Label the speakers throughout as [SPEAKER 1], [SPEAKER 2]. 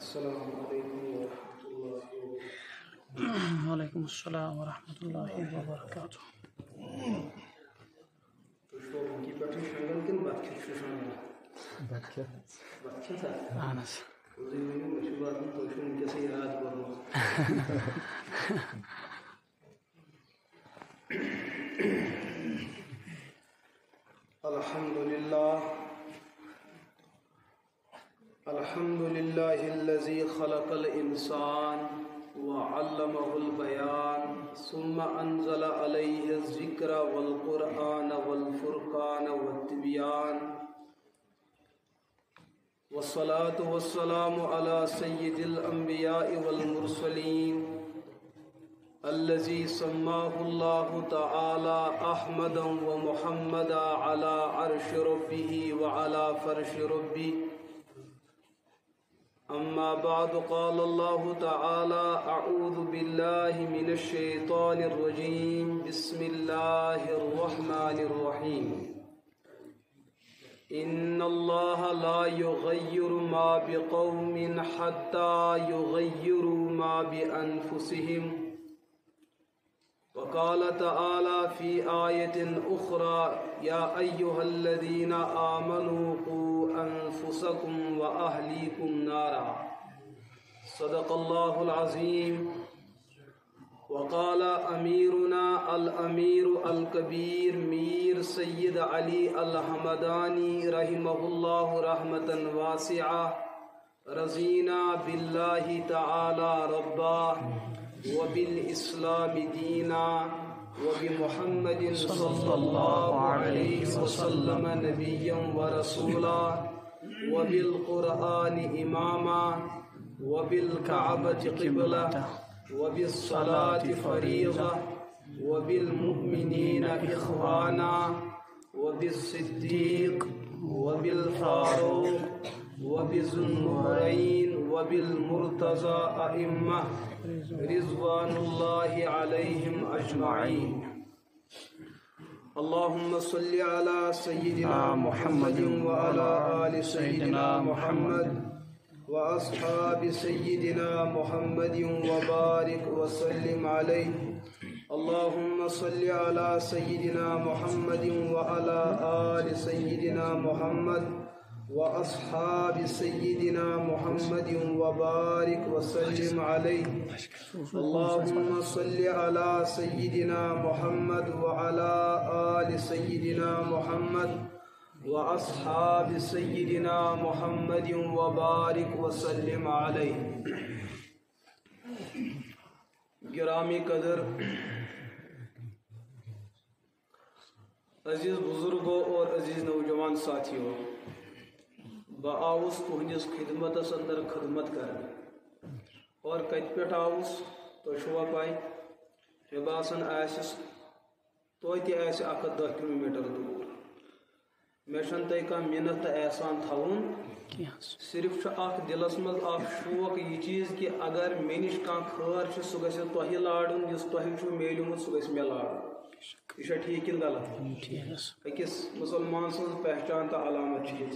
[SPEAKER 1] السلام علیکم ورحمۃ اللہ وبرکاتہ.
[SPEAKER 2] وعلیکم السلام ورحمۃ اللہ وبرکاتہ. اہن حظ
[SPEAKER 1] الحمد للہ الذی خلق الانسان وعلمه البیان ثم انزل علیہ الذکر والقرآن والفرقان والتبیان والصلاة والسلام على سید الانبیاء والمرسلین الذي سماه الله تعالى أحمدا ومحمدا على عرش ربه وعلى فرش ربه. أما بعد قال الله تعالى أعوذ بالله من الشيطان الرجيم بسم الله الرحمن الرحيم. إن الله لا يغير ما بقوم حتى يغيروا ما بأنفسهم. وقال تعالى في آية أخرى يا أيها الذين آمنوا قوا أنفسكم وأهليكم نارا. صدق الله العظيم. وقال أميرنا الأمير الكبير مير سيد علي الحمداني رحمه الله رحمة واسعة رضينا بالله تعالى ربا وبالإسلام دينا وبمحمد صلى الله عليه وسلم نبيا ورسولا وبالقرآن إماما وبالكعبة قبلة وبالصلاة فريضة وبالمؤمنين إخوانا وبالصديق وبالفاروق وبالذنورين وبالمرتضى أئمة رضوان الله عليهم أجمعين. اللهم صل على سيدنا محمد وعلى آل سيدنا محمد وأصحاب سيدنا محمد وبارك وسلم عليه. اللهم صل على سيدنا محمد وعلى آل سيدنا محمد وأصحاب سيدنا محمد وبارك وسلم عليه. اللهم صل على سيدنا محمد وعلى آل سيدنا محمد وأصحاب سيدنا محمد وبارك وسلم عليه. گرامی قدر عزیز بزرگوں اور عزیز نوجوان ساتھیوں، بہ آؤس تہندس خدمتس اندر خدمت کرنے اور کت پہ آؤس تو چھوا پائی مے باسان آسس توتہ آسہ 110 کلومیٹر دور. مے چھن تہ کانٛہہ محنت تہ احسان تھاوُن، صرف اخ دلس مز اخ شوق یہ چیز کہ اگر مے نش کانٛہہ خٲر چھ سہ گژھِ تۄہہِ لارُن، یُس تۄہہِ چھُ میلیومُت سہ گژھِ مے لارُن. یہ چھا ٹھیک کِنہٕ غلط؟ أکِس مسلمان سٕنٛز پہچان تہٕ علامت چھِ یہِ.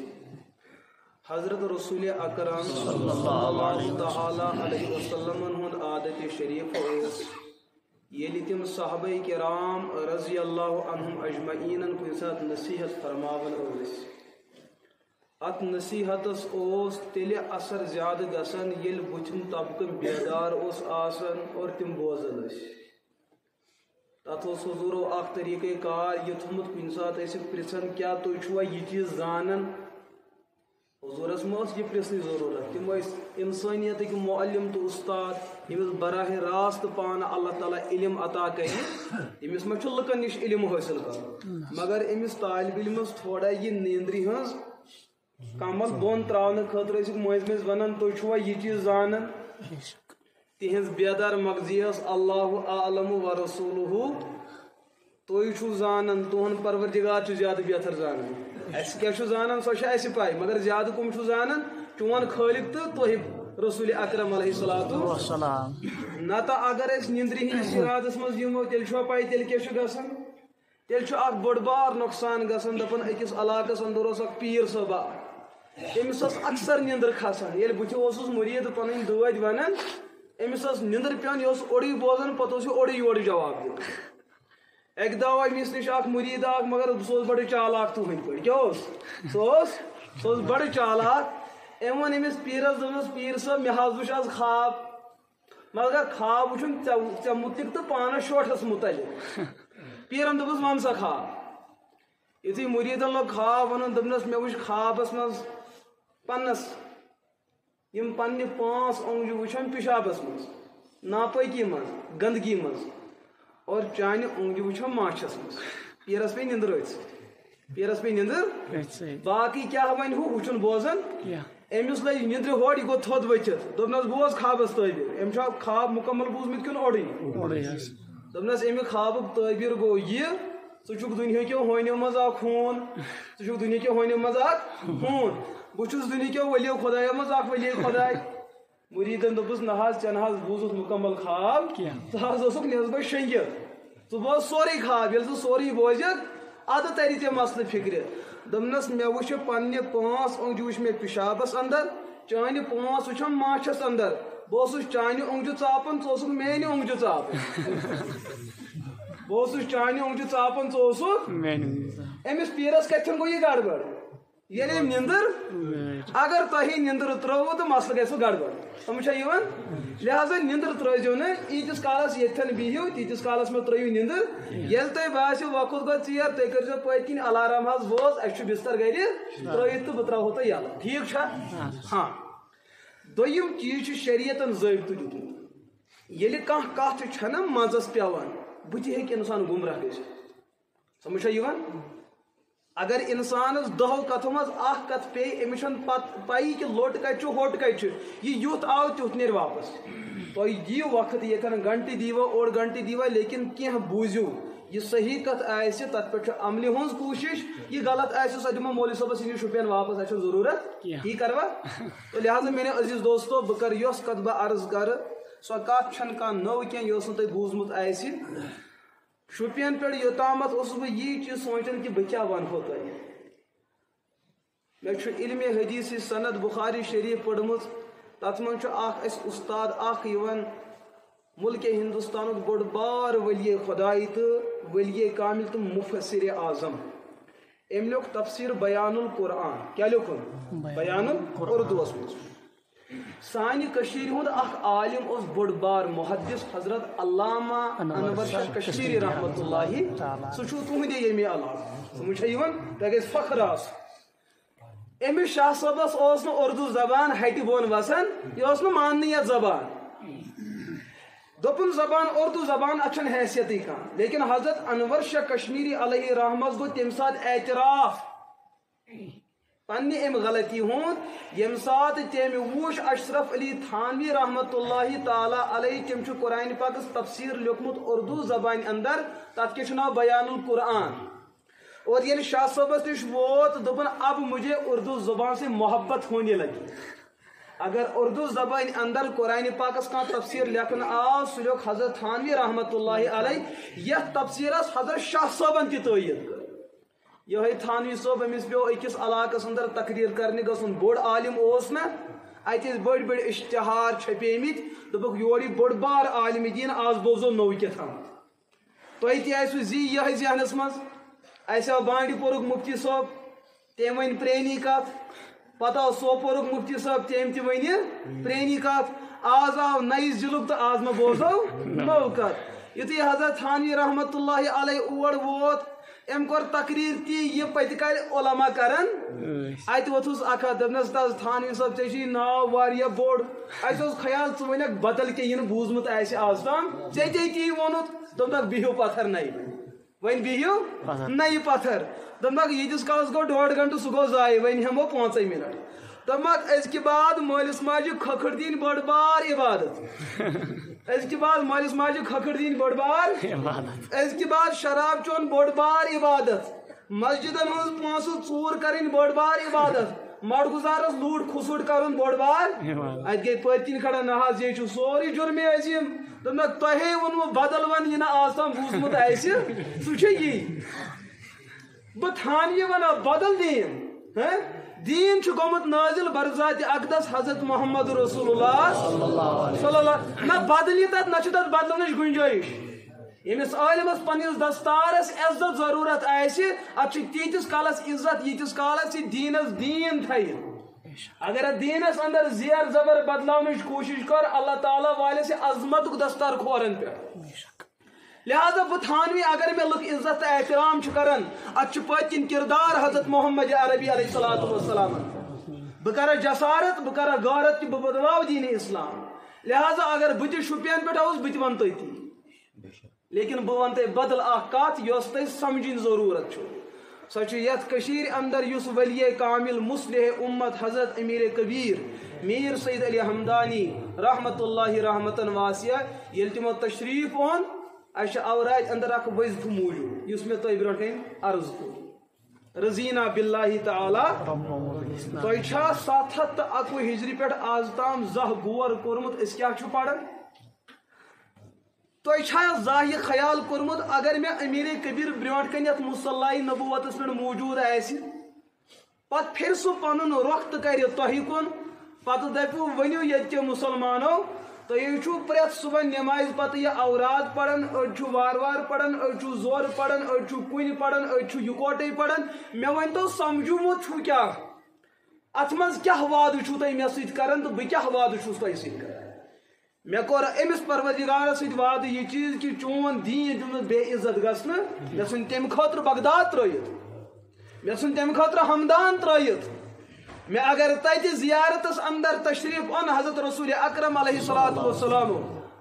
[SPEAKER 1] حضرت رسول اکرم صلی اللہ تعالی علیہ وسلم ہند عادت شریف اس یلی تم صحابہ کرام رضی اللہ عنہم اجمعین کن سات نصیحت فرماون اس ات نصیحت اس تیل اثر زیادہ گسن یل بچم طبقہ بیدار اس آسن اور تم بوزن اس تت حضورو اخ طریقہ کار یہ تھومت کن سات پرژھن کیا تھی چھوا یہ چیز زانن. حضورس مس یہ پرژھنٕچ ضرورت. تم انسانیت معلم تو استاد یمس براہ راست پانہ اللہ تعالیٰ علم عطا کر امس ما لکن نش علم حاصل کر مگر امس طالب علمس تھوڑا یہ نیندری ہز کمل بون تراؤن خاطر مز مز ونان تھی چھوا یہ چیز زانن. تہذ بیدار مغزیس اللہ اعلم و رسولہ تھی چھو زانن تہن پروردگار زیادہ بہتر زانن. اس کیا چھو زانن سو چھ اس پائی مگر زیادہ کم چھو زانن چون خالق تو تھی رسول اکرم علیہ الصلوۃ والسلام. نتا اگر اس نیندری ہندس ارادس مز یمو تیل چھو پائی تیل کیا چھو گژھان تیل چھو اخ بڑ بار نقصان گژھان. دپن اکس علاقس اندر اس اخ پیر صٲبا أمس أكثر نندر کھسان ییٚلہِ بہٕ تہِ اوسُس مُریٖد پَنٕنۍ دٲدۍ وَنان أمِس ٲس نندر پیٚوان یہِ اوس اوٚڑُے بوزان پَتہٕ اوس یہِ اوٚڑُے یورٕ جواب دِوان اَکہِ دۄہ آو أمِس نِش اکھ مُریٖد اکھ مگر سُہ اوس بَڑٕ چالاک تُہٕنٛدۍ پٲٹھۍ کیٛاہ اوس سُہ اوس بَڑٕ چالاک أمۍ ووٚن أمِس پیٖرَس دوٚپنَس پیٖر صٲب مےٚ حظ وُچھ آز خواب مگر خواب وٕچھُن ژےٚ مُتعلِق تہٕ پانَس شوٹھَس مُتعلِق پیٖرَن دوٚپُس وَن سا خواب یُتھُے مُریٖدَن لوگ خواب وَنُن دوٚپنَس مےٚ وٕچھ خوابَس منٛز پنٛنَس یِم پنٛنہِ 5 اوٚنٛگجہِ وٕچھان پِشابَس منٛز ناپٲکی منٛز گنٛدگی منٛز اور چانہِ اوٚنٛگجہِ وٕچھان ماچھَس منٛز پیٖرَس پیٚیہِ نِندٕر أژۍ نِندٕر باقٕے کیٛاہ وَنہِ ہُہ چھُنہٕ بوزان أمِس لٔج نِندرِ ہورٕ یہِ گوٚو تھوٚد ؤتھِتھ دوٚپنَس بوز خوابَس تعبیٖر أمۍ چھا خواب مُکمل بوٗزمُت کِنہٕ اوٚڑُے دوٚپنَس اَمہِ خوابُک تعبیٖر گوٚو یہِ ژٕ چھُکھ دُنہِکیو ہونیو منٛز اکھ ہوٗن بہٕ چھُس دُنہِکیو ؤلیو خۄدایو منٛز اکھ ؤلی خۄداے مُریٖدَن دوٚپُس نہ حظ ژےٚ نہ حظ بوٗزُتھ مُکمل خواب ژٕ حظ اوسُکھ نٮ۪صبہٕ شٔنگِتھ ژٕ بوز سورُے خواب ییٚلہِ ژٕ سورُے بوزِکھ اَدٕ تَرِ ژےٚ مسلہٕ فِکرِ دوٚپنَس مےٚ وٕچھِ پنٛنہِ 5 اوٚنٛگجہِ وٕچھ مےٚ پِشابَس اندر چانہِ 5 وٕچھَم ماچھَس اندر بہٕ اوسُس چانہِ اوٚنٛگجہِ ژاپان ژٕ اوسُکھ میانہِ اوٚنٛگجہِ ژاپان بہٕ اوسُس چانہِ اوٚنٛگجہِ ژاپان ژٕ اوسُکھ أمِس پیٖرَس کَتھٮ۪ن گوٚو یہِ گڑبڑ ییٚلہِ أمۍ نِندٕر اگر تۄہہِ نِندٕر ترٛٲوٕ تہٕ مسلہٕ گژھِوٕ گڑبڑ سمجھ چھا یِوان لہٰذا نِندٕر ترٛٲیزیو نہٕ ییٖتِس کالَس ییٚتھٮ۪ن بِہِو تیٖتِس کالَس مےٚ ترٛٲیِو نِندٕر ییٚلہِ تۄہہِ باسیو وقت گوٚو ژیر تُہۍ کٔرۍزیو پٔتۍ کِنۍ الارام حظ بوز اَسہِ چھُ بِستر گرِ ترٛٲیِتھ تہٕ بہٕ ترٛاوہو تۄہہِ یَلہٕ ٹھیٖک چھا ہاں دوٚیِم چیٖز چھُ شریعتن ضٲبطہٕ دیُتمُت ییٚلہِ کانٛہہ کَتھ چھَنہ منٛزَس پٮ۪وان بٕتھِ ہیٚکہِ اِنسان گُمراہ گٔژھِتھ سمجھ چھا یِوان اگر اِنسانَس 10 کَتھو منٛز اکھ کَتھ پیٚیہِ أمِس چھَنہٕ پَتہٕ پَیی کہِ لوٚٹ کَتہِ چھُ ہوٚٹ کَتہِ چھُ یہِ یُتھ آو تیُتھ نیرِ واپَس تۄہہِ دِیِو وقت ییٚتٮ۪ن گنٹہٕ دیٖوا اوٚڑ گنٹہٕ دیٖوا لیکِن کینٛہہ بوٗزِو یہِ صحیح کَتھ آسہِ تَتھ پٮ۪ٹھ چھُ عملہِ ہٕنٛز کوٗشِش یہِ غلط آسہِ سۄ دِمو مولوی صٲبَس یہِ شُپین واپَس اَسہِ چھُ ضروٗرت یی کَروا تہٕ لہٰذا میٲنیو عزیٖز دوستو بہٕ کَرٕ یۄس کَتھ بہٕ عرض کَرٕ سۄ کَتھ چھَنہٕ کانٛہہ نٔو کینٛہہ یۄس نہٕ تۄہہِ بوٗزمُت آسہِ شُپین پٮ۪ٹھ یوٚتامَتھ اوسُس بہٕ یی چیٖز سونٛچان کہِ بہٕ کیٛاہ وَنہو تۄہہِ مےٚ چھُ علمِ حدیٖثٕچ سند بُخاری شریٖف پٔرمٕژ تَتھ منٛز چھُ اکھ اَسہِ اُستاد اکھ یِوان مُلکہِ ہِندُستانُک بوٚڑ بار ؤلیے خۄداے تہٕ ؤلیے کامِل تہٕ مُفسِرِ اعظم أمۍ لیوٚکھ تفسیٖر بیان القرآن کیٛاہ لیوٚکھُن بیان اُردوٗوَس منٛز سانہِ کٔشیٖرِ ہُنٛد اکھ عالِم اوس بوٚڑ بار محدِث حضرت علامہ انور شاہ کشمیٖری رحمتہ اللہ سُہ چھُ تُہنٛدے ییٚمہِ علاقہٕ سمجھ چھا یِوان تۄہہِ گژھِ فخر آسُن أمِس شاہ صٲبَس اوس نہٕ اُردو زبان ہَٹہِ بۄن وَسان یہِ اوس نہٕ ماننٕے یَتھ زبان دوٚپُن زبان اُردو زبان اَتھ چھَنہٕ حیثیتٕے کانٛہہ لیکِن حضرت انور شاہ کشمیٖری علیہ رحمَس گوٚو تَمہِ ساتہٕ اعتراف پننہِ اَمہِ غلطی ہُنٛد ییٚمہِ ساتہٕ تٔمۍ وُچھ اشرف علی تھانوی رحمتہ اللہ تعالیٰ علیہ تٔمۍ چھُ قرآنہِ پاکَس تفسیٖر لیوٚکھمُت اُردو زبانہِ اندر تَتھ کیٛاہ چھُ ناو بیان القرآن اور ییٚلہِ شاہ صٲبَس نِش ووت دوٚپُن اب مجھے اردو زبان سے محبت ہونے لگی اگر اردو زبانہِ اندر قرآنہِ پاکَس کانٛہہ تفسیٖر لیکھنہٕ آو سُہ لیوٚکھ حضرت تھانوی رحمتہ اللہ علیہ یَتھ تفسیٖرَس حضرت شاہ صٲبَن تہِ تٲیٖد کٔر یِہوٚے تھانوی صٲب أمِس پیوٚو أکِس علاقَس اندر تقریٖر کَرنہِ گژھُن بوٚڑ عالِم اوس نہ اَتہِ ٲسۍ بٔڑۍ بٔڑۍ اِشتِہار چھپیمٕتۍ دوٚپُکھ یور یہِ بوٚڑ بار عالمہِ دیٖن آز بوزو نوٚو کیٛاہ تھامَتھ تۄہہِ تہِ آسِوٕ زی یِہوٚے ذہنَس منٛز اَسہِ آو بانڈی پورُک مُفتی صٲب تٔمۍ وَنہِ پرٛٲنی کَتھ پَتہٕ آو سوپورُک مُفتی صٲب تٔمۍ تہِ وَنہِ پرٛٲنی کَتھ آز آو نَیہِ ضِلعُک تہٕ آز مہ بوزو نٔو کَتھ یُتھُے حضرت تھانوی رحمتہ اللہ علیہ اور ووت أمۍ کوٚر تقریٖر تی یہِ پٔتہِ کالہِ علما کَران اَتہِ ووٚتھُس اکھ ہَتھ دوٚپنَس تَس تھانوی صٲب ژےٚ چھُے ناو واریاہ بوٚڑ اَسہِ اوس خیال ژٕ وَنکھ بدل کینٛہہ یہِ نہٕ بوٗزمُت آسہِ آز تام ژےٚ ژےٚ تی ووٚنُتھ دوٚپنکھ بِہِو پَتھر نَیہِ وۄنۍ بِہِو نَیہِ پَتھر دوٚپنکھ ییٖتِس کالَس گوٚو 1.5 گنٹہٕ سُہ گوٚو ضایہِ وۄنۍ ہٮ۪مو 5 مِنٹ دوٚپمکھ أزکہِ بعد مٲلِس ماجہِ کھٔکھٕر دِنۍ بٔڑ بار عبادت أزکہِ بعد مٲلِس ماجہِ کھٔکھٕر دِنۍ بٔڑ بار أزکہِ بعد شراب چیوٚن بٔڑ بار عبادت مسجِدن ہٕنٛز پونٛسہٕ ژوٗر کَرٕنۍ بٔڑ بار عبادت مڈ گُزارس لوٗٹ کھُسُٹ کَرُن بوٚڑ بار اَتہِ گٔے پٔتۍ کِنۍ کھڑا نہ حظ یے چھُ سورُے جُرمہِ عظیٖم دوٚپمکھ تۄہے ووٚنوٕ بدل وَن یہِ نہٕ آز تام بوٗزمُت آسہِ سُہ چھُ یی بہٕ تھانوی وَنان بدل دیٖن دین گومت نازل برذات اقدس حضرت محمد رسول اللہ صلی اللہ نہ بدلی تت نہ تت بدلنچ گنجائش یمس عالمس پنس دستارس عزت ضرورت ات تیتس کالس عزت یتس کالس دینس دین تھے اگر دینس اندر زیر زبر بدلونچ کوشش کر اللہ تعالیٰ والے سے عظمت دستار کھورن پہ لہذا بہ تھانوی اگر میں لوگ عزت تو احترام کران ات پتن کردار حضرت محمد عربی علیہ الصلوۃ والسلام بہ کر جسارت بہ کر غارت کہ بہ بدلاو دین اسلام لہذا اگر بہ تہ شپین پہ آوس بہ تہ ون تھی لیکن بہ ون بدل اخ کت یس تہ سمجھن ضرورت سو یت کشیر اندر یس ولی کامل مصلح امت حضرت امیر کبیر میر سید علی حمدانی رحمت اللہ رحمتن واسعہ یل تمو تشریف اون اچھا اوراج اندر اخ وظیفہ موجود اس میں تہ برو کن عرض کور رضینا باللہ تعالی تہ چھا 721 ہجری پہ آز تام زہ بور کورمت اس کیا چھ پڑھن تہ چھا زاہی خیال کورمت اگر میں امیر کبیر برونٹ کن یت مصلی نبوتس پہ موجود آسی پت پھر سہ پنن رخ کر تہ کن پتہ دپو ونیو یت مسلمانو تھی پریت صبح نماز پتہ یہ اوراد پڑھن اڑ وار وار پڑھن اڑ زور پڑھن اڑ کن پڑھن اڑ یکوٹے پڑھن مے ون تو سمجھومت چھو کیا ات مز کیا وعدہ چھو تھی مے سۭتۍ کران تو بہ کیا وعدہ چھس تھی سۭتۍ کران مے کور امس پروردگارس سۭتۍ وعدہ یہ چیز کہ چون دین دیمت بے عزت گژھنہ مے ژھُن تمہ خٲطرٕ بغداد ترٲیِتھ مے ژھُن تمہ خٲطرٕ ہمدان ترٲیِتھ میں اگر تتہ زیارتس اندر تشریف ان حضرت رسول اکرم علیہ الصلوۃ والسلام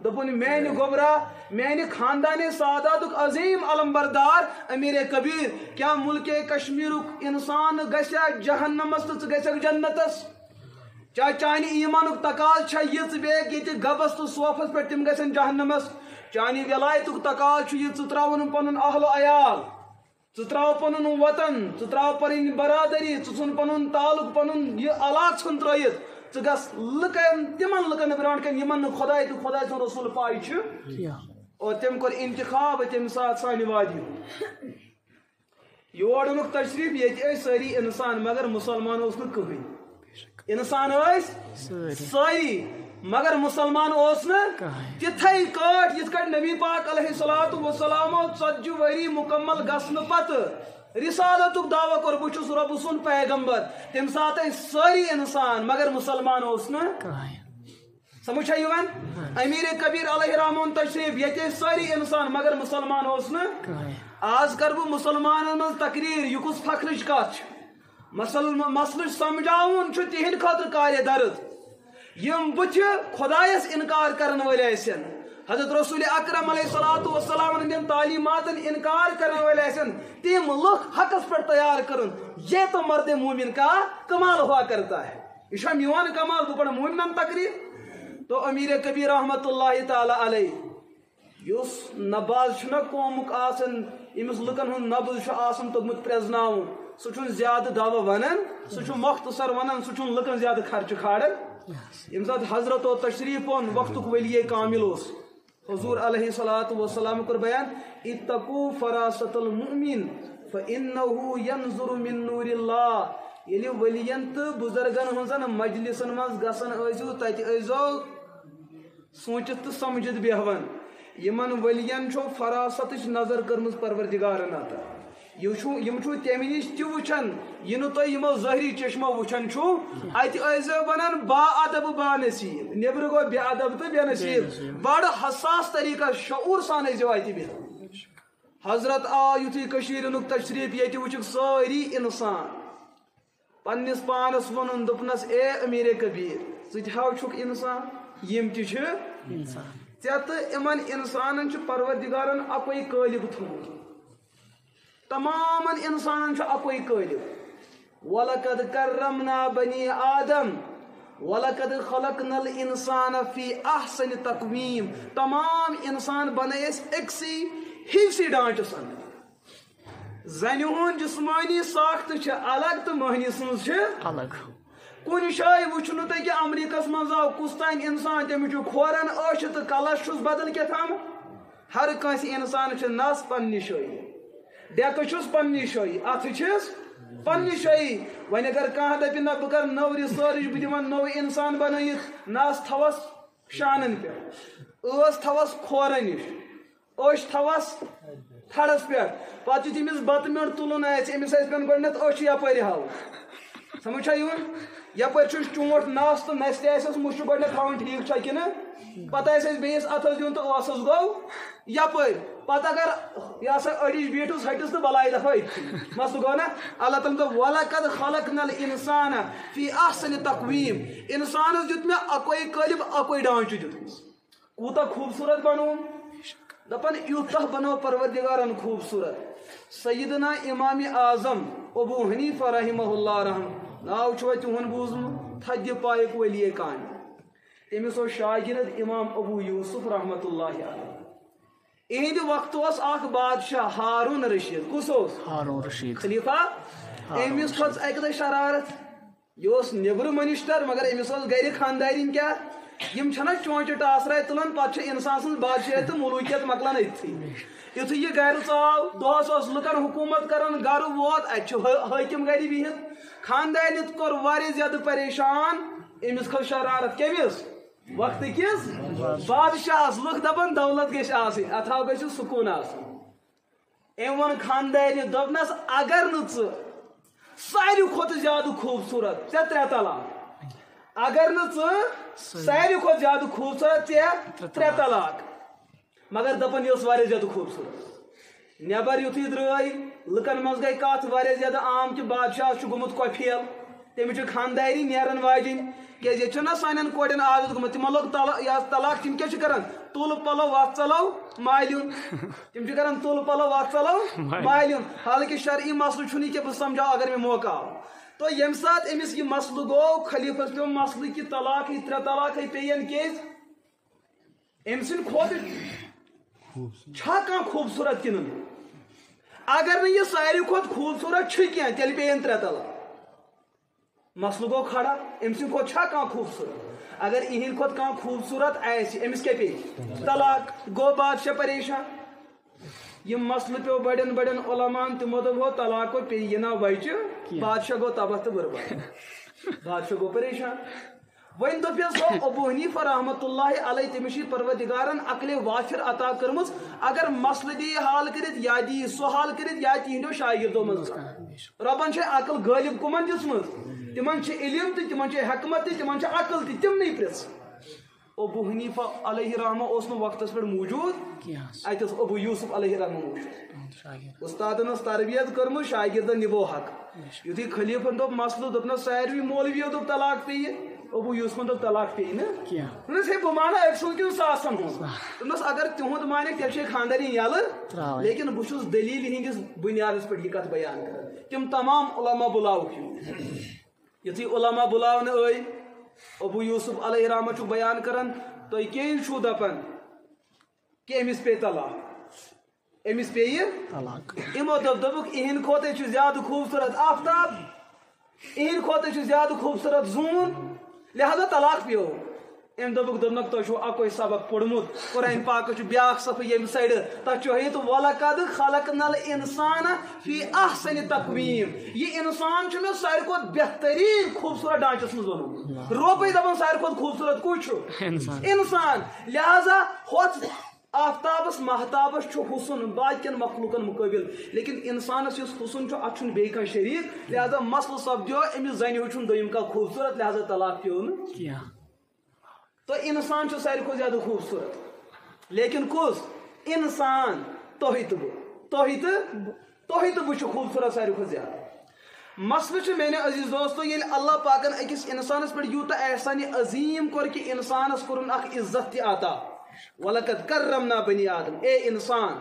[SPEAKER 1] دپن میانہ گوبرا میانہ خاندان سعادت عظیم علمبردار امیر کبیر کیا ملک کشمیر انسان گژھیا جہنمس تو گژھک جنتس چاہے چانہ ایمان تقاض چھا یہ بیگ یہ گبس تو صوفس پہ تم گژھن جہنمس چانہ ولایت تقاض یہ تراون پن اہل و عیال تراو پن وطن تراو پن برادری ژھن پن تعلق پن یہ علاقہ ژھن ترٲیِتھ گژھ لکن تمن لکن برونٹ کن یمن خداے تو خداے سن رسول پاے چھ اور تم کور انتخاب تم سات سانہ وادی یور اونک تشریف یہ ساری انسان مگر مسلمان اس نہ کہین انسان ساری مگر مسلمان اس تتھے کٹ یت کٹ نبی پاک علیہ الصلوۃ والسلام 40 وری مکمل گھن پتہ رسالت دعوی کور بچس رب سن پیغمبر تم سات ساری انسان مگر مسلمان اس سمجھ یوان امیر کبیر علیہ رحمان تشریف یہ ساری انسان مگر مسلمان اس آز کر بہ مسلمان من تقریر یہ کس فخرچ کت مسل سمجھاؤن تہند خاطر کار درد یم بچ خدایس انکار کرن ول آسن حضرت رسول اکرم علیہ الصلوۃ والسلام ہندین تعلیمات انکار کرن ول آسن تم لوگ حقس پر تیار کرن یہ تو مرد مومن کا کمال ہوا کرتا ہے یہ میوان کمال بہ پڑھ مومنن تقریر تو امیر کبیر رحمت اللہ تعالی علیہ یس نباز چھنا قومک آسن امس لکن ہن نبز آسن توگمت پریزناؤن سہ زیادہ دعوی ونان سہ مختصر ونان سہ لکن زیادہ خرچہ کھاڑن یم سات حضرت و تشریف اون وقت ولی کامل اس حضور علیہ الصلوۃ والسلام کر بیان اتقوا فراست المؤمن فانه ينظر من نور الله یلی ولین تو بزرگن ہنزن مجلسن مز گسن ازو تت ازو سوچت تو سمجھت بیہون یمن ولین چھو فراست نظر کرمز پروردگارن عطا یم چھو تمہ نش تہ وچھان یہ نو تہ یمو ظاہری چشمو وچھان چھو ات ازو بنان با ادب با نصیب نبر گو بے ادب تو بے نصیب بڑ حساس طریقہ شعور سان ازو ات بہ حضرت آ یتھی کشیر نک تشریف یہ وچھ ساری انسان پنس پانس ونن دپنس اے امیر کبیر ژٕ ہاو چھُکھ انسان یم تہ چھ انسان ژےٚ تہٕ یمن انسانن چھ پروردگارن اکوے قالب تھومت تمام انسانن چھ اکوے قالب وَلَقَدْ كَرَّمْنَا بَنِي آدَمَ وَلَقَدْ خَلَقْنَا الْإِنسَانَ فِي أَحْسَنِ تَقْوِيمٍ تمام انسان بنے اکسی ہیوسی ڈانچس اندر زنہ ہند جسمانی ساخت چھ الگ تو مہنی سنز چھ الگ کن جائے وچھنو تہ کہ امریکس مز آو کس تین انسان تمس کھورن عش تو کلس چھس بدل کیا تھام ہر کنس انسان چھ نس پننی جائے ڈیکہ چھس پننی جائے اتھ چھس پنہ شاہی ون اگر کھانا دپہ نہ بہ کر نو ریسرچ بہ دِمن نو انسان بنائت نس تھوس شانن پہ تھوس کھورن نش أچھ تھوس تھڑس پہ پتہ تمس بتہ میوٚنڈ تُلُن آسہِ أمِس آسہِ پیٚوان گۄڈٕنیٚتھ أچھ یپٲرۍ ہاوُن سمجھ چھا یِوان یپٲرۍ چھُ چونٛٹھ نس تہٕ نسہِ تہِ آسٮ۪س مُشُک گۄڈٕنیٚتھ تھاوُن ٹھیٖک چھا کِنہٕ پتہٕ آسہِ اَسہِ بیٚیِس اَتھس دیُن تہٕ ٲسس گوٚو یپٲرۍ پتہٕ اگر یہِ ہسا أڑِج بیٖٹھٕس ہٹِس تہٕ بلاے دفعہ أتھی مسلہٕ گوٚو نا اللہ تعالیٰ دوٚپ وَلقد خلقنا الانسان فی احسن تقویٖم انسانس دیُت مےٚ اکوے قٲلب اکوے ڈانچہٕ دیُتمس کوٗتاہ خوٗبصوٗرت بنووُم دپان یوٗتاہ بنوو پروردگارن خوٗبصوٗرت سیدنا امام اعظم ابو حنیفہ رحمہ اللہ رحم ناو چھُوا تِہُنٛد بوٗزمُت تھدِ پایُک ولی کامہِ تٔمِس اوس شاگرد امام ابو یوسف رحمۃ اللہ علیہ اہندِ وقتہٕ اوس اکھ بادشاہ ہارون رشید کُس اوس
[SPEAKER 2] ہارون رشید
[SPEAKER 1] خلیفہ أمِس کھٔژ اکہِ دۄہ شرارت یہِ اوس نیبرٕ مٔنِشتر مگر أمِس اوس گرِ خاندارِنۍ کیاہ یم چھنا چونچہِ ٹاسراے تُلان پتہٕ چھِ انسان سٕنٛز بادشاہیت تہٕ ملوٗکیت مۄکلان أتھی یُتھُے یہِ گرِ ژاو دۄہس اوس لُکن حکوٗمت کران گرٕ ووت اتہِ چھُ حٲکِم گرِ بِہِتھ خاندارنہِ تہِ کوٚر واریاہ زیادٕ پریشان أمِس کھٔژ شرارت کٔمِس وقتہٕ کِس بادشاہس لُکھ دپان دولت گژھِ آسٕنۍ اتھاو گژھِ سکوٗن آسُن أمۍ ووٚن خاندارنہِ دوٚپنس اگر نہٕ ژٕ ساروی کھۄتہٕ زیادٕ خوٗبصوٗرت ژےٚ 3 طلاق اگر نہٕ ژٕ ساروی کھۄتہٕ زیادٕ خوٗبصوٗرت ژےٚ 3 طلاق مگر دپان یہِ ٲس واریاہ زیادٕ خوٗبصوٗرت نٮ۪بر یُتھُے درٛاے لُکن منٛز گٔے کتھ واریاہ زیادٕ عام کہِ بادشاہس چھُ گوٚمُت کۄپھیل تٔمِس چھِ خانداری نیرن واجِنۍ کیازِ ییٚتہِ چھُنہ سانٮ۪ن کورٮ۪ن عادت گوٚمُت تِمن لوگ طلاق تِم کیاہ چھِ کران تُل پلو وتھ ژلو مالیُن تِم چھِ کران تُل پلو وتھ ژلو مالیُن حالانکہِ شرعی مسلہٕ چھُنہٕ یہِ کہِ بہٕ سمجھاو اگر مےٚ موقع آو تو ییٚمہِ ساتہٕ أمِس یہِ مسلہٕ گوٚو خلیفس پیوٚو مسلہٕ کہِ طلاقٕے 3 طلاقٕے پیٚیَن کیازِ أمۍ سٕنٛدِ کھۄتہٕ چھا کانٛہہ خوٗبصوٗرت کِنہٕ نہٕ اگر نہٕ یہِ ساروی کھۄتہٕ خوٗبصوٗرت چھُ کینٛہہ تیٚلہِ پیٚیَن 3 طلاق مسلہٕ گوٚو کھڑا أمۍ سٕنٛدِ کھۄتہٕ چھا کانٛہہ خوٗبصوٗرت اگر یِہِنٛدِ کھۄتہٕ کانٛہہ خوٗبصوٗرت آسہِ أمِس کیٛاہ پیٚیہِ طلاق گوٚو بادشاہ پریشان یِم مسلہٕ پیوٚو بڑٮ۪ن بڑٮ۪ن علماہن تِمو دوٚپ ہو طلاق پیٚیہِ یہِ نا بچہِ بادشاہ گوٚو تباہ تہٕ برباد بادشاہ گوٚو پریشان وۄنۍ دوٚپیس ہو ابو حنیفہ رحمۃ اللہ علیہ تٔمِس چھِ پروردگارن عقلِ وافر عطا کٔرمٕژ اگر مسلہٕ دِیہِ حال کٔرِتھ یا دِیہِ سُہ حال کٔرِتھ یا تِہنٛدیو شاگردو منٛز رۄبن چھِ عقل غٲلب کٕمن دِژمٕژ تِمن چھِ علم تہِ تِمن چھِ حکمت تہِ تِمن چھِ عقل تہِ تِمنٕے پرٛژھ ابو حنیفہ علیہ رحمہ اوس نہٕ وقتس پٮ۪ٹھ موٗجوٗد اتہِ اوس ابو یوسف علیہ رحمہ موٗجوٗد استادن ٲس تربیت کٔرمٕژ شاگردن نِبو حق یُتھُے خلیفن دوٚپ مسلہٕ دوٚپنس ساروی مولویو دوٚپ طلاق پیٚیہِ ابو یوسفن دوٚپ طلاق پیٚیہِ نہٕ دوٚپنس ہے بہٕ مانہٕ أکۍ سُنٛد کِنہٕ 100 ہُنٛد دوٚپنس اگر تِہُنٛد مانکھ تیٚلہِ چھے خاندٲنی یلہٕ لیکن بہٕ چھُس دلیٖل ہِنٛدِس بُنیادس پٮ۪ٹھ یہِ کتھ بیان کران تِم تمام علما بُلاوُکھ یُتھُے علما بُلاونہٕ آے ابو یوسف علیہ رحمہ چھُ بیان کران تُہۍ کیٛازِ چھُو دپان کہ أمِس پیٚیہِ طلاق أمِس پیٚیہِ یِمو دوٚپُکھ إہِنٛدِ کھۄتہٕ چھُ زیادٕ خوٗبصوٗرت آفتاب إہِنٛدِ کھۄتہٕ چھُ زیادٕ خوٗبصوٗرت زوٗن لہذا طلاق پیٚو أمۍ دوٚپُکھ تۄہہِ چھُو اکوے سبق پوٚرمُت قرآن پاکس چھُ بیاکھ صفہٕ ییٚمہِ سایڈٕ تتھ چھُ ہٲیِتھ وَلقد خلقنا الانسان فی احسن تقویٖم یہِ انسان چھُ مےٚ ساروی کھۄتہٕ بہتریٖن خوٗبصوٗرت ڈانچس منٛز بنومُت رۄبے دپان ساروی کھۄتہٕ خوٗبصوٗرت کُس چھُ انسان لہذا ہۄتھ آفتابس محتابس چھُ حُسن باقین مخلوقن مُقٲبل لیکن انسانس یُس حُسن چھُ اتھ چھُنہٕ بیٚیہِ کانٛہہ شریٖک لہذا مسلہٕ سپدیو أمِس زنہِ ہیوٗ چھُنہٕ دوٚیِم کانٛہہ خوٗبصوٗرت لہذا طلاق پیٚو نہٕ تو انسان چھُ ساروی کھۄتہٕ زیادٕ خوٗبصوٗرت لیکن کُس انسان تُہۍ تہٕ بہٕ چھُ خوٗبصوٗرت ساروی کھۄتہٕ زیادٕ مسلہٕ چھُ میانہِ عزیٖز دوستو ییٚلہِ اللہ پاکن أکِس انسانس پٮ۪ٹھ یوٗتاہ احسانہِ عظیٖم کوٚر کہِ انسانس کوٚرُن اکھ عزت تہِ عطا وَلقد کرمنا بنی آدم اے انسان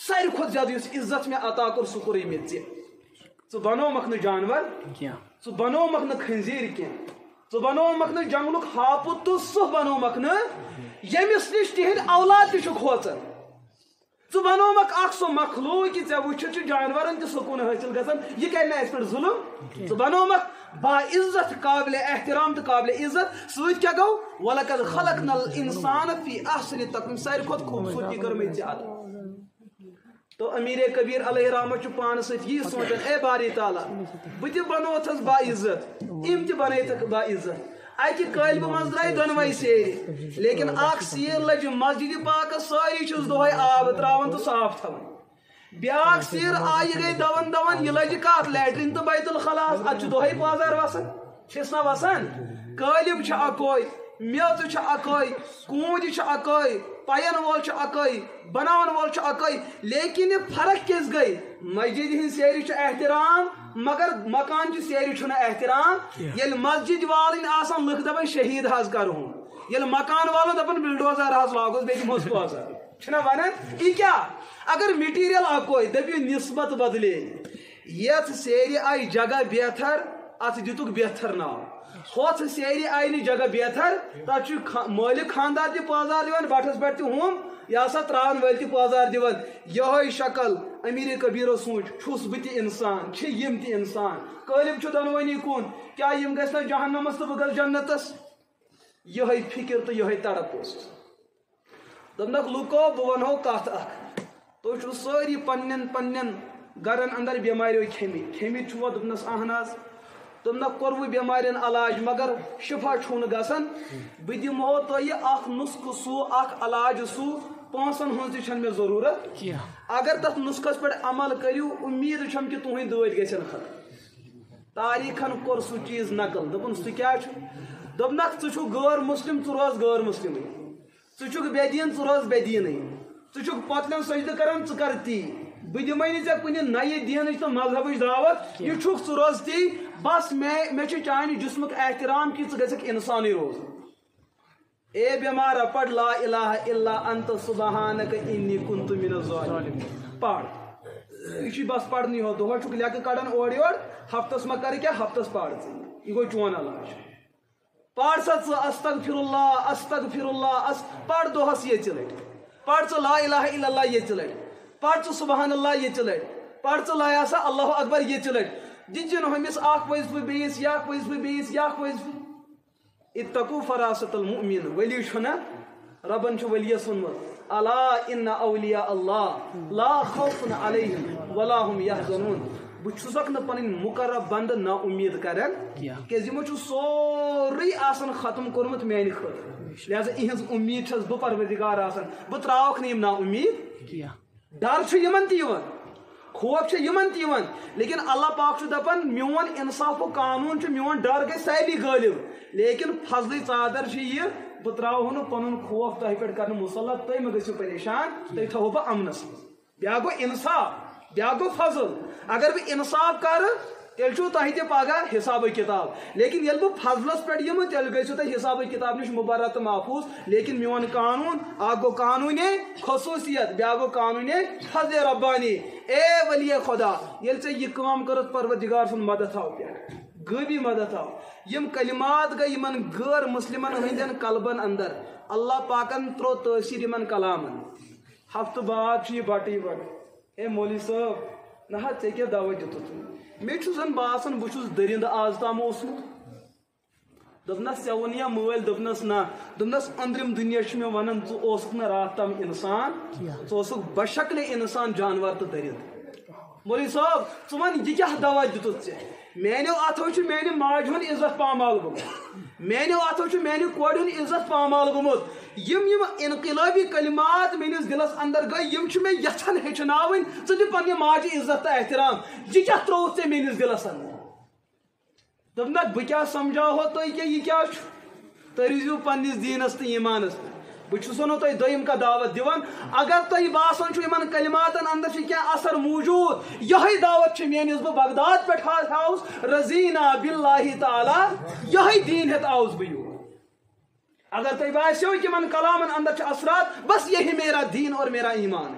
[SPEAKER 1] ساروی کھۄتہٕ زیادٕ یُس عزت مےٚ عطا کوٚر سُہ کوٚرُے مےٚ ژٕ بنومکھ نہٕ جانور ژٕ بنومکھ نہٕ کھنزیٖر کینٛہہ ژٕ بنومکھ نہٕ جنگلُک ہاپُت تہٕ سُہ بنومکھ نہٕ ییٚمِس نِش تِہنٛدۍ اولاد تہِ چھُ کھوژان ژٕ بنومکھ اکھ سُہ مخلوق کہِ ژےٚ وٕچھِتھ چھُ جانورن تہِ سکوٗن حٲصِل گژھان یہِ کرِ نہٕ اَسہِ پٮ۪ٹھ ظُلم ژٕ بنومکھ با عزت قابلِ احترام تہٕ قابلِ عزت سۭتۍ کیٛاہ گوٚو وَلقد خلقنا الانسان فی احسن تقویٖم ساروی کھۄتہٕ خوٗبصوٗرتی کٔر مےٚ ژےٚ عطا تو امیر کبیر علیہ رحمت پانس ست یہ سوچان اے باری تعالیٰ بہ بنوتھس باعزت ام تہ بنیتک باعزت اکہ قالب مز درائے دونوے سیری لیکن اخ سیر لج مسجد پاک ساری چھس دہے آب تراون تو صاف تھاون بیاکھ سیر آئی گئی دون دون یہ لج کات لیٹرین تو بیت الخلاص ات دہے بازار وسان چھس نا وسان قالب چھ اکوے میوت چھ اکوے کوند اکوے پین وول اکوے بناون وول اکوے لیکن فرق کس گئی مسجد ہند سیری چھ احترام مگر مکان چہ سیری چھنا احترام یل مسجد والن آسان لکھ دپان شہید حض کرہون یل مکان والن دپان بلڈوزر حض لاگوس بیٚیہِ دِمہوس بازار چھنا ونان یہ کیا اگر میٹیریل اکوے دپیو نسبت بدلے یتھ سیری آئی جگہ بہتر ات دتک بہتر ناو ہوت سیری آئی نی جگہ بہتر تک مالک خاندار تہ پازار دِوان بٹھس پہ تہ یہ سا تران ول تہ پازار دِوان یہ شکل امیر کبیرو سوچ چھس بہ تہ انسان چھ یم تہ انسان قالب چھ دونونی کن کیا یم گژھِ نا جہنمس تو بہ گژھٕ جنتس یہ فکر تو یہ تڑپ اس دپنک لوکو بہ ونہو کتھ اخ تُہۍ چھِو سٲری پننٮ۪ن پننٮ۪ن گرن اندر بیماریو کھیٚمٕتۍ چھُوا دوٚپنس اہن حظ دوٚپنکھ کوٚروٕ بیمارٮ۪ن علاج مگر شفا چھُنہٕ گژھان بہٕ دِمہو تۄہہِ اکھ نُسخہٕ سُہ اکھ علاج سُہ پونٛسن ہٕنٛز تہِ چھنہٕ مےٚ ضروٗرت اگر تتھ نُسخس پٮ۪ٹھ عمل کٔرِو اُمید چھم کہِ تُہنٛدۍ دٲدۍ گژھن ختم تاریٖخن کوٚر سُہ چیٖز نقل دوٚپُن سُہ کیٛاہ چھُ دوٚپنکھ ژٕ چھُکھ غٲر مسلم ژٕ روز غٲر مسلمٕے ژٕ چھُکھ بے دیٖن ژٕ روز بے دیٖنٕے ژٕ چھُکھ پۄتلٮ۪ن سجدٕ کران ژٕ کر تی بہٕ دِمے نہٕ ژےٚ کُنہِ نَیہِ دیٖنٕچ تہٕ مذہبٕچ دعوت یہِ چھُکھ ژٕ روز تی بس مےٚ چھُ چانہِ جسمُک احترام کہِ ژٕ گژھکھ انسانٕے روزُن اے بیمارا پڑھ لا الہ الا انت سبحانک انی کنت من الظالمین پڑھ یہ چھ بس پڑھنی ہو دۄہس چھُکھ لیکہٕ کڑان اورٕ یور ہفتس ما کر کیٛاہ ہفتس پڑھ ژٕ یہ گوٚو چون علاج پڑھ سا ژٕ استغفر اللہ پڑھ دۄہس ییٚژِ لٹہِ پڑھ ژٕ لا الہ الا اللہ ییٚژِ لٹہِ پڑھ ژٕ سبحان اللہ ییٚژِ لٹہِ پڑھ ژٕ لا سا اللہ اکبر ییٚژِ لٹہِ دِژٕن ہُمِس اکھ وظیفہٕ بیٚیِس یہِ وظیفہٕ بیٚیِس یہِ وظیفہٕ اتقوا فراست المؤمن ولی چھنا ربن چھ ولیس ونمت الا ان اولیاء اللہ لا خوف علیہم ولا هم يحزنون بہ چھسک نہ پنن مقرب بند نا امید کران کیاز یمو چھ سورُے آسان ختم کورمت میانہ خٲطرٕ لہذا اہنز امید چھس بہ پروردگار آسان بہ تراوکھ نہ یم نا امید ڈر چھ یمن تہ یوان خوف چھ یمن تہ یوان لیکن اللہ پاک چھ دپان میون انصاف و قانون چھ میون ڈر گژھِ سارے غٲلب لیکن فضلٕچ ژادر چھ یہ بہ تراوہو نہٕ پنُن خوف تۄہہِ پٮ۪ٹھ کرنہٕ مُسلط تُہۍ مہ گٔژھِو پریشان تُہۍ تھاوہو بہٕ امنس منٛز بیاکھ گوٚو انصاف بیاکھ گوٚو فضل اگر بہٕ انصاف کرٕ تیٚلہِ چھُو تۄہہِ تہِ پگاہ حسابٕے کِتاب لیکن ییٚلہِ بہٕ فضلس پٮ۪ٹھ یِمہٕ تیٚلہِ گٔژھِو تۄہہِ حسابٕے کِتاب نِش مُبرّأ تہٕ محفوٗظ لیکن میون قانوٗن اکھ گوٚو قانوٗنی خصوٗصیت بیاکھ گوٚو قانوٗنی فضلِ ربانی اے ولی خدا ییٚلہِ ژےٚ یہِ کٲم کٔرٕتھ پروردگار سُنٛد مدد آو پٮ۪ٹھ غٲبی مدد آو یم کلمات گئی یمن غٲر مسلمن ہندین قلبن اندر اللہ پاکن ترو تٲثیٖر یمن کلامن ہفتہٕ بعد چھ یہ بٹہٕ بٹ اے مولوی صٲب نہ حظ ژےٚ کیٛاہ دوا دِتُتھ مےٚ چھُ زن باسان بہٕ چھُس دٔرِنٛد آز تام اوسمُت دوٚپنس ژےٚ ووٚن یا مٲلۍ دوٚپنس نہ دوٚپنس أنٛدرِم دُنیا چھُ مےٚ ونان ژٕ اوسُکھ نہٕ راتھ تام انسان ژٕ اوسُکھ بشکلہِ انسان جانور تہٕ دٔرِنٛد مولوی صٲب ژٕ ون یہِ کیٛاہ دوا دِتُتھ ژےٚ میانیو اتھو چھ میانہِ ماجہِ ہُنٛد عزت پامال گوٚمُت میانیو اتھو چھ میانہِ کورِ ہُنٛد عزت پامال گوٚمُت یم انقلٲبی کلمات میٲنِس دلس اندر گٔے یم چھِ مےٚ یژھان ہیٚچھناوٕنۍ ژٕ دِ پننہِ ماجہِ عزت تہٕ احترام یہِ کیٛاہ ترٛووُتھ ژےٚ میٲنِس دلس اندر دوٚپنکھ بہٕ کیٛاہ سمجھاوہو تۄہہِ کہِ یہِ کیٛاہ چھُ تُہۍ روٗزِو پننِس دیٖنس تہٕ ایٖمانس پٮ۪ٹھ بہٕ چھُسو نہٕ تۄہہِ دوٚیِم کانٛہہ دعوت دِوان اگر تۄہہِ باسان چھُ یِمن کلماتن اندر چھِ کینٛہہ اثر موٗجوٗد یِہے دعوت چھِ میٲنِس بہٕ بغداد پٮ۪ٹھ آوُس رضینا باللہ تعالیٰ یِہے دیٖن ہٮ۪تھ آوُس بہٕ یور اگر تۄہہِ باسیو کہ یِمن کلامن اندر چھِ اثرات بس یہی میرا دین اور میرا ایمان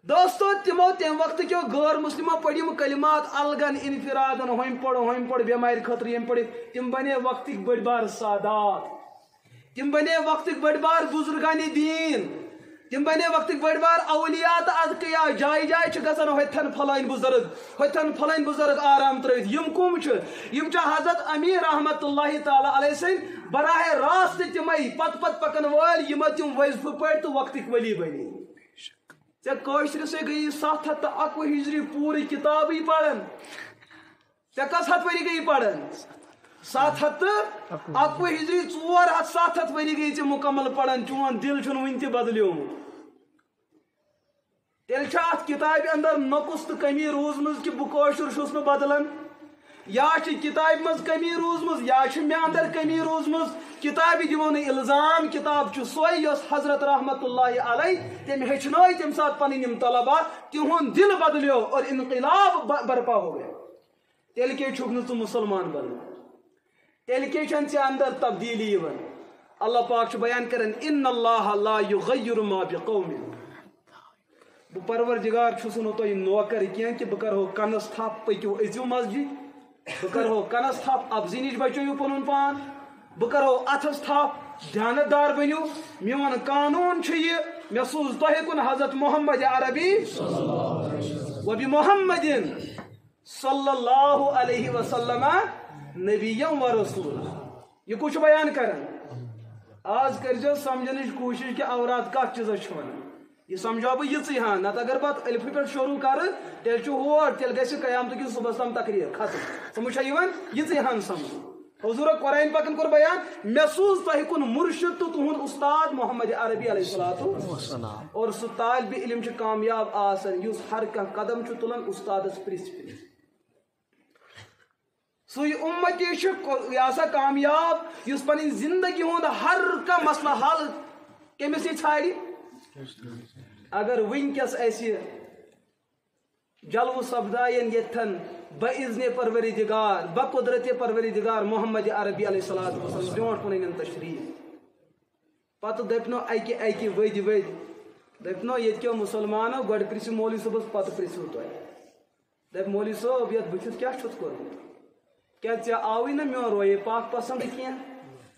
[SPEAKER 1] دوستو تمو تمہِ وقت کیو غٲر مسلمو پٔرۍ یِم کلمات الگن انفرادن ہوٚمۍ پوٚر بٮ۪مارِ خٲطرٕ ییٚمۍ پٔرۍ تِم بنے وقتٕکۍ بٔڑۍ بار سادات تم بنے وقتک بڑ بار بزرگان دین تم بنے وقتک بڑ بار اولیاء تو اذکیا جائے جائے چھ گژھان ہوتھن فلائن بزرگ آرام ترٲوِتھ یم کم چھ یم چھ حضرت امیر رحمت اللہ تعالی علیہ سٕنٛدۍ براہ راست تمے پت پکن وٲلۍ یمو تم وظیفہٕ پٔرۍ تہٕ وقتک ولی بنے ژےٚ سے گئی 701 ہجری پوری کتابی پڑھن ژےٚ کس 100 ؤری گئی پڑھن 701 ہجری 400 ؤری گئی ژےٚ مکمل پڑھن چون دل چھُنہٕ وٕنہِ تہِ بدلیومُت تیٚلہِ چھا اتھ کتابہِ اندر نۄقُص تہٕ کمی روٗزمٕژ کہِ بہٕ کٲشُر چھُس نہٕ بدلان یا چھِ کتابہِ منٛز کمی روٗزمٕژ یا چھِ مےٚ اندر کمی روٗزمٕژ کتابہِ دِمو نہٕ الزام کتاب چھُ سۄے یۄس حضرت رحمت اللہ علیہ تٔمۍ ہیٚچھنٲے تمہِ ساتہٕ پنٕنۍ یِم طلبا تِہُنٛد دل بدلیو اور انقلاب برپا ہو گیا تیٚلہِ کیٛازِ چھُکھ نہٕ ژٕ مُسلمان بنان تیٚلہِ کیٛازِ چھنہٕ ژےٚ اندر تبدیٖلی یِوان اللہ پاک چھُ بیان کران ان اللہ لا یغیر ما بقوم بہٕ پروردگار چھُس نہٕ تۄہہِ نوکر کینٛہہ کہِ بہٕ کرہو کنس تھپھ پٔکِو أژِو مسجد بہٕ کرہو کنس تھپھ افزی نِش بچٲیِو پنُن پان بہٕ کرہو اتھس تھپھ دیانت دار بٔنِو میون قانوٗن چھُ یہِ مےٚ سوٗز تۄہہِ کُن حضرت محمد عربی وبمحمد صلی اللہ علیہ وسلم نبیم و رسول یہ کچھ بیان کران آز کرزیو سمجھنٕچ کوٗشِش کہِ اورات کتھ چیٖزس چھِ ونان یہ سمجھاو بہٕ یِژٕے ہان نتہٕ اگر پتہٕ الفہِ پٮ۪ٹھ شروع کرٕ تیٚلہِ چھُ ہور تیٚلہِ گژھِ قیامتہٕ کِس صُبحس تام تقریٖر ختم سمجھ چھا یِوان یِژٕے ہان سمجھ حضوٗرن قرآن پاکن کوٚر بیان مےٚ سوٗز تۄہہِ کُن مُرشد تہٕ تُہُنٛد اُستاد محمد عربی علیہ الصلوۃ اور سُہ طالبہِ علم چھُ کامیاب آسان یُس ہر کانٛہہ قدم چھُ تُلان اُستادس پرژھِ پرژھِ سُے اُمتی چھُ یہِ ہسا کامیاب یُس پنٕنۍ زندگی ہُنٛد ہر کانٛہہ مسلہٕ حل کٔمِسٕے ژھانڈِ اگر ونکس اسہِ جلوٕ سپداین ییٚتھن بإذنِ پروردگار بقدرتِ پروردگار محمد عربی علیہ الصلوۃ والسلام برونٛٹھ کُن أنِن تشریٖف پتہٕ دٔپنو اکہِ ؤدۍ دٔپنو ییٚتہِ کیو مسلمانو گۄڈٕ پرژھِو مولوی صٲبس پتہٕ پرژھِو تُہۍ دپہِ مولوی صٲب یتھ بٕتھِس کیٛاہ چھُتھ کوٚرمُت کیٛاہ ژےٚ آوٕے نہ میون رویے پاک پسنٛد کینٛہہ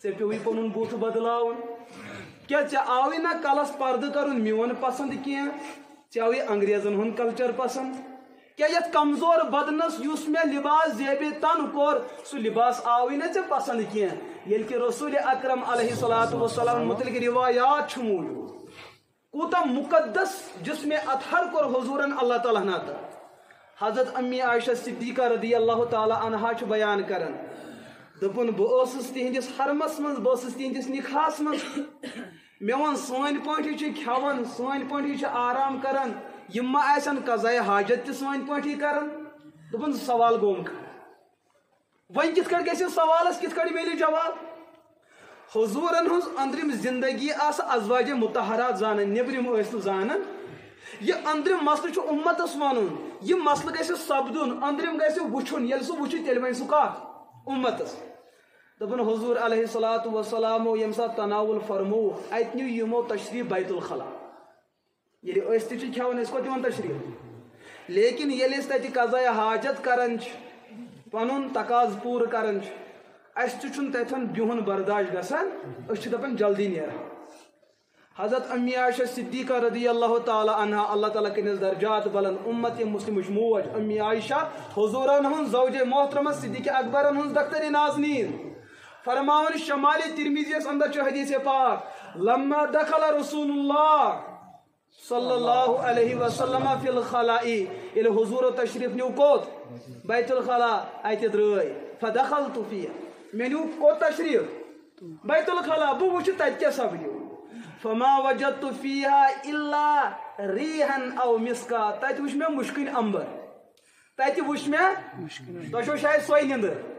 [SPEAKER 1] ژےٚ پیوٚوُے پنُن بُتھ بدلاوُن کیٛاہ ژےٚ آوٕے نہ کلس پردٕ کرُن میون پسنٛد کینٛہہ ژےٚ آوٕے انگریزن ہُنٛد کلچر پسنٛد کیٛاہ یتھ کمزور بدنس یُس مےٚ لباس زیبہِ تن کوٚر سُہ لباس آوٕے نہ ژےٚ پسنٛد کینٛہہ ییٚلہِ کہِ رسول اکرم علیہ الصلوۃ والسلام متعلق روایات چھُ موٗجوٗد کوٗتاہ مقدس جسمِ اطہر کوٚر حضوٗرن اللہ تعالیٰ ہن عطا حضرت امی عائشہ صدیقہ رضی اللہ تعالیٰ عنہا چھُ بیان کران دوٚپُن بہٕ ٲسٕس تِہنٛدِس حرمس منٛز بہٕ ٲسٕس تِہنٛدِس نِکاحس منٛز مےٚ ووٚن سٲنۍ پٲٹھی چھِ کھٮ۪وان سٲنۍ پٲٹھی چھِ آرام کران یِم ما آسن قضایہِ حاجت تہِ سٲنۍ پٲٹھی کران دوٚپُن سوال گوٚم وۄنۍ کِتھ کٔٹھۍ گژھِ سوالس کِتھ کٔٹھۍ میلہِ جواب حضوٗرن ہٕنٛز أنٛدرِم زندگی آسہٕ ازواجہِ مُطہرات زانان نیبرِم ٲسۍ نہٕ زانان یہ أنٛدرِم مسلہٕ چھُ اُمتس ونُن یہِ مسلہٕ گژھِ سپدُن أنٛدرِم گژھِ وٕچھُن ییٚلہِ سُہ وٕچھِ تیٚلہِ وَنہِ سُہ کتھ اُمتس دوٚپُن حضوٗر علیہ الصلوۃ والسلامو ییٚمہِ ساتہٕ تناوُل فرموو اتہِ نیوٗ یِمو تشریٖف بیت الخلا ییٚلہِ أسۍ تہِ چھِ کھٮ۪وان أسۍ کوٚت دِوان تشریٖف لیکن ییٚلہِ أسۍ تتہِ قضایہِ حاجت کران چھِ پنُن تقاضہٕ پوٗرٕ کران چھِ اسہِ تہِ چھُنہٕ تتٮ۪ن بِہُن برداش گژھان أسۍ چھِ دپان جلدی نیران حضرت امی عائشہ صدیقہ رضی اللہ تعالیٰ عنہا اللہ تعالیٰ کٔرنَس درجات بلند اُمت مسلمٕچ موج امی عائشہ حضوٗرن ہٕنٛز زوجے محترمہ صدیق اکبرن ہٕنٛز دخترِ نازنیٖن فرماوان شمالِ ترمیزیس اندر چھُ حدیث پاک لما دخل رسول اللہ صلی اللہ علیہ وسلم فی الخلاء ییٚلہِ حضوٗرو تشریٖف نیوٗ کوٚت بیت الخلا اتہِ درٛاے فدخلت فیہ مےٚ نیوٗ کوٚت تشریٖف بیت الخلا بہٕ وٕچھِ تتہِ کیٛاہ سپدیو فما وجدت فیہا الا ریحن او مسکا تتہِ وٕچھ مےٚ مُشکٕنۍ امبر تتہِ وٕچھ مےٚ تۄہہِ چھو شاید سۄے نِندٕر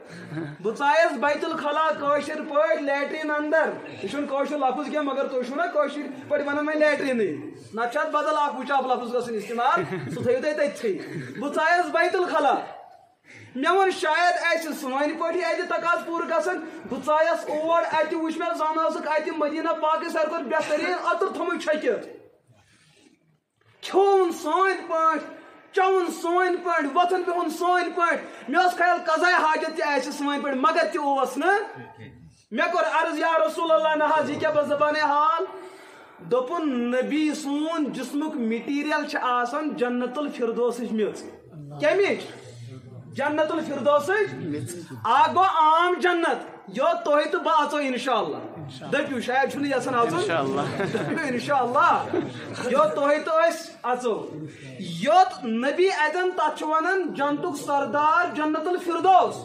[SPEAKER 1] بہٕ ژایس بیت الخلا کٲشِر پٲٹھۍ لیٹریٖن اندر یہِ چھُنہٕ کٲشُر لفظ کینٛہہ مگر تُہۍ چھُو نا کٲشِر پٲٹھۍ ونان وۄنۍ لیٹریٖنٕے نتہٕ چھُ اتھ بدل اکھ وٕچاپ لفظ گژھُن استعمال سُہ تھٲیِو تُہۍ تٔتھٕے بہٕ ژایس بیت الخلا مےٚ ووٚن شاید آسہِ سٲنۍ پٲٹھی اتہِ تقاضہٕ پوٗرٕ گژھان بہٕ ژایس اور اتہِ وٕچھ مےٚ زن ٲسٕکھ اتہِ مدیٖنہ پاکس ساروی کھۄتہٕ بہتریٖن عطر تھوٚمُت چھٔکِتھ کھیوٚن سٲنۍ پٲٹھۍ چوُن سٲنۍ پٲٹھۍ وۄتھُن بِہُن سٲنۍ پٲٹھۍ مےٚ اوس خیال قضایہِ حاجت تہِ آسہِ سٲنۍ پٲٹھۍ مگر تہِ اوس نہٕ مےٚ کوٚر عرض یا رسول اللہ نہ حظ یہِ کیٛاہ بہٕ زبانہِ حال دوٚپُن نبی سون جسمُک میٹیٖریل چھِ آسان جنت الفردوسٕچ میٚژ کمِچ جنت الفردوسٕچ اکھ گوٚو عام جنت یوٚت تُہۍ تہٕ بہٕ اژو انشاء اللہ دپیو شاید چھُنہٕ یژھان اژُن انشاءاللہ یوت تُہۍ تہٕ أسۍ اژو یوت نبی اتٮ۪ن تتھ چھُ ونان جنتُک سردار جنت الفردوس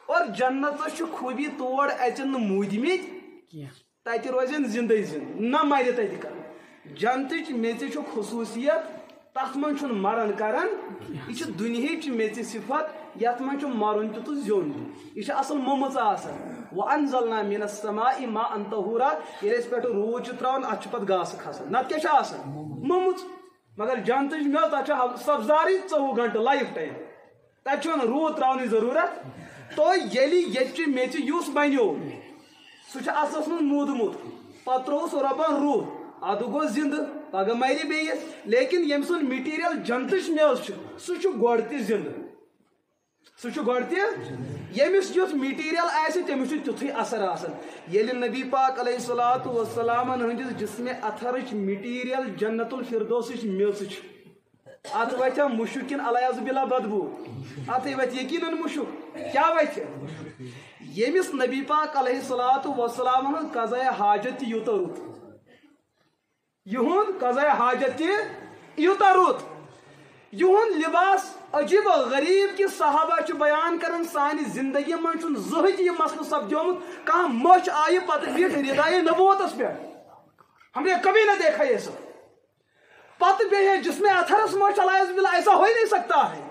[SPEAKER 1] اور جنتس چھُ خوٗبی تور اژن نہٕ موٗدمٕتۍ تتہِ روزن زندے زند نہ مرِ تتہِ کانٛہہ جنتٕچ میژِ چھُ خصوٗصیت تتھ منٛز چھُنہٕ مران کران یہِ چھِ دُنہِچ میژِ صفت یتھ منٛز چھُ مرُن تہِ تہٕ زیوٚن تہِ یہِ چھِ اصل مٔمٕژ آسان وَأَنزَلْنَا مِنَ السَّمَاءِ مَاءً طَهُورًا ییٚلہِ أسۍ پٮ۪ٹھٕ روٗد چھُ تراوان اتھ چھُ پتہٕ گاسہٕ کھسان نتہٕ کیٛاہ چھُ آسان مٔمٕژ مگر جنتٕچ میوٕ تتھ چھُ سبزارٕے 24 گنٹہٕ لایف ٹایم تتہِ چھُنہٕ روٗد تراونٕچ ضروٗرت تو ییٚلہِ ییٚتچہِ میژِ یُس بنیو سُہ چھُ اصلس منٛز موٗدمُت پتہٕ ترووُس رۄبن روٗح ادٕ گوٚو زندٕ پگہہ مرِ بیٚیہِ لیکن ییٚمہِ سُنٛد میٹیٖریل جنتٕچ میوٕ چھُ سُہ چھُ گۄڈٕ تہِ زندٕ سُہ چھُ گۄڈٕ تہِ ییٚمِس یُس میٹیٖریل آسہِ تٔمِس چھُ تیُتھُے اثر آسان ییٚلہِ نبی پاک علیہ الصلوۃ والسلامن ہٕنٛدِس جسمِ اطہرٕچ میٹیٖریل جنت الفردوسٕچ میژٕ چھِ اتھ وتھیا مُشُک کِنہٕ علیاذ باللہ بدبوٗ اتھے وتھِ یقیٖنن مُشُک کیٛاہ وتھِ ییٚمِس نبی پاک علیہ الصلوۃ والسلامن ہُنٛد قضاء حاجت تہِ یوٗتاہ رُت یِہُنٛد قضاء حاجت تہِ یوٗتاہ رُت یِہُنٛد لباس عجیب و غریب کہ صحابہ چھُ بیان کران سانہِ زندگی منٛز چھُنہٕ زٕہٕنۍ تہِ یہِ مسلہٕ سپدیومُت کانٛہہ مٔچھ آیہِ پتہٕ بیٖٹھ ردایے نبوتس پٮ۪ٹھ ہم نے کبھی نہ دیکھا یہ سب پتہٕ بیٚیہِ جسم اطہرس منٛز علیاذ باللہ ایسا ہو ہی نہیں سکتا ہے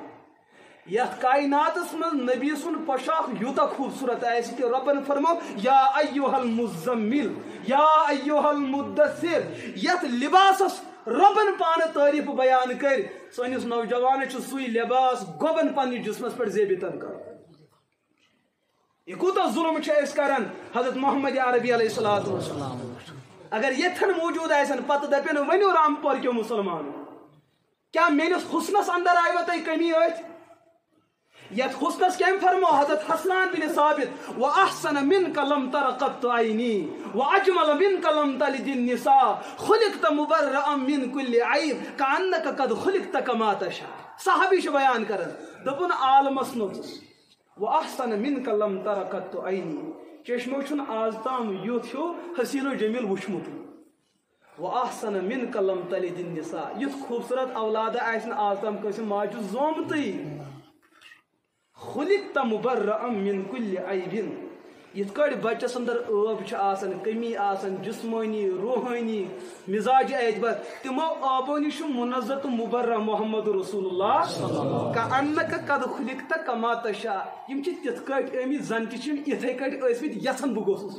[SPEAKER 1] یتھ کائناتس منٛز نبی سُنٛد پوشاک یوٗتاہ خوٗبصوٗرت آسہِ کہ رۄبن فرمو یا ایُّہا المُزَمِّل یا ایُّہا المُدَثِّر یتھ لباسس رۄبن پانہٕ تعریٖف بیان کر سٲنِس نوجوانس چھُ سُے لباس گۄبن پننِس جسمس پٮ۪ٹھ زیبِتن کرُن یہ کوٗتاہ ظُلم چھِ أسۍ کران حضرت محمد عربی علیہ الصلوۃ والسلام اگر یتھن موجود آسن پتہٕ دپن ؤنِو رامپور کیو مسلمانو کیا میٲنِس حسنس اندر آیوا تۄہہِ کمی أتھۍ یتھ حسنس کٔمۍ فرمو حضرت حسنان بن ثابت وَأَحْسَنَ مِنْكَ لَمْ تَرَ قَطُّ عَيْنِي وَأَجْمَلَ مِنْكَ لَمْ تَلِدِ النِّسَاءُ خُلِقْتَ مُبَرَّأً مِنْ كُلِّ عَيْبٍ كَأَنَّكَ قَدْ خُلِقْتَ كَمَا تَشَاءُ صحابی چھُ بیان کران دوٚپُن عالمس نوٚژُس وَأَحْسَنَ مِنْكَ لَمْ تَرَ قَطُّ عَيْنِي چشمو چھُنہٕ آز تام یُتھ ہیوٗ حسیٖن و جمیٖل وٕچھمُت وَأَحْسَنَ مِنْكَ لَمْ تَلِدِ النِّسَاءُ یُتھ خوٗبصوٗرت اولادہ آسہِ نہٕ آز تام کٲنٛسہِ ماجہِ زومتٕے خُلِقْتَ مُبَرَّأً مِنْ كُلِّ عَيْبٍ یِتھ کٲٹھۍ بچس اندر ٲب چھِ آسان کمی آسان جسمٲنی روحٲنی مزاجی اعتبار تِمو آبو نِش چھُ منزہ تہٕ مُبرّہ محمد رسول اللہ کَأَنَّکَ قَدْ خُلِقْتَ کَما تَشَاءُ یِم چھِ تِتھ کٲٹھۍ آمٕتۍ زن تہِ چھِ یِم یِتھے کٲٹھۍ ٲسمٕتۍ یژھان بہٕ گوٚژھُس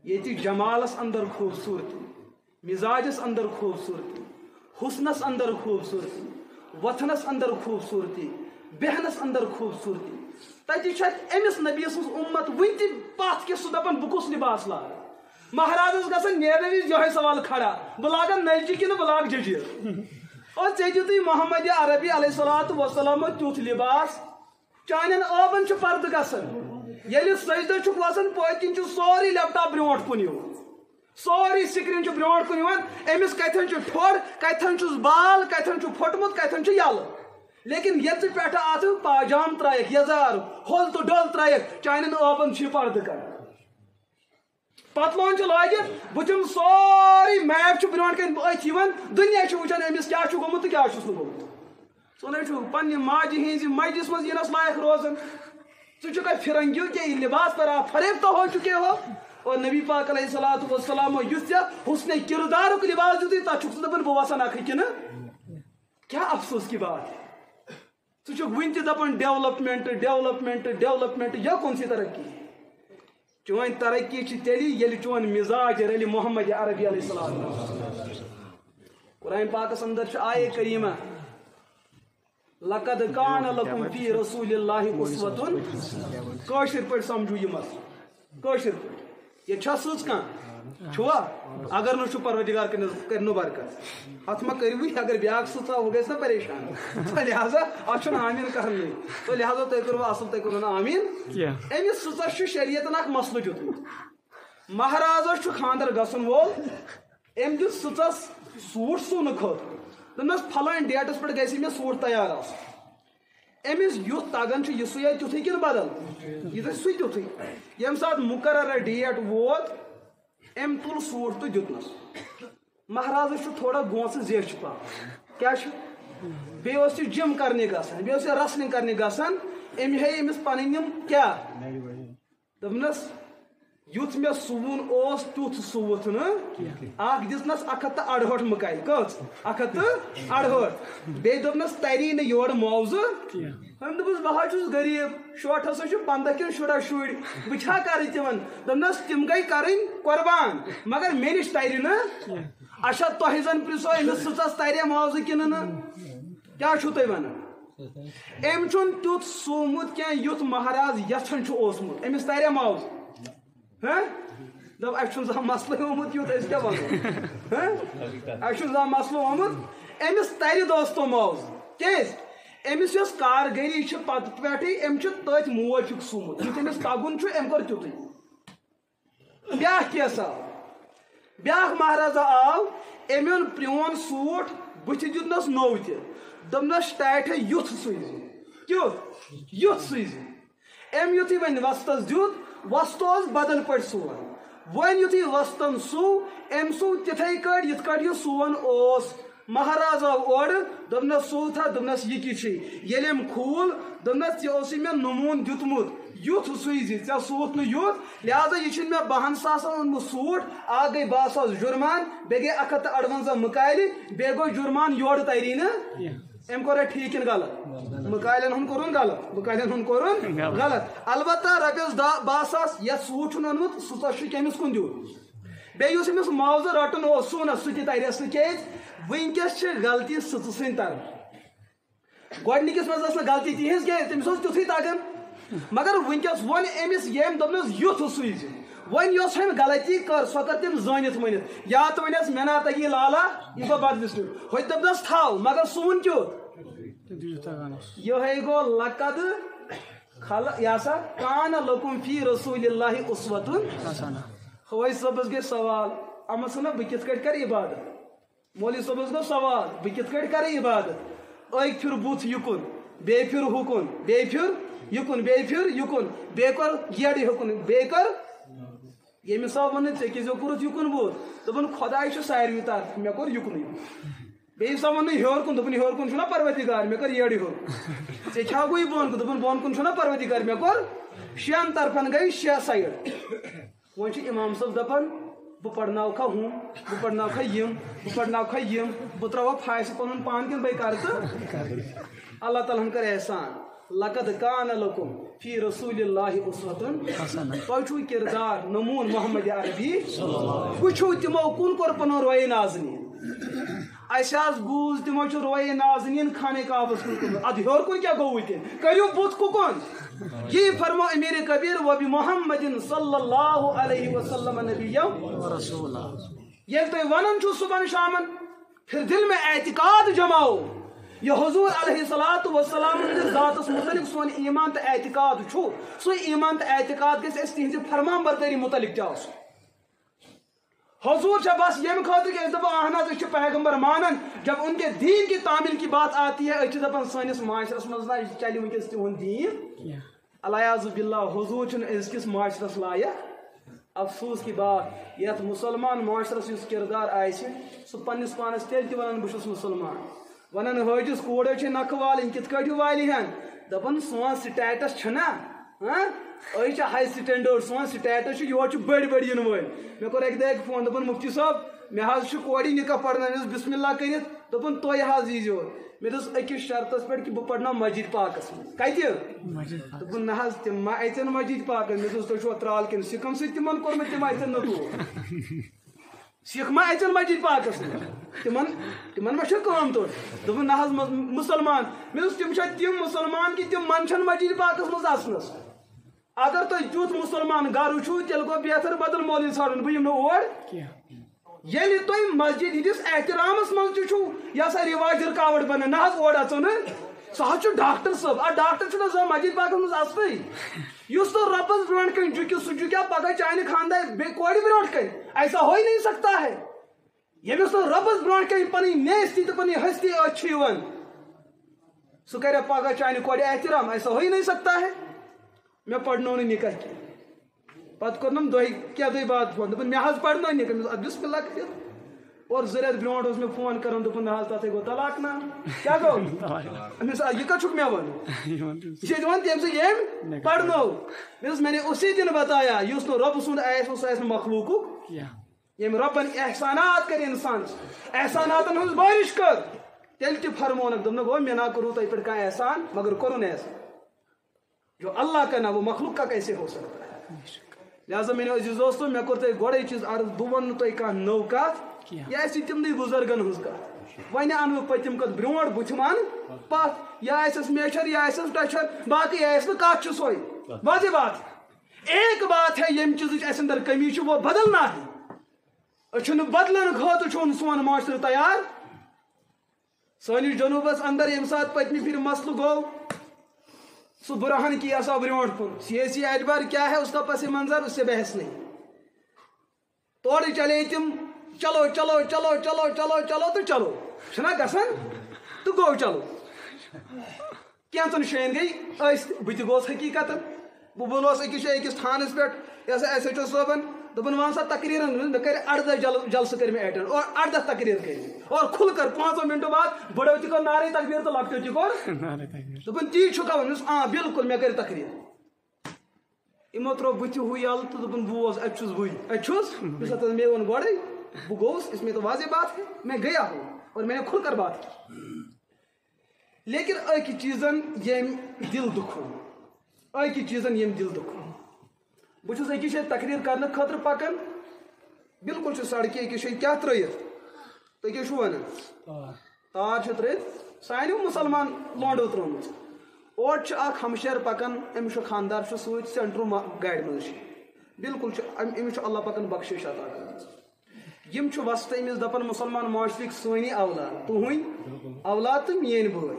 [SPEAKER 1] ییٚتہِ جمالس اندر خوٗبصوٗرتی مزاجس اندر خوٗبصوٗرتی حسنس اندر خوٗبصوٗرتی وۄتھنس اندر خوٗبصوٗرتی بیہنس اندر خوٗبصوٗرتی تتہِ چھُ أمِس نبی سٕنٛز اُمت وُنہِ تہِ پتھ کہِ سُہ دپان بہٕ کُس لباس لاگہٕ مہرازس گژھان نیرنہٕ وِزِ یِہوے سوال کھڑا بہٕ لاگا نلچہِ کِنہٕ بہٕ لاگہٕ جٔجیٖر اور ژےٚ دِتُے محمد عربی علیہ الصلوۃ والسلامو تیُتھ لباس چانٮ۪ن ٲبن چھُ پردٕ گژھان ییٚلہِ سجدٕ چھُکھ وسان پٔتۍ کِنۍ چھُ سورُے لیپ ٹاپ برونٛٹھ کُن یِوان سورُے سکریٖن چھُ برونٛٹھ کُن یِوان أمِس کتھٮ۪ن چھُ ٹھوٚر کتھٮ۪ن چھُس بال کتھٮ۪ن چھُ پھوٚٹمُت کتھٮ۪ن چھُ یَلہٕ لیکن ییٚلہِ ژٕ پٮ۪ٹھٕ اتھ پاجام ترٛایکھ یزار ہول تہٕ ڈول ترٛایکھ چانٮ۪ن ٲبن چھُ یہِ پردٕ کران پتلون چھُ لٲگِتھ بٕتھِم سورُے میپ چھُ برونٛٹھ کَنۍ أتھۍ یِوان دُنیا چھُ وٕچھان أمِس کیٛاہ چھُ گوٚمُت تہٕ کیٛاہ چھُس نہٕ گوٚمُت ژٕ نَے چھُ پننہِ ماجہِ ہِنٛزِ مجلِس منٛز یِنس لایق روزان ژٕ چھُکھا فرنگیو کیا یہ لباس پہنا فریب تو ہو چکے ہو اور نبی پاک علیہ الصلوۃ والسلام یُس ژےٚ حسنِ کردارُک لباس دِتُے تتھ چھُکھ ژٕ دپان بہٕ وسان اکھٕے کِنہٕ کیا افسوس کی بات ژٕ چھُکھ وُنہِ تہِ دپان ڈیولپمنٹ ڈیولپمنٹ ڈیولپمنٹ یہ کون سی ترقی چون ترقی چھِ تیٚلہِ ییٚلہِ چون مزاج رلہِ محمد عربی علیہ السلام قرآن پاکس اندر چھُ آیے کریٖمہ لقد کان لکم فی رسول اللہ اسوۃ کٲشِر پٲٹھۍ سمجھو یہِ مسلہٕ کٲشِر پٲٹھۍ ییٚتہِ چھا سٕژ کانٛہہ چھُوا اگر نہٕ چھُ پروردگار کٔرِنو برکت اتھ ما کٔرِوٕے اگر بیاکھ سٕژ آو ہُہ گژھِ نا پریشان تو لہٰذا اتھ چھُنہٕ آمیٖن کرنُے تو لہٰذا تُہۍ کوٚروٕ اصل تُہۍ کوٚروٕ نہٕ آمیٖن أمِس سٕژس چھُ شریعتن اکھ مسلہٕ دیُتمُت مہرازس چھُ خانٛدر گژھن وول أمۍ دیُت سٕژس سوٗٹ سُونہٕ خٲطرٕ دوٚپنس پھلٲنۍ ڈیٹس پٮ۪ٹھ گژھِ مےٚ سوٗٹ تیار آسُن امس یُتھ تگان چھُ یہِ سُے تیُتھُے کِنہٕ بدل یہِ تہِ سُہ تیُتھُے ییٚمہِ ساتہٕ مُقررہ ڈیٹ ووت أمۍ تُل سوٗٹ تہٕ دیُتنَس مہرازَس چھُ تھوڑا گونٛسہٕ زیچھِ پہم کیٛاہ چھُ بیٚیہِ اوس یہِ جِم کرنہِ گژھان بیٚیہِ اوس یہِ رسلِنٛگ کرنہِ گژھان أمۍ ہیٚیہِ أمِس پَنٕنۍ یِم کیٛاہ دوٚپنَس یُتھ مےٚ سُوُن اوس تیُتھ سُوُتھ نہٕ اکھ دِژنَس 168 مُکایہِ کٔژ 168 بیٚیہِ دوٚپنَس تَری نہٕ یورٕ معاوضہٕ أمۍ دوٚپُس بہٕ حظ چھُس غریٖب شوٹ ہسا چھُ 15 کِنہٕ 16 شُرۍ بہٕ چھا کَرٕ تِمن دوٚپنَس تِم گٔے کَرٕنۍ قۄربان مگر مےٚ نِش تَرِ نہٕ اچھا تۄہہِ زن پرٛژھو أمِس سٕژس تَریا معاوضہٕ کِنہٕ نہٕ کیٛاہ چھُو تُہۍ وَنان أمۍ چھُنہٕ تیُتھ سوٗمُت کینٛہہ یُتھ مہراز یژھان چھُ اوسمُت أمِس تَریا معاوضہٕ دوٚپ اَسہِ چھُنہٕ زانٛہہ مسلہٕ آمُت یُتھ أسۍ کیٛاہ وَنو اَسہِ چھُنہٕ زانٛہہ مسلہٕ آمُت أمِس تَرِ دوستو معاوضہٕ کیٛازِ أمِس یۄس کارگٔری چھِ پتہٕ پٮ۪ٹھٕے أمۍ چھُ تٔتھۍ موج ہیُک سوٗمُت یُتھ أمِس تَگُن چھُ أمۍ کوٚر تیُتُے بیٛاکھ کیس آو بیٛاکھ مہرازا آو أمۍ اوٚن پرٛون سوٗٹ بٕتھِ دیُتنَس نوٚو تہِ دوٚپنَس ٹاٹھے یُتھ سُوزِ کیُتھ یُتھ سُوزِ أمۍ یُتھُے وۄنۍ وۄستَس دیُت وۄستہٕ اوس بدل پٲٹھۍ سُوان وۄنۍ یُتھُے وۄستَن سُو أمۍ سُو تِتھَے کٲٹھۍ یِتھ کٲٹھۍ یہِ سُوان اوس مہراز آو اورٕ دوٚپنَس سُوتھا دوٚپنَس یہِ کہِ چھُے ییٚلہِ أمۍ کھوٗل دوٚپنَس ژےٚ اوسُے مےٚ نموٗن دیُتمُت یُتھ سُوزِ ژےٚ سُوُتھ نہٕ یُتھ لہٰذا یہِ چھُنہٕ مےٚ 12 ساسن اوٚنمُت سوٗٹ اکھ گٔے 12 ساس جُرمان بیٚیہِ گٔے 158 مُکالہِ بیٚیہِ گوٚو جُرمان یورٕ تَری نہٕ أمۍ کوٚرا ٹھیٖک کِنہٕ غلط مُکالٮ۪ن ہُنٛد کوٚرُن غلط مُکالٮ۪ن ہُنٛد کوٚرُن غلط البتہ رۄپیَس 12 ساس یَتھ سوٗٹ چھُنہٕ اوٚنمُت سُہ چھُ کٔمِس کُن دیُت بیٚیہِ یُس أمِس معاوضہٕ رَٹُن اوس سُونَس سُہ تہِ تَرٮ۪س نہٕ کیٛازِ وٕنکٮ۪س چھِ غلطی سٕژٕ سٕنٛدۍ طرفہٕ گۄڈنِکِس منٛز ٲس نہٕ غلطی تِہِنٛز کیٛازِ تٔمِس اوس تیُتھُے تَگان مگر وٕنکٮ۪س ووٚن أمِس ییٚمۍ دوٚپنَس یُتھ سُوزِ وۄنۍ یۄس أمۍ غلطی کٔر سۄ کٔر تٔمۍ زٲنِتھ ؤنِتھ یا تہٕ وَنٮ۪س مےٚ نا تَگی لالا یہِ گوٚو بدوِسنہٕ ہوٚتہِ دوٚپنَس تھاو مگر سُوُن کیُتھ یِہوٚے گوٚو لقد یہِ ہسا کانَ لکُم فی رسوٗلِ اللہِ اُسوَتُن حوٲیی صٲبَس گٔے سوال اَمَس وَنہ بہٕ کِتھ کٲٹھۍ کَرٕ عبادت مولوی صٲبَس گوٚو سوال بہٕ کِتھ کٲٹھۍ کَرٕ عبادت أکۍ پھِر بُتھ یُکُن بیٚیہِ پھِر ہُکُن بیٚیہِ پھِر یُکُن بیٚیہِ پھِر یُکُن بیٚیہِ کوٚر گیڈٕ ہیوٚکُن بیٚیہِ کٔر ییٚمہِ حساب ووٚن ژےٚ کیٛازِ کوٚرُتھ یُکُن بُتھ دوٚپُن خۄداے چھُ ساروی طرفہٕ مےٚ کوٚر یُکنُے بیٚیہِ حساب ووٚن ہیوٚر کُن دوٚپُن ہیوٚر کُن چھُنہ پروردِگار مےٚ کٔر یٔڈ ہیوٚر ژےٚ کیٛاہ گوٚو بۄن کُن دوٚپُن بۄن کُن چھُنہ پروردِگار مےٚ کوٚر 6 طرفن گٔے 6 سایڈ وۄنۍ چھُ اِمام صٲب دَپان بہٕ پَرناوکھا ہُم بہٕ پَرناوکھا یِم بہٕ پَرناوکھا یِم بہٕ ترٛاوہا پھاسہِ پَنُن پان کِنہٕ بٔے کَرٕ تہٕ اللہ تعالیٰ ہَن کٔر احسان لقد کانَ لکُم فی رسوٗلِ اللہِ اُسوَتُن تۄہہِ چھُو کِردار نموٗن محمد عربی وٕچھِو تِمو کُن کوٚر پَنُن رویے نازنیٖن اَسہِ حظ بوٗز تِمو چھُ رویے نازنیٖن خانہ کعبَس کُن کوٚرمُت اَدٕ ہیوٚر کُن کیٛاہ گوٚو تہِ کٔرِو بُتھ کُکُن یی فرمو امیٖرِ کبیٖر وبِ محمدin صلی اللہُ علیہ وسلم نبیًا ورسوٗلہ ییٚلہِ تُہۍ وَنان چھُو صُبحن شامن پھر دِل میں اعتقاد جماو یہ حضور علیہ الصلوۃ والسلام ہٕنٛدِس ذاتس متعلق سون ایٖمان تہٕ اعتقاد چھُ سُے ایٖمان تہٕ اعتقاد گژھِ اَسہِ تِہنٛزِ فرمان بردٲری متعلق تہِ آسُن حضور چھا بس ییٚمہِ خٲطرٕ کہِ أسۍ دَپو اہن حظ أسۍ چھِ پیغمبر مانان جب ان کے دین کی تعمیل کی بات آتی ہے أسۍ چھِ دَپان سٲنِس معاشرس منٛز نہ یہِ چلہِ وٕنکٮ۪س تِہُنٛد دیٖن الیاذ باللہ حضور چھُنہٕ أزکِس معاشرس لایق افسوٗس کی بات یتھ مُسلمان معاشرس یُس کِردار آسہِ سُہ پننِس پانس تیٚلہِ تہِ ونان بہٕ چھُس مُسلمان ونان حٲجِس کوٗر حظ چھِ نکھٕ والٕنۍ کِتھ کٲٹھۍ والہِ ہن دپان سون سٹیٹس چھُنہ أسۍ چھِ ہاے سٹینڈٲرڈ سون سٹیٹس چھُ یورٕ چھِ بٔڑۍ بٔڑۍ یِنہٕ وٲلۍ مےٚ کوٚر اَکہِ دۄہ اَکہِ فون دوٚپُن مُفتی صٲب مےٚ حظ چھُ کورِ نِکاح پرنٲومٕژ بسم اللہ کٔرِتھ دوٚپُن تُہۍ حظ ییٖزیو مےٚ دوٚپُس أکِس شرطس پٮ۪ٹھ کہِ بہٕ پرناو مسجد پاکس منٛز کتہِ دوٚپُن نہ حظ تِم ما اژن مسجد پاکس مےٚ دوٚپُس تُہۍ چھُوا ترٛال کِنہٕ سِکھن سۭتۍ تِمن کوٚرمُت تِم اژن نہٕ تور سِکھ ما اژن مسجد پاکس منٛز تِمن ما چھِ کٲم توٚت دوٚپُن نہ حظ مُسلمان مےٚ دوٚپُس تِم چھا تِم مُسلمان کہِ تِم منٛدچھن مسجد پاکس منٛز اژنس اگر تۄہہِ تیُتھ مُسلمان گرٕ چھُو تیٚلہِ گوٚو بہتر بدل مولوی ژھانڈُن بہٕ یِمہٕ نہٕ اور ییٚلہِ تُہۍ مسجد ہِنٛدِس احترامس منٛز تہِ چھُو یہِ ہسا رِواج رُکاوٹ بنان نہ حظ اور اژو نہٕ سُہ حظ چھُ ڈاکٹر صٲب اَتھ ڈاکٹر چھُنہ زانٛہہ مسجد پاکس منٛز اژنٕے یُس نہٕ رۄبس برونٛٹھ کَنہِ جُکہِ سُہ جُکیٛا پگہہ چانہِ خاندار بیٚیہِ کورِ برونٛٹھ کَنہِ ایسا ہو ہی نہیں سکتا ہے ییٚمِس نہٕ رۄبس برونٛٹھ کَنہِ پنٕنۍ نیستی تہٕ پنٕنۍ ہستی أتھۍ چھِ یِوان سہ کرے پگہ چانہ کورِ احترام ایسا ہو ہی نہیں سکتا ہے میں پڑھنو نہ نکاح کی پتہ کورنم کیا دہ بعد فون دپن مے حظ پڑھنو نکاح بسم اللہ کر اور زرت برونٹ اس میں فون کران دپن نہ حظ تتھ گو طلاق نا کیا گو امس یہ کچھ مے ون یہ ون تم سے یم پڑھنو میں نے اسی دن بتایا اس نو رب سند ایس اس ایس مخلوق یم ربن احسانات کر انسان احساناتن ہز بارش کر تیل تہ فرمونک دم گو مے نہ کرو تہ پہ کھانا احسان مگر کرن احسان جو اللہ کا نہ وہ مخلوق کا کیسے ہو سکتا ہے لہذا میرے عزیز دوستو میں کور تہ گوڑے چیز عرض بہ ون تہ کانٛہہ نٔو کتھ یہ آسہِ تمنٕے بُزرگن ہٕنٛز کتھ وۄنۍ انو پٔتِم کتھ برونٛٹھ بٕتھِ مان پتھ یا آسٮ۪س میچھر یا آسٮ۪س ٹچھر باقٕے آسہِ نہٕ کتھ چھِ سۄے واضح بات ایک بات ہے ییٚمہِ چیٖزٕچ اَسہِ اندر کمی چھِ وہ بدلنا ہے أسۍ چھِنہٕ بدلن خٲطرٕ چھُنہٕ سون معاشرٕ تیار سٲنِس جنوٗبس اندر ییٚمہِ ساتہٕ پٔتمہِ پھِرِ مسلہٕ گوٚو سُہ برہن کیا سا برونٛٹھ کُن سیاسی اعتبار کیا ہے اس کا پس منظر اس سے بحث نہیں تورٕ چلے تم چلو چلو چلو چلو چلو چلو تو چلو چھنا گژھان تو گو چلو کینٛژن جاین گئی بہٕ تہِ گوس حقیقت بہٕ بولوس أکِس جایہِ أکِس تھانس پٮ۪ٹھ یہِ ہسا ایس ایچ او صٲبن دپن وَن سا تقریرن مےٚ کٔرۍ 18 جلسہٕ کٔرۍ مےٚ ایٹینڈ اور 18 تقریر کٔرۍ اور کھل کر 5 منٹو بعد بڑو تہِ کوٚر نعرے تکبیر تہٕ لۄکٹیو تہِ کوٚر دپن تی چھُکھا ووٚنمس بالکل مےٚ کٔرۍ تقریر یِمو ترٛوو بٕتھِ ہُہ یلہٕ تہٕ دوٚپُن بوز اَتہِ چھُس بٕے اَتہِ چھُس یُس ہسا مےٚ ووٚن گۄڈے بہٕ گوٚوُس اس میں تو واضح بات ہے میں گیا ہوں اور میں نے کھل کر بات کی لیکن أکۍ چیٖزن ییٚمۍ دل دُکھوٚن أکۍ چیٖزن ییٚمۍ دل دُکھوٚن بہٕ چھُس أکِس جایہِ تقریر کرنہٕ خٲطرٕ پکان بالکل چھُ سڑکہِ أکِس جایہِ کیٛاہ ترٲیِتھ تُہۍ کیٛاہ چھُو ونان تار چھِ ترٲیِتھ سانیو مُسلمان لونڈو ترٲومٕژ اورٕ چھُ اکھ ہمشیر پکان أمِس چھُ خانٛدار چھُ سۭتۍ سینٹرو گاڑِ منٛز چھِ بالکل چھُ أمِس چھُ اللہ پاکن بخشش عطا کٔرمٕژ یم چھُ وسطہٕ أمِس دپان مُسلمان معاشرٕکۍ سٲنی اولاد تُہٕنٛدۍ اولاد تہٕ میٲنۍ بٲے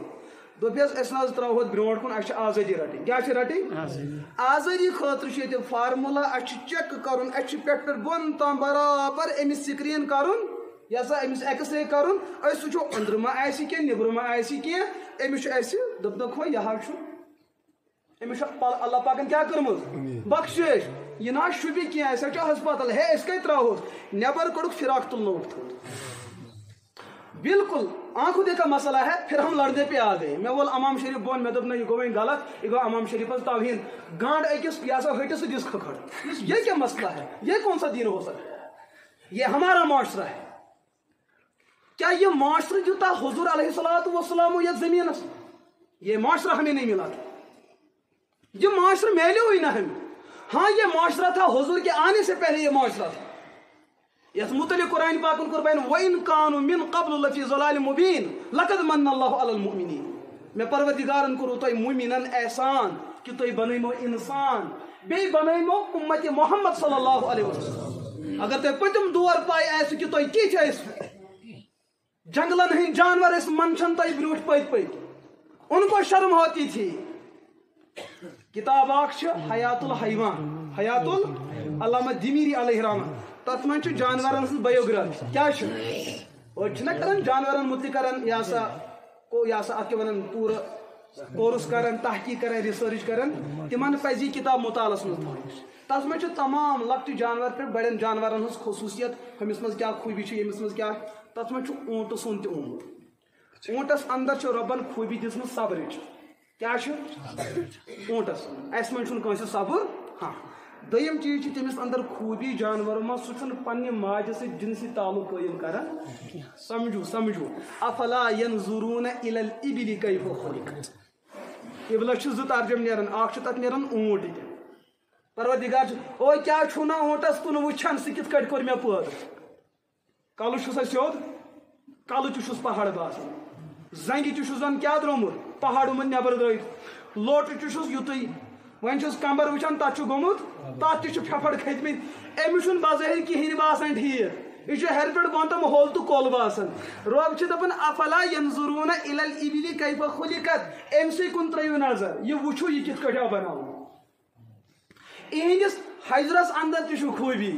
[SPEAKER 1] دوٚپیس أسۍ نہ حظ ترٛاوہو برونٛٹھ کُن اَسہِ چھِ آزٲدی رٹٕنۍ کیٛاہ چھِ رٹٕنۍ آزٲدی خٲطرٕ چھُ ییٚتہِ فارمولا اَسہِ چھُ چیک کرُن اَسہِ چھُ پٮ۪ٹھ پٮ۪ٹھ بۄن تام برابر أمِس سکریٖن کرُن یہِ ہسا أمِس ایٚکٕس رے کرُن أسۍ وٕچھو أنٛدرٕ ما آسہِ کینٛہہ نیٚبرٕ ما آسہِ کینٛہہ أمِس چھُ اَسہِ دوٚپنکھ ہو یہِ حظ چھُ أمِس چھُ اللہ پاکن کیٛاہ کٔرمٕژ بخشش یہ نہ شوبہِ کینٛہہ أسۍ حظ چھِ ہسپتال ہے أسۍ کتہِ ترٛاوہوس نیبر کوٚڑُکھ فراق تُلنووُکھ تھوٚد بالکل آنکھوں دیکھا مسئلہ ہے پھر ہم لڑنے پہ آ گئے میں بول امام شریف بون میں دب یہ گو غلط یہ گو امام شریف توہین گانڈ أکِس یہ سا ہٹس دس کھکھڑ یہ کیا مسئلہ ہے یہ کون سا دین ہو سکتا ہے یہ ہمارا معاشرہ ہے کیا یہ معاشرہ جو تھا حضور علیہ الصلوۃ والسلام یہ زمین یہ معاشرہ ہمیں نہیں ملا تھا یہ معاشرہ میلے ہوئی نہ ہمیں ہاں یہ معاشرہ تھا حضور کے آنے سے پہلے یہ معاشرہ تھا یس متعلق قرآن پاکن کور بیان وَإِن كَانُوا مِن قَبْلُ لَفِي ضَلَالٍ مُبِينٍ لَقَدْ مَنَّ اللَّهُ عَلَى الْمُؤْمِنِينَ میں پروردگارن کرو تۄہہِ مومنن احسان کہ تُہۍ بنٲیمو انسان بیٚیہِ بنٲیمو اُمت محمد صلی اللہ علیہ وسلم اگر تۄہہِ پٔتِم دور پاے آسہِ کہ تُہۍ کِتھ ٲسِو جنگلن ہٕنٛدۍ جانور ٲسۍ منچھن تۄہہِ برونٛٹھ پٔتۍ پٔتۍ ان کو شرم ہوتی تھی کتاب اکھ چھِ حیات الحیوان حیات علامہ دمیری علیہ رحمہ تتھ منٛز چھُ جانورن ہٕنٛز بایوگرافی کیٛاہ چھُ أڑۍ چھِنہ کران جانورن متعلق کران یہِ ہسا اتھ کیٛاہ ونان پوٗرٕ کورس کران تحقیق کران ریسرچ کران تمن پزِ یہِ کتاب مطالعس منٛز تھاوٕنۍ تتھ منٛز چھُ تمام لۄکٹہِ جانور پٮ۪ٹھ بڑٮ۪ن جانورن ہٕنٛز خصوٗصیت ہُمِس منٛز کیٛاہ خوٗبی چھِ ییٚمِس منٛز کیٛاہ تتھ منٛز چھُ اوٗنٛٹہٕ سُنٛد تہِ اوٚنمُت اوٗنٛٹس اندر چھُ رۄبن خوٗبی دِژمٕژ صبرٕچ کیٛاہ چھُ اوٗنٛٹس اسہِ منٛز چھُنہٕ کٲنٛسہِ صبر ہاں دوٚیِم چیٖز چھِ تٔمِس اندر خوٗبی جانورو منٛز سُہ چھُنہٕ پننہِ ماجہِ سۭتۍ جنسی تعلق قٲیِم کران سمجھو افلا ینظرون الی الابل کیف خلقت ابلس چھِ زٕ ترجمہٕ نیران اکھ چھُ تتھ نیران اوٗنٛٹ تہِ پروردگار چھُ او کیٛاہ چھُو نہ اوٗنٛٹس کُن وٕچھان سُہ کِتھ کٲٹھۍ کوٚر مےٚ پٲدٕ کلہٕ چھُسا سیوٚد کلہٕ تہِ چھُس پہاڑ باسان زنگہِ تہِ چھُس زن کیٛاہ درٛومُت پہاڑو منٛز نٮ۪بر درٛٲیِتھ لوٹہٕ تہِ چھُس یُتُے وۄنۍ چھُس کمبر وٕچھان تتھ چھُ گوٚمُت تتھ تہِ چھُ پھپھڑ کھٔتمٕتۍ أمِس چھُنہٕ بظٲہر کِہینۍ باسان ٹھیٖک یہ ہر پٮ۪ٹھ بۄن تام ہول تہٕ کۄل باسان رۄب چھُ دپان افلا ینظرون الی الابل کیف خلقت أمسٕے کُن ترٲیِو نظر یہِ وٕچھو یہِ کِتھ کٲٹھۍ آو بناونہٕ یِہنٛدِس حجرس اندر تہِ چھُ خوٗبی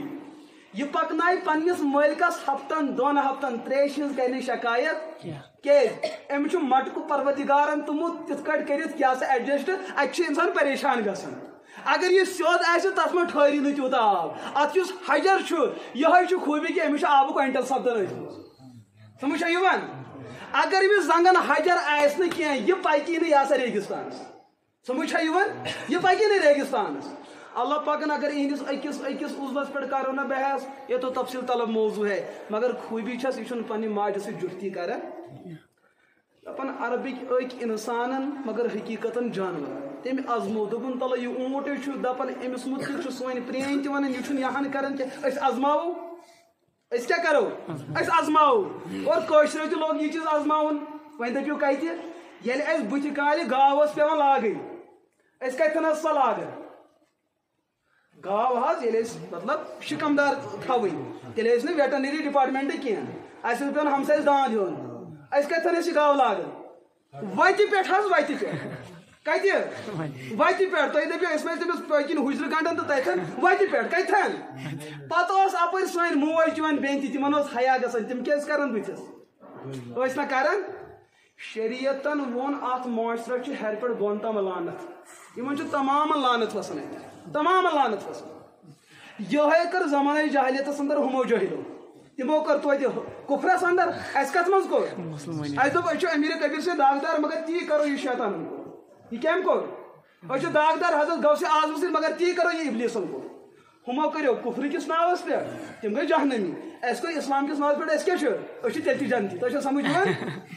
[SPEAKER 1] یہ پکنائے پنس مالکس ہفتن 2 ہفتن 3 ہز کرنے شکایت کیز مٹکو پروردگارن تمت تت کٹ کرت کیا سا ایڈجسٹ اتہ انسان پریشان گژھان اگر یہ سیود آسہ تس میں ٹھہری نہ تیوت آب ات اس حجر یہ خوبی کہ امس آب کوئنٹل سپدان سمجھ یوان اگر امس زنگن حجر آس نا کی یہ پکی نا یہ سا ریگستانس سمجھ یوان یہ پکی نا ریگستانس اللہ پاکن اگر اہندس اکس عضوس پہ کرو نا بحث یہ تو تفصیل طلب موضوع ہے مگر خوبی چھس یہ پنہ ماجہ سی جُھتی کران دپان عربک اک انسانن مگر حقیقت جانور تم ازمو دپن تلا یہ اونٹ دپان امس متعلق سون پرین تہ ونان یہ یہاں کران کہ اس ازماو اس کیا کرو اس ازماو اور کوشر تہ لوگ یہ چیز ازماون وین دپیو کتہ یل اس بت کالہ گاو پیوان لاگن اس کتن سا لاگن گاو حظ مطلب شکمدار تھوین تیل نا ویٹنری ڈپارٹمنٹ کی پیون ہمسائس داند ہون اس کتن گاو لاگن وتہ پہ حظ وتہ پہ کتہ وتہ پہ تھی دپو اس میں تمس پکن حجر گنڈن تو تتھن وتہ پہ کتھن پتہ اپر سن موج چون بین تمن حیا گژھان تم کیاز کران بتس نا کران شریعتن وون ات معاشرہ ہر پہ بون تام لانت ان تمام لانت وسان تمام لانت وسان یہ کر زمانہ جاہلیتس اندر ہمو جاہلو تمو کر توتہ کفرس اندر اس کت من کور اس دپ اچھو امیر کبیر سے داغدار مگر تی کرو یہ شیطان کو یہ کم کور اچھو داغدار حضرت غوث اعظم سے مگر تی کرو یہ ابلیسن کو ہمو کرو کفر کس ناوس پہ تم گئی جہنمی اس کو اسلام کس ناوس پہ اس کیا تیل جنتی تو سمجھ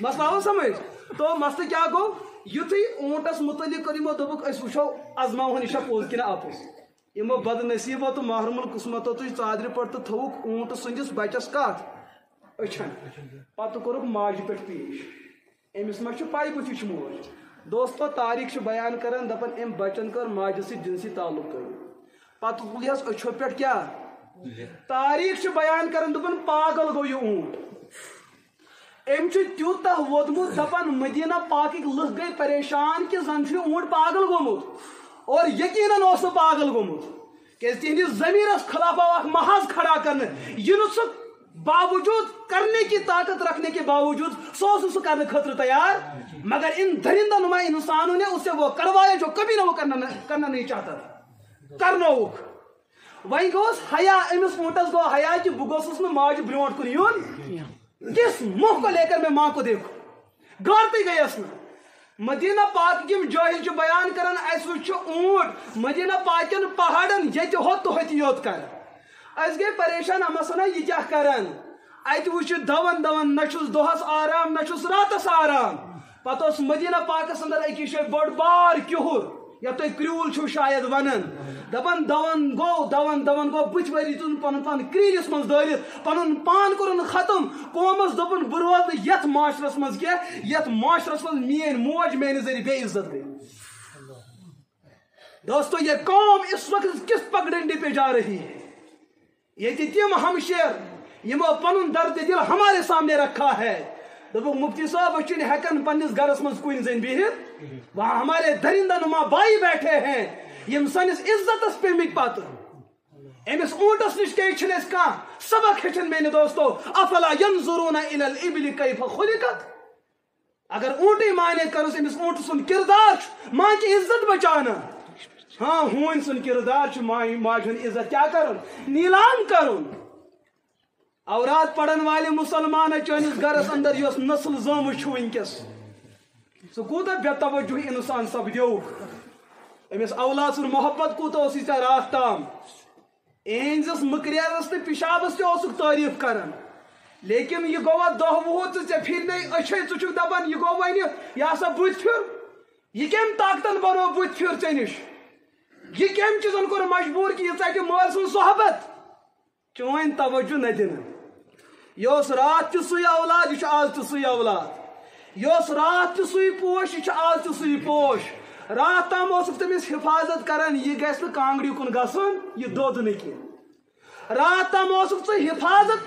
[SPEAKER 1] مسئلہ آو سمجھ تو مسئلہ کیا گو یتھی اونٹس متعلق کرمو دبک اس وچھو ازماون یہ پوز کن آپس یمو بد نصیبو تو محروم القسمتو تو ژادر پہ تو تھوک اونٹ سندس بچس کت اچھن پتہ کورک ماجہ پہ پیش امس ما پائی بت یہ موج دوستو تاریخ بیان کران دپان ام بچن کر ماجہ سی جنسی تعلق کر پتہ تلیس اچھو پہ کیا تاریخ بیان کران دپان پاگل گو یہ اونٹ ام تیوتہ ووتمت دپان مدینہ پاک لکھ گئی پریشان کہ زن اونٹ پاگل گومت اور یقیناً اس پاگل گومت کہ تہندس ضمیرس خلاف آو محاذ کھڑا کرنے یہ سہ باوجود کرنے کی طاقت رکھنے کے باوجود سہ کرنے خاطر تیار مگر ان درندہ نما انسانوں نے اسے وہ کروایا جو کبھی نہ وہ کرنا نہیں چاہتا کرنوک وہیں گوس حیا امس اونٹس گو حیا کہ بہ گوسس نہ ماجہ برونٹ کن یون کس منہ کو لے کر میں ماں کو دیکھوں گارتی گیس نا مدینہ پاک یم جاہل بیان کران اس وچ اونٹ مدینہ پاکن پہاڑن یہ ہوت تو ہوتی یوت کر اس گئی پریشان امسنا یہ کیا کران ات وچ دون نچس دوہس آرام نچس راتس آرام پتہ اس مدینہ پاکس اندر اکی شے بڑ بار کہر یا تو کریول چھو شاید ونن دپان دون گو بچ وری تن پن پان کریلس من دارت پن پان کورن ختم قومس دپن بہ روز یت معاشرس من کی یت معاشرس من مین موج میانہ ذریعہ بے عزت گئی دوستو یہ قوم اس وقت کس پگڈنڈی پہ جا رہی ہے یہ تم ہمشیر یمو پن درد دل ہمارے سامنے رکھا ہے مفتی صاحب چھ ہیکن پنس گرس من کن زن بہت وہاں ہمارے درندہ نما بائی بیٹھے ہیں یم سنس عزتس پیمک پتہ امس اونٹس نش کیا کھانا سبق ہچن میرے دوستو افلا ینظرون الى الابل کیف خلقت اگر اونٹی مانے کرس امس اونٹ سن کردار ماں کی عزت بچانا ہاں ہون سن کردار ماجن عزت کیا کرن نیلام کرن اورات پڑھن والے مسلمان چانس گرس اندر یس نسل زام ونکس سہ کوتا بے توجہ انسان سپدیو امس اولاد سن محبت کوتا اس رات تام اہنزس مکریرس تو پیشابس تہ تعریف کران لیکن یہ گوا دہ وہ ے پھر اچھے ٹھیک دپان یہ گو ون یہ سا بت پھر یہ کم طاقتن بنو بت پھر ے نش یہ کم چیزن کور مجبور کہ یہ ٹھہ مال سن صحبت چون توجہ نہ دن یہ رات تہ سی اولاد یہ آج تہ سی اولاد یہ رات تہ سی پوش یہ آج تہ سی پوش رات تام تمس حفاظت کران یہ گھس نا کانگڑی کن گھن یہ دود نا کی رات تام حفاظت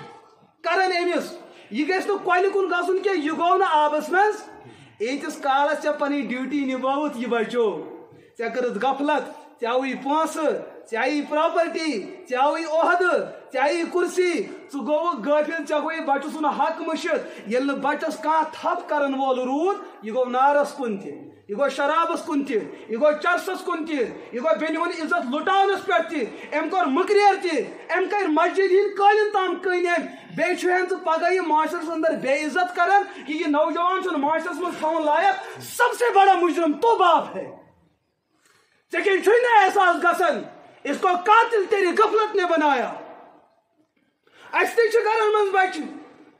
[SPEAKER 1] کران امس یہ گھس نا کۄلہِ کن گھن کی یہ گو نا آبس مز ایتس کالس ے پن ڈیوٹی نبوت یہ بچو ے کرت غفلت ے آوی پونسہ چاہیے پراپرٹی چاہیے عہد چاہیے کرسی ثہ گو غافل ے گوئی بچہ سن حق مشت یل بچس کان تھپ کرن وول رود یہ گو نارس کن تہ یہ گو شرابس کن تہ یہ گو چرسس کن تہ یہ گو بین ہند عزت لٹانس پہ تہ ام کور مکریر تہ ام کر مسجد ہند قالین تام کن ام بیچن ثہ پگہ یہ معاشرس اندر بے عزت کرن کہ یہ نوجوان چھ معاشرس من تھون لائق سب سے بڑا مجرم تو باپ ہے لیکن چھوئی نہ احساس گسن اس کو قاتل تیری غفلت نے بنایا ایسے گھرن من بچ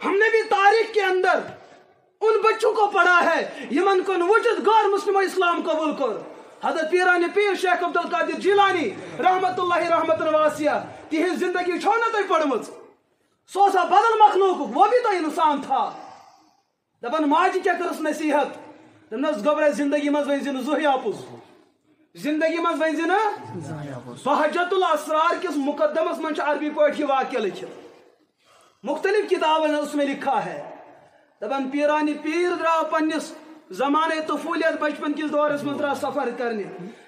[SPEAKER 1] ہم نے بھی تاریخ کے اندر ان بچوں کو پڑھا ہے یمن کن وجد غیر مسلم اسلام قبول کر حضرت پیران پیر شیخ عبد القادر جیلانی رحمت اللہ رحمت واسعہ تہذ زندگی چھو نہ تھی پڑھمت سو سا بدل مخلوق وہ بھی تو انسان تھا دپن ماجی کیا کرس نصیحت دپنس گبرے زندگی مز ون زہی آپز زندگی مز ون بہجت الاسرار کس مقدمس من عربی پاٹھی واقعہ لکھت مختلف کتابن اس میں لکھا ہے دپن پیرانی پیر درا پنس زمانے طفولیت بچپن کس دورس من درا سفر کرنے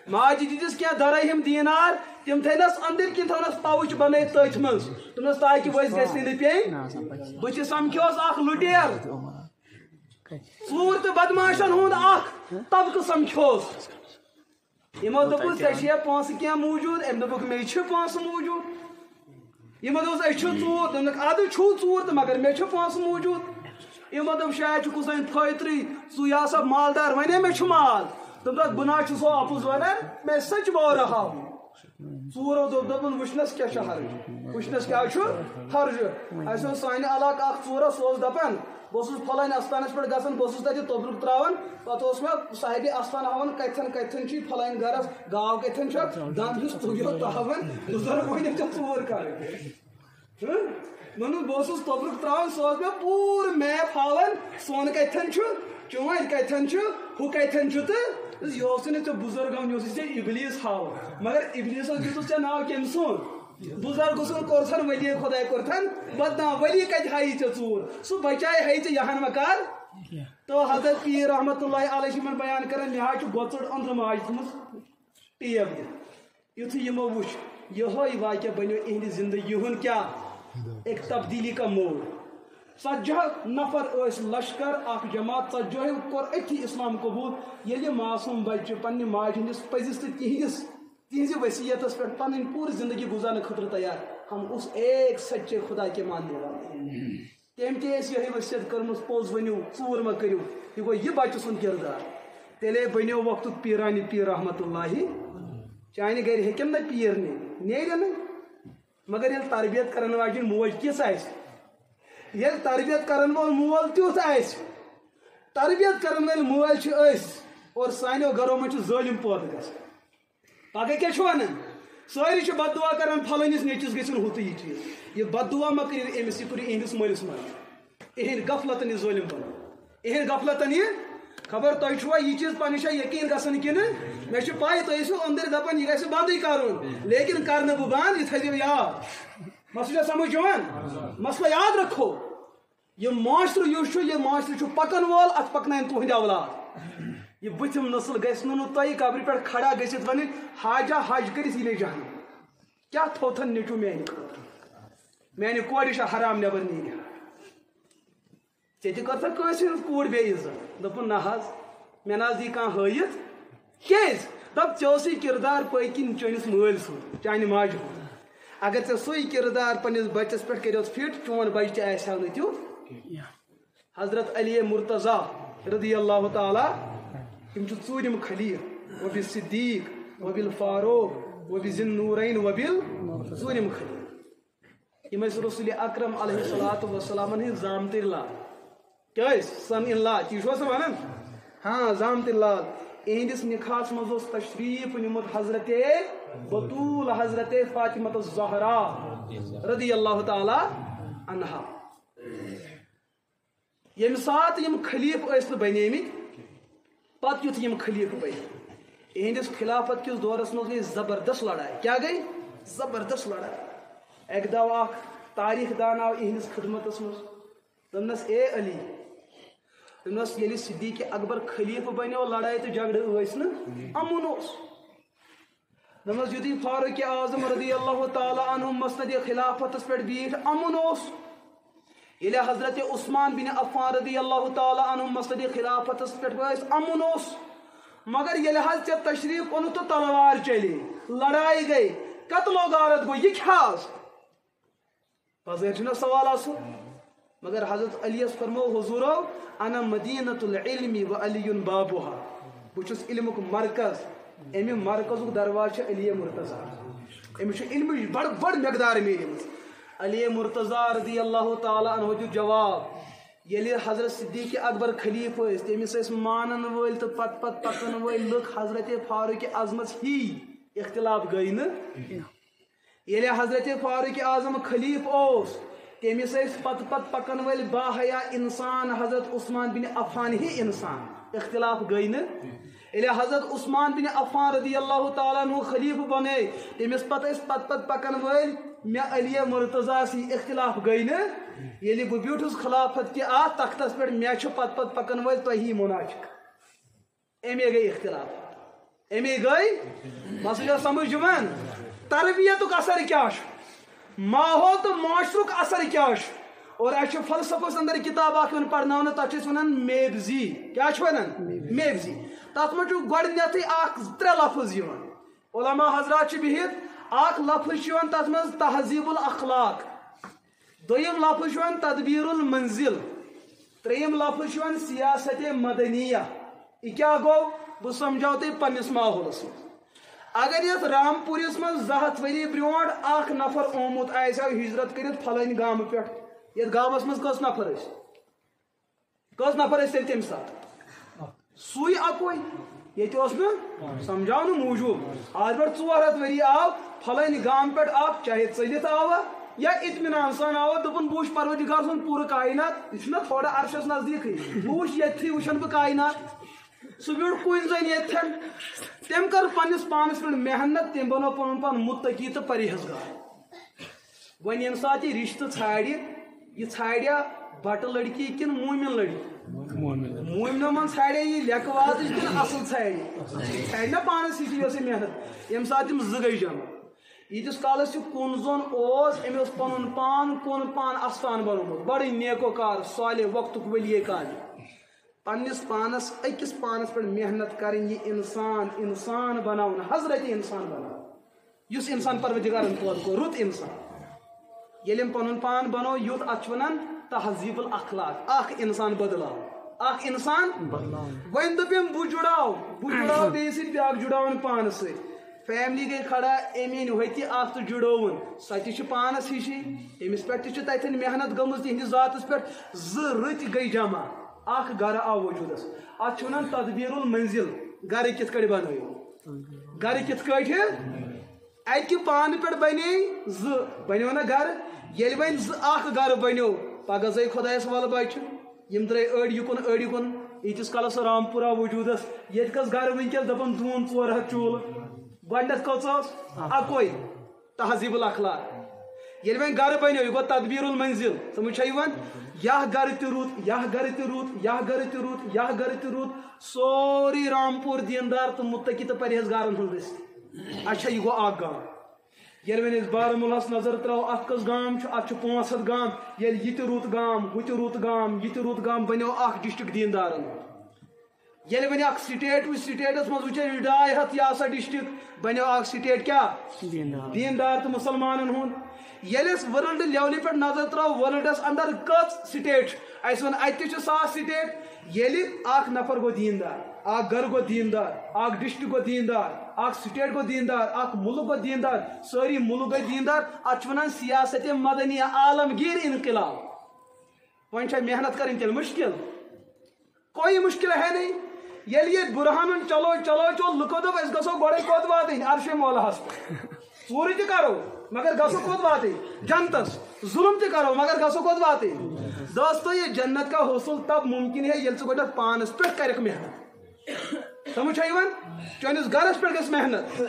[SPEAKER 1] ماجی دس کیا درہم دینار تم تھنس اندر کن تھونس پاؤچ بن تھی مز تمس تاکہ ویس گھس نہ پین بچ سمکھوس اخ لٹیر ژور تو بدماشن ہند اخ طبقہ سمکھوس یمو دوپس ژے پونس کیا موجود ام دوپک مے چھ پونس موجود یمو دوس اے چھ ژور دوپک اد چھو ژور تو مگر مے چھ پونس موجود یمو دوپ شاید چھ کسین فیتری ژو یا سب مالدار ونے مے چھ مال دوپک بنا چھ سو اپز ونان میں سچ بول رہا ہوں ژورو دوپ دپن وچنس کیا چھ حرج وچنس کیا چھ حرج اسو سانہ علاقہ اخ ژور سوز دپن بہس فلان استانس پہ گھن بہس تک توبرک تراان پتہ میں صاحب استان ہاؤن کتن کتن فلان گرس گاو کتن دند ہس تجو تاون بزرگ ون ژور کر بہس توبرک تراان سہ میں پور میپ ہاؤن سون کتن چون کتن ہو کتن تو یہ ژے بزرگ یہ ژے ابلیس ہاو مگر ابلیس دس ژے ناو کم سون بزرگ سن کورتن ولی خدا کورتن بدنام ولی کت ہائی ژور سہ بچائے ہائی ژے مکار تو حضرت پیر رحمت اللہ علیہ من بیان کران مے گوچڑ اندر ماج تھمس ٹیب دتھ یمو وچ یہ واقعہ بنو اہند زندگی ہند کیا ایک تبدیلی کا موڑ 40 نفر اس لشکر اخ جماعت 40 کور اتھی اسلام قبول یل معصوم بچہ پنہ ماج ہندس پزس تو تہذ وصیتس پہ پن پوری زندگی گزارنے خاطر تیار ہم اس ایک سچے خدا کے ماننے والے تم تہ یہ وصیت کرم پوز ونو ژور مہ کرو یہ گو یہ بچہ سن کردار تیلے بنو وقت پیرانی پیر رحمت اللہ چانہ گر ہیکن نا پیر نیرے نا مگر یل تربیت کرن واجن موج کس یل تربیت کرن وول مول تیوت تربیت کرن ول موج اور سانو گھروں من ظالم پود گژھان پگہ کیا ونان ساری بد دعا کران پھلٲنِس نیچوِس گژھن ہُہ تہٕ یہِ چیٖز یہ بد دعا مہ کٔرِو أمِس یہِ کٔرِو اِہِنٛدِس مٲلِس ماجہِ اِہِنٛدِ غفلتن یہِ ظٲلِم بنو اِہِنٛدِ غفلتن یہِ خبر تۄہہِ چھُوا یہِ چیٖز پننہِ جایہِ یقیٖن گژھان کِنہٕ مےٚ چھُ پاے تُہۍ ٲسِو أنٛدٕرۍ دپان یہِ گژھِ بندٕے کرُن لیکن کرنہٕ بہٕ بنٛد یہِ تھٲیزیو یاد مسلہٕ چھا سمجھ یِوان مسلہٕ یاد رکھو یہِ معاشرٕ یُس چھُ یہِ معاشرٕ چھُ پکن وول اتھ پکناین تُہنٛدۍ اولاد یہ بتم نسل گھس تہ قبر پہ کھڑا گھت ون حاجہ حج کرت یہ جہنم کیا تھوتن نیچو میانہ خاطر میانہ کور حرام نبر نیرِ ژے تہ کر کٲنٛسہِ ہٕنٛز کوٗر بے عزت دوٚپُن نہ حظ مےٚ نہ حظ دی کانٛہہ ہٲیِتھ کیٛازِ دپ ژےٚ اوسُے کردار پٔکۍ کِنۍ چٲنِس مٲلۍ سُنٛد چانہِ ماجہِ ہُنٛد اگر ژےٚ سُے کردار پننس بچس پٮ۪ٹھ کٔرِتھ فٹ چون بچہِ تہِ آسہِ ہا نہٕ تیُتھ حضرت علی مرتضیٰ رضی اللہ تعالیٰ تم ژوٗرِم خلیٖف وبِل صدیق وبِل فاروق وبِذِل نورین وبِل ژوٗرِم خلیٖف یِم ٲسۍ رسول اکرم علیہ الصلوۃ والسلام ہٕنٛدۍ زامتٕرۍ لال کیٛازِ سن ان لا تی چھُوا سُہ ونان ہاں زامتٕرۍ لال اہندس نکاحس منٛز اوس تشریف نیومُت حضرت بطول حضرت فاطمہ الزہرا رضی اللہ تعالی عنہا ییٚمہِ ساتہٕ یِم خلیٖف ٲسۍ نہٕ بنیمٕتۍ پتہٕ یُتھ یِم خلیٖف بنۍ اہندس خلافت کس دورس منٛز گٔے زبردست لڑائی کیا گٔے زبردست لڑائی اکہِ دۄہ اکھ تاریخ دان آو اہندس خدمتس منٛز دوٚپنس اے علی دوٚپنس ییٚلہِ صدیق اکبر خلیٖف بنیو لڑائی تہٕ جگڑٕ ٲسۍ نہٕ امُن اوس دمس یُتھُے فاروق اعظم رضی اللہ تعالیٰ عنہ مسند خلافتس پہ بیٹھ امن اوس ییٚلہِ حضرت عثمان بن عفان رضی اللہ تعالیٰ عنہ مسند خلافتس پہ امن اوس مگر ییٚلہِ حظ ژےٚ تشریف اوٚنُتھ تہٕ تلوار چلے لڑائی گئی قتل و غارت گوٚو یہِ کیٛاہ حظ پزر چھُنہ سوال آسُن مگر حضرت علی یس فرمو حضورو انا مدینۃ العلم و علی بابها بہٕ چھُس علمُک مرکز امہِ مرکزُک دروازٕ چھُ علی مرتضیٰ أمِس چھُ علمٕچ بڑ مقدار میٖلمٕژ علی مرتضیٰ رضی اللہ تعالیٰ عنہ دیُت جواب ییٚلہِ حضرت صدیق اکبر خلیف ٲسۍ تٔمِس ٲسۍ مانن وٲلۍ تہٕ پتہٕ پکن وٲلۍ لُکھ حضرت فاروق اعظمس ہی اختلاف گٔے نہٕ ییٚلہِ حضرت فاروق اعظم خلیف اوس تٔمِس ٲسۍ پتہٕ پکن وٲلۍ باحیا انسان حضرت عثمان بن عفان ہی انسان اختلاف گٔے نہٕ ییٚلہِ حضرت عثمان بن عفان رضی اللہ تعالیٰ عنہ خلیف بنے تٔمِس پتہٕ ٲسۍ پتہٕ پکن وٲلۍ مےٚ علی مرتضیٰ سی اختلاف گٔے نہٕ ییٚلہِ بہٕ بیوٗٹھُس خلافت کہِ اتھ تختس پٮ۪ٹھ مےٚ چھُ پتہٕ پکن وٲلۍ تۄہی منافق امی گٔے اختلاف امی گٔے مسئلہ سمجھ یِوان تربیتُک اثر کیٛاہ چھُ ماحول تہٕ معاشرُک اثر کیٛاہ چھُ اور اَسہِ چھُ فلسفس اندر کِتاب اکھ یِوان پرناونہٕ تتھ چھِ أسۍ ونان میبزی کیٛاہ چھِ ونان میبزی تتھ منٛز چھُ گۄڈٕنیتھٕے اکھ 3 لفظ یِوان علما حضرات چھِ بِہِتھ اکھ لفظ چھُ یِوان تتھ منٛز تہذیب الاخلاق دوٚیِم لفظ چھُ یِوان تدبیر المنزل ترٛیٚیِم لفظ چھُ یِوان سیاست مدنیہ یہِ کیٛاہ گوٚو بہٕ سمجھاو تۄہہِ پننِس ماحولس منٛز اگر یتھ رامپوٗرِس منٛز 200 ؤری برونٛٹھ اکھ نفر آمُت آسہِ ہا ہجرت کٔرِتھ پھلٲنۍ گامہٕ پٮ۪ٹھ یتھ گامس منٛز کٔژ نفر ٲسۍ تیٚلہِ تمہِ ساتہٕ سُے اکوے ییٚتہِ اوس نہٕ سمجھاونہٕ موٗجوٗب آز پٮ۪ٹھ 400 ؤری آو پھلٲنۍ گامہٕ پٮ۪ٹھ اکھ چاہے ژٔلِتھ آوا یا اطمینان سان آوا دوٚپُن بہٕ وٕچھِ پروردگار سُنٛد پوٗرٕ کاینات یہِ چھُنہ تھوڑا عرشس نزدیٖکٕے بہٕ وٕچھِ ییٚتھی وٕچھن بہٕ کاینات سُہ بیوٗٹھ کُنۍ زٔنۍ ییٚتھٮ۪ن تٔمۍ کٔر پننِس پانس پٮ۪ٹھ محنت تٔمۍ بنوو پنُن پان مُتقی تہٕ پرہیزگار وۄنۍ ییٚمہِ ساتہٕ یہِ رشتہٕ ژھانڈِ یہِ ژھانڈیا بٹہٕ لڑکی کِنہٕ موٗمِن لڑکی موٗمنو منٛز ژھانڈیا یہِ لیٚکہٕ وازٕچ کِنہٕ اصل ژھانڈِ نہ پانس سۭتی یۄس یہِ محنت ییٚمہِ ساتہٕ یِم زٕ گٔے جمع ییٖتِس کالس یہِ کُن زوٚن اوس أمۍ اوس پنُن پان استان بنومُت بڑٕ نیکوکار صالح وقتُک ؤلیے کالہِ پننِس پانس أکِس پانس پٮ۪ٹھ محنت کرٕنۍ یہِ انسان بناوُن حضرت انسان بناوُن یُس انسان پروردگارن پٲدٕ کوٚر رُت انسان ییٚلہِ أمۍ پنُن پان بنوو یُتھ اتھ چھِ ونان تہذیب الاخلاق اکھ انسان بدلاو وۄنۍ دوٚپ أمۍ بہٕ جُڑاو بیٚیِس سۭتۍ بیٛاکھ جُڑاوُن پانس سۭتۍ فیملی گٔے کھڑا أمۍ أنۍ ہوٚتہِ اکھ تہٕ جُڑووُن سۄ تہِ چھِ پانس ہِشی تٔمِس پٮ۪ٹھ تہِ چھِ تتٮ۪ن محنت گٔمٕژ تِہنٛدِس ذاتس پٮ۪ٹھ 2 رٕتۍ گٔے جمع اکھ گرٕ آو وجوٗدس اتھ چھِ ونان تدبیر المنزل گرٕ کِتھ کٲٹھۍ بنٲیِو گرٕ کِتھ کٲٹھۍ اکہِ پانہٕ پٮ۪ٹھ بنے 2 بنیو نہ گرٕ ییٚلہِ وۄنۍ اکھ گرٕ بنیو پگہہ زٲے خۄدایس ول بچہِ یِم درٛاے أڑۍ یُکُن ییٖتِس کالس رامپورہ وجوٗدس ییٚتہِ کٔژ گرٕ وٕنکیٚس دپان 200-400 چوٗلہٕ گۄڈنیٚتھ کٔژ ٲس اکوے تہذیب الاخلاق ییٚلہِ وۄنۍ گرٕ بنیو یہِ گوٚو تدبیر المنزل سمجھ چھا یِوان یہِ گرٕ تہِ روٗد سورُے رامپور دیٖندار تہٕ مُتقی تہٕ پرہیزگارن ہُنٛد رٔسۍ اچھا یہِ گوٚو اکھ گام ییٚلہِ وۄنۍ أسۍ بارہمولاہس نظر تراوو اتھ کٔژ گام چھُ اتھ چھُ 500 گام ییٚلہِ یہِ تہِ رُت گام ہُہ تہِ رُت گام یہِ تہِ رُت گام بنیو اکھ ڈسٹرک دیٖندارن ییٚلہِ وۄنۍ اکھ سٹیٹ وٕچھ سٹیٹس منٛز وٕچھو یہِ 250 یہِ ہسا ڈسٹرک بنیو اکھ سٹیٹ کیٛاہ دیٖندار تہٕ مُسلمانن ہُنٛد ییٚلہِ أسۍ ورلڈ لیولہِ پٮ۪ٹھ نظر تراوو ورلڈس اندر کٔژ سٹیٹ چھِ اسہِ ووٚن اتہِ تہِ چھِ 100 سٹیٹ ییٚلہِ اکھ نفر گوٚو دیٖندار اکھ گرٕ گوٚو دیٖندار اکھ ڈسٹرک گوٚو دیٖندار اکھ سٹیٹ گوٚو دیٖندار اکھ مُلک گوٚو دیٖندار سٲری مُلک گٔے دیٖندار اتھ چھِ ونان سیاست مدنیہ عالمگیر انقلاب وۄنۍ چھا محنت کرٕنۍ تیٚلہِ مُشکل کوئی مشکل ہے نہیں ییٚلہِ ییٚتہِ بُرہانن چلو لُکو دوٚپ أسۍ گژھو گۄڈے کوٚت واتٕنۍ عرشِ مولاہس ژوٗرِ تہِ کرو مگر گژھو کوٚت واتٕنۍ جنتس ظُلم تہِ کرو مگر گژھو کوٚت واتٕنۍ دوستو یہ جنت کا حصول تب ممکن ہے ییٚلہِ ژٕ گۄڈنیٚتھ پانس پٮ۪ٹھ کرکھ محنت سمجھ چھا یِوان چٲنِس گرس پٮ۪ٹھ گژھِ محنت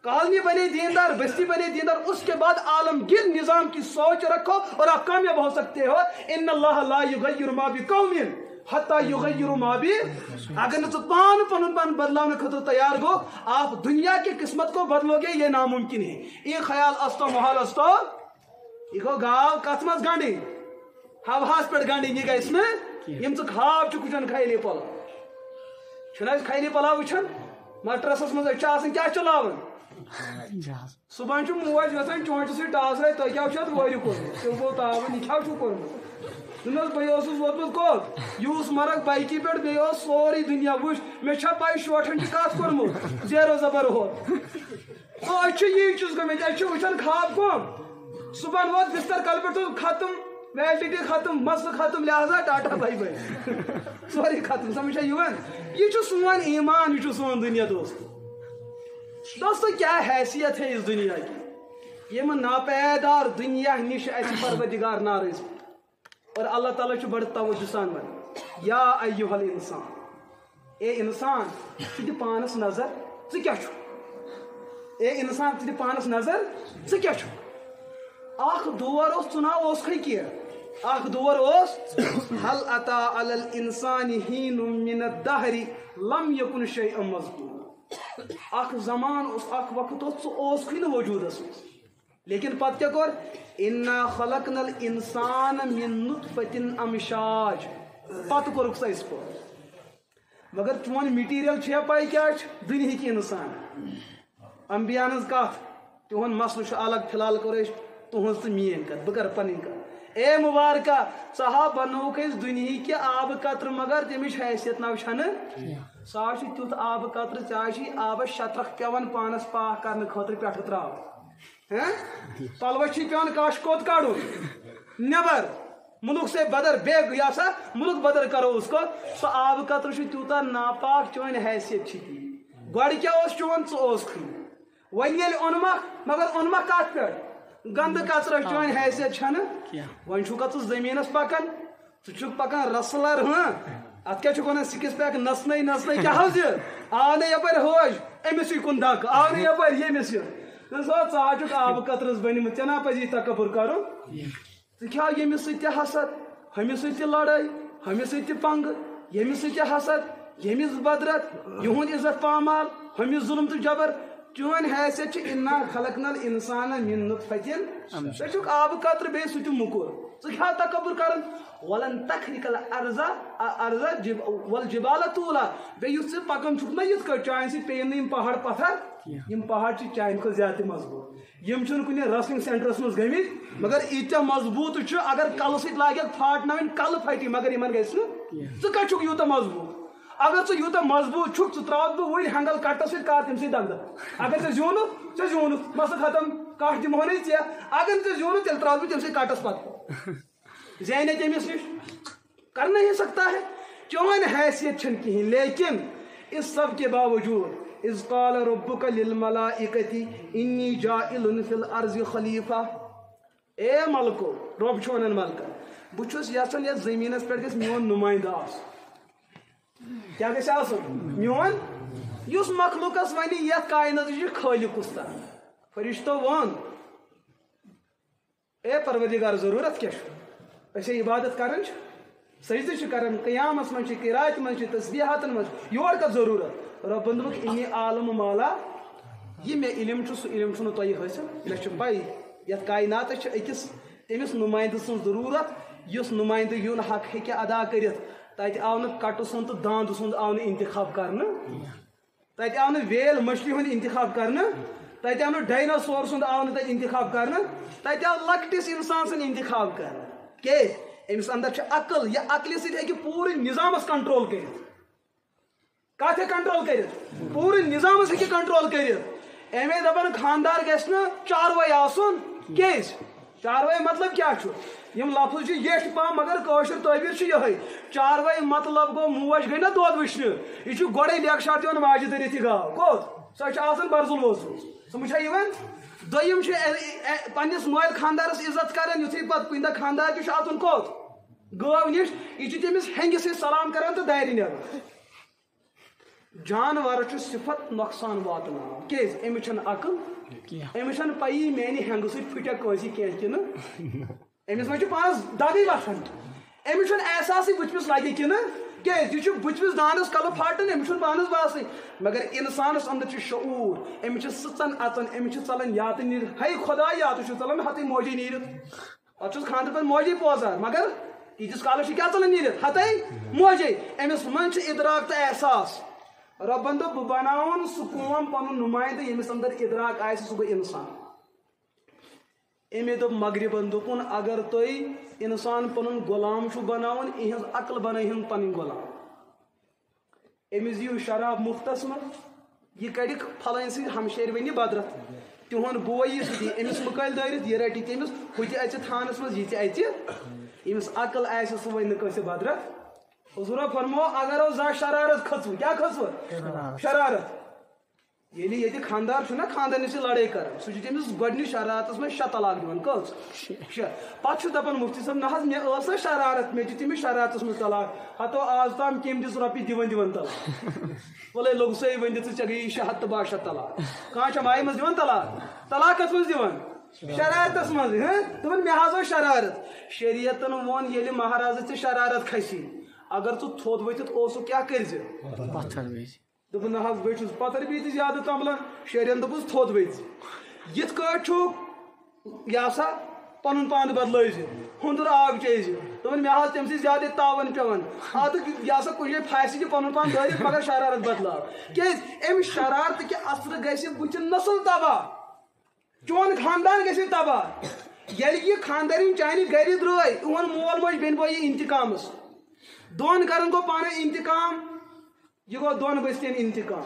[SPEAKER 1] کالنی بنے دیندار بستی بنے دیندار اس کے بعد عالمگیر نظام کی سوچ رکھو اور آپ کامیاب ہو سکتے ہو ان اللہ لا یغیر ما بقوم حتیٰ یغیروا ما بی اگر نہ پان پن پان بدلانے خاطر تیار گو آپ دنیا کی قسمت کو بدلو گے یہ ناممکن ہے. یہ خیال استو محال استو یہ گو گاو کت مز گنڈی ہواس پہ گنڈی یہ گھس نا یم ژٕ خواب چھُکھ وٕچھان خیلی پلو چھُنہ أسۍ خیلی پلو وٕچھان مٹرسس منٛز أسۍ چھِ آسان کیٛاہ چلاوان صبحن چھُ موج گژھان چونچہِ سۭتۍ ٹاسرے تۄہہِ کیٛاہ چھُ اتھ وٲرِ کوٚرمُت تِم گوٚو تاوان یہِ کیٛاہ چھُو کوٚرمُت دُنیاہس بہٕ اوسُس ووتمُت کوٚت یوٗس مرگ بایکہِ پٮ۪ٹھ بیٚیہِ اوس سورُے دُنیا وٕچھ مےٚ چھا پاے شوٹھن چھُ کتھ کوٚرمُت زیرو زبر ہو أسۍ چھِ یی چیٖز گٔمٕتۍ أسۍ چھِ وٕچھان خواب کُن صبحن ووت بستر کل پٮ۪ٹھ ختم ویلڈٹی ختم مسلہٕ ختم لہذا ٹاٹا باے باے سورُے ختم سمجھ چھا یِوان یہ چھُ سون ایمان یہ چھُ سون دنیا دوستو کیا حیثیت ہے اس دنیا کی یم ناپیدار دنیا نش اَسہِ پروردگار ناراض اور اللہ تعالیٰ چھُ بڑٕ توجہ سان ون یا ایُہا الانسان اے انسان ژٕ دِ پانس نظر ژٕ کیٛاہ چھُکھ اے انسان ژٕ دِ پانس نظر ژٕ کیٛاہ چھُکھ اکھ دور اوس ژٕ نا اوسکھٕے کینٛہہ اکھ دور اوس هل اتا علی الانسان حین من الدہر لم یکن شیئا مذکورا اکھ زمان اوس اکھ وقت اوس ژٕ اوسکھٕے نہٕ وجوٗدس منٛز لیکن پتہٕ کیٛاہ کوٚر انا خلقنا الانسان من نطفة امشاج پتہٕ کوٚرُکھ سا أسۍ پٲدٕ مگر چون میٹیٖریل چھےٚ پاے کیٛاہ چھُ دُنہِکۍ انسان انبیاءن ہٕنٛز کتھ تِہُنٛد مسلہٕ چھُ الگ فی الحال کوٚر أسۍ تُہنٛز تہٕ میٲنۍ کتھ بہٕ کرٕ پنٕنۍ کتھ اے مبارکہ ژٕ ہا بنووُکھ أسۍ دُنہِکہِ آبہٕ قطرٕ مگر تمِچ حیثیت نہ چھنہٕ سُہ حظ چھُ تیُتھ آبہٕ قطرٕ ژےٚ حظ چھِ آبس شطرکھ پیٚوان پانس پاک کرنہٕ خٲطرٕ پٮ۪ٹھٕ تراوُن پلوس چھِ پیٚوان کش کوٚت کڑُن نٮ۪بر ملک سے بدر بے یہ سا ملک بدر کرو اس کو سُہ آبہٕ قطرٕ چھُ تیوٗتاہ ناپاک چٲنۍ حیثیت چھِ تی گۄڈٕ کیٛاہ اوس چون ژٕ اوسکھٕے وۄنۍ ییٚلہِ اوٚنمکھ مگر اوٚنمکھ کتھ پٮ۪ٹھ گندٕ کچرس چٲنۍ حیثیت چھنہٕ وۄنۍ چھُکھا ژٕ زٔمیٖنس پکان ژٕ چھُکھ پکان رسلر اتھ کیٛاہ چھُکھ ونان سِکس پیک نژنے نژنے کیٛاہ حظ یہِ آو نہٕ یپٲرۍ ہوش أمِسٕے کُن دکہٕ آو نہٕ یپٲرۍ ییٚمِس یہِ ژٕ حظ چھُکھ آبہٕ قطرس بٔنمٕژ ژےٚ نا پزی تکبر کرُن ژٕ کھیٚو ییٚمِس سۭتۍ تہِ حسد ہُمِس سۭتۍ تہِ لڑٲے ہُمِس سۭتۍ تہِ پنگہٕ ییٚمِس سۭتۍ تہِ حسد ییٚمِس بدرت یِہُنٛد عزت پامال ہُمِس ظُلم تہٕ جبر چون حیثیت چھِ انا خلقنا الانسان من نطفة ژےٚ چھُکھ آبہٕ قطرٕ بیٚیہِ سُہ تہِ موٚکُر ژٕ کیٛاہ تکبر کران ولن تخرق الارض والجبال طولا بیٚیہِ یُس ژٕ پکان چھُکھ نا یِتھ کٲٹھۍ چانہِ سۭتۍ پیٚیِن نہٕ یِم پہاڑ پتھر یِم پہاڑ چھِ چانہِ کھۄتہٕ زیادٕ تہِ مضبوٗط یِم چھِنہٕ کُنہِ رسلِنگ سینٹرس منٛز گٔمٕتۍ مگر ییٖتیاہ مضبوٗط چھُ اگر کلہٕ سۭتۍ لاگٮ۪کھ پھاٹناوٕنۍ کلہٕ پھٹی مگر یِمن گژھِ نہٕ ژٕ کتہِ چھُکھ یوٗتاہ مضبوٗط اگر ژٕ یوٗتاہ مضبوٗط چھُکھ ژٕ تراوکھ بہٕ وٕنۍ ہنگل کٹس سۭتۍ کر تمہِ سۭتۍ دگدٕ اگر ژےٚ زیوٗنُکھ ژےٚ زیوٗنُکھ مسلہٕ ختم کٹھ دِمہو نہٕ ژےٚ اگر نہٕ ژےٚ زیوٗنُکھ تیٚلہِ تراوٕ بہٕ تمہِ سۭتۍ کٹس پتہٕ زینہِ تٔمِس نِش کر نہیں سکتا ہے چون حیثیت چھنہٕ کِہیٖنۍ لیکن اس سب کے باوجوٗد اذ قال ربک للملائکۃ انی جاعل فی الارض خلیفہ اے ملکو رۄب چھُ ونان ملکن بہٕ چھُس یژھان یتھ زٔمیٖنس پٮ۪ٹھ گژھِ میون نُمٲیندٕ آسُن کیٛاہ گژھِ آسُن میون یُس مخلوقس ونہِ یتھ کائناتٕچ خٲلق کُس تام فرشتو ووٚن اے پروردگار ضروٗرت کیٛاہ چھُ أسۍ عبادت کران چھِ سجدٕ چھِ کران قیامس منٛز چھِ قراتہِ منٛز چھِ تسبیحاتن منٛز یور کتھ ضروٗرت رۄبن دوٚپُکھ انی عالم مالا یہِ مےٚ علم چھُ سُہ علم چھُنہٕ تۄہہِ حٲصِل مےٚ چھُ پاے یتھ کائناتس چھِ أکِس تٔمِس نُمٲیندٕ سٕنٛز ضروٗرت یُس نُمٲیندٕ یُن حق ہیٚکہِ ادا کٔرِتھ تتہِ آو نہٕ کٹہٕ سُنٛد تہٕ داندٕ سُنٛد آو نہٕ انتخاب کرنہٕ تتہِ آو نہٕ ویل مچھلی ہُنٛد انتخاب کرنہٕ تتہِ آو نہٕ ڈایناسور سُنٛد آو نہٕ تتہِ انتخاب کرنہٕ تتہِ آو لۄکٹِس انسان سُنٛد انتخاب کرنہٕ کیٛازِ أمِس اندر چھِ عقل یہِ عقلہِ سۭتۍ ہیٚکہِ پوٗرٕ نظامس کنٹرول کٔرِتھ کتھ ہیٚکہِ کنٹرول کٔرِتھ پوٗرٕ نظامس ہیٚکہِ کنٹرول کٔرِتھ امی دپان خاندار گژھِ نہٕ چاروٲے آسُن کیٛازِ چاروٲے مطلب کیٛاہ چھُ یِم لفظ چھِ ییٚٹھۍ پہم مگر کٲشُر تعبیٖر چھُ یِہوے چاروٲے مطلب گوٚو موج گٔے نا دۄد وٕچھنہِ یہِ چھُ گۄڈے لیٚکھٕ شاٹ دِوان ماجہِ دٔرِتھ یہِ گاو کوٚت سۄ چھِ آسان برزُل وٲژمٕژ سمجھ چھا یِوان دوٚیِم چھِ پننِس مٲلۍ خاندارس عزت کران یُتھُے پتہٕ کُنہِ دۄہ خاندار تہِ چھُ اژُن کوٚت گٲو نِش یہِ چھِ تٔمِس ہٮ۪نگہِ سۭتۍ سلام کران تہٕ دارِ نٮ۪بر جانورس چھُ صفت نۄقصان واتناوان کیٛازِ أمِس چھنہٕ عقل أمِس چھنہٕ پیی میانہِ ہٮ۪نگہٕ سۭتۍ پھٕٹیا کٲنٛسہِ کینٛہہ کِنہٕ أمِس ما چھُ پانس دگٕے وتھان امس احساس بتمس لگہ کہ یہ بتمس دانس کل پھاٹن امس پانس باسن مگر انسانس اندر شعور امس سچن اچن امس ژلان یا تو نیر ہے خدا یا تو ژلان ہتھے موجی نیرت پہ خاندر پہ موجی پوزان مگر تیتس کالس کیا ژلان نیرت ہتھے موجی امس من ادراک تو احساس ربن دب بہ بناون سہ قوم پن نمائندہ یمس اندر ادراک آئے سہ گو انسان امی دب مغربن دپن اگر تھی انسان پن غلام بناون اہز عقل بنائن پن غلام امس دیو شراب مفتس من یہ کڑک پھلن سی ہمشیروینی بدرت تہن بوئی سہ دی امس مکل دٲرِتھ یہ رٹی تمس ہُہ تہِ اژِ تھانس منٛز یہِ تہِ اژِ ییٚمِس عقل آسہِ سُہ ونہِ نہٕ کٲنٛسہِ بدرت حضورو فرمو اگر زا شرارت کھژوٕ کیا کھژوٕ شرارت ییٚلہِ ییٚتہِ خاندار چھُنہ خاندارنہِ سۭتۍ لڑٲے کران سُہ چھُ تٔمِس گۄڈنِچ شرارتس منٛز 6 طلاق دِوان کٔژ 6 پتہٕ چھُ دپان مفتی صٲب نہ حظ مےٚ ٲس نہ شرارت مےٚ دِژ تٔمِس شرارتس منٛز طلاق ہتو آز تام کٔمۍ دِژ رۄپیہِ دِوان طلاق وَلے لوٚگسٕے وۄنۍ دِژٕ ژےٚ گٔیی 6 تہٕ 7 طلاق کانٛہہ چھا مایہِ منٛز دِوان طلاق کتھ منٛز دِوان شرارتس منٛز دپان مےٚ حظ ٲس شرارت شریعتن ووٚن ییٚلہِ مہرازس ژےٚ شرارت کھسی اگر ژٕ تھوٚد ؤتھِتھ اوسُکھ کیٛاہ کٔرزِ دوٚپُن نہ حظ بہٕ چھُس پتھر بیٚیہِ تہِ زیادٕ تمبلان شیرین دوٚپُس تھوٚد ؤتھۍ یِتھ کٲٹھۍ چھُ یہِ ہسا پنُن پان بدلٲیزِ ہُنٛدُر آب چیٚیزِ دوٚپُن مےٚ حظ تمہِ سۭتۍ زیادٕ تاون پیٚوان ادٕ یہِ ہسا کُنہِ جایہِ پھاسہِ دِ پنُن پان دٲرِتھ مگر شرارت بدلاو کیٛازِ امہِ شرارتہٕ کہِ اثرٕ گژھِ بٕتھِ نسل تباہ چون خاندان گژھِ تباہ ییٚلہِ یہِ خاندارِنۍ چانہِ گرِ درٛاے یِہُنٛد مول موج بیٚنہِ بٲیی انتقامس دۄن گرن گوٚو پانے انتقام یہ گو 2 بستین انتقام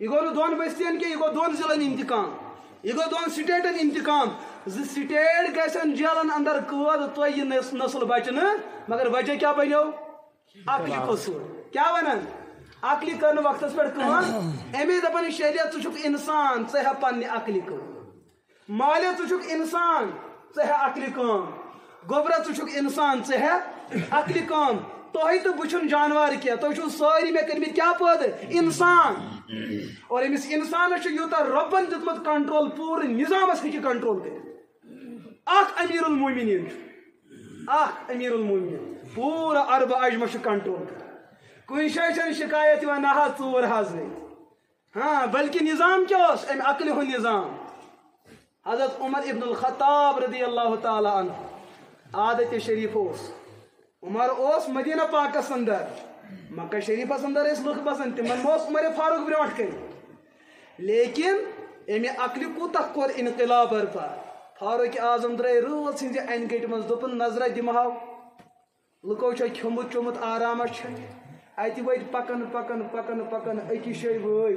[SPEAKER 1] یہ گو 2 بستین کی یہ گو 2 ضلعن انتقام یہ گو 2 سٹیٹن انتقام 2 سٹیٹ گژھن جیلن اندر قٲد تو یہ نسل بچن مگر وجہ کیا بنو عقلی قصور کیا ونان عقلی کرن وقتس پہ کام امی دپان شریعت ژٕ چھُکھ انسان ژٕ ہا پننہِ عقلی کٲم مالے ژٕ چھُکھ انسان ژٕ ہا عقلی کٲم گوبرا ژٕ چھُکھ انسان ژٕ ہا عقلی کٲم تۄہہِ تہٕ بہٕ چھُنہٕ جانوار کینٛہہ تُہۍ چھِو سٲری مےٚ کٔرمٕتۍ کیٛاہ پٲدٕ انسان اور أمِس انسانس چھُ یوٗتاہ رۄبن دیُتمُت کنٹرول پوٗرٕ نظامس ہیٚکہِ کنٹرول کٔرِتھ اکھ امیر المومنیٖن چھُ اکھ امیر المومنیٖن پوٗرٕ عربہٕ اجمس چھُ کنٹرول کٔرِتھ کُنہِ جایہِ چھنہٕ شکایت یِوان نہ حظ ژوٗر حظ گٔے ہاں بلکہِ نظام کیٛاہ اوس امہِ عقلہِ ہُنٛد نظام حضرت عمر ابن الخطاب رضی اللہ تعالیٰ عنہ عادتِ شریف اوس عمر اوس مدینہ پاکس اندر مکہ شریفس اندر ٲسۍ لُکھ بسان تمن اوس عمر فاروق برونٛٹھ کٔنۍ لیکن امہِ عقلہِ کوٗتاہ کوٚر انقلاب برپا فاروق اعظم درٛاے رٲژ ہٕنٛزِ انہِ گٔٹہِ منٛز دوٚپُن نظرا دِمہو لُکو چھا کھیوٚمُت چوٚمُت آرامس چھِ اتہِ وٲتۍ پکان پکان پکان پکان أکِس جایہِ وٲتۍ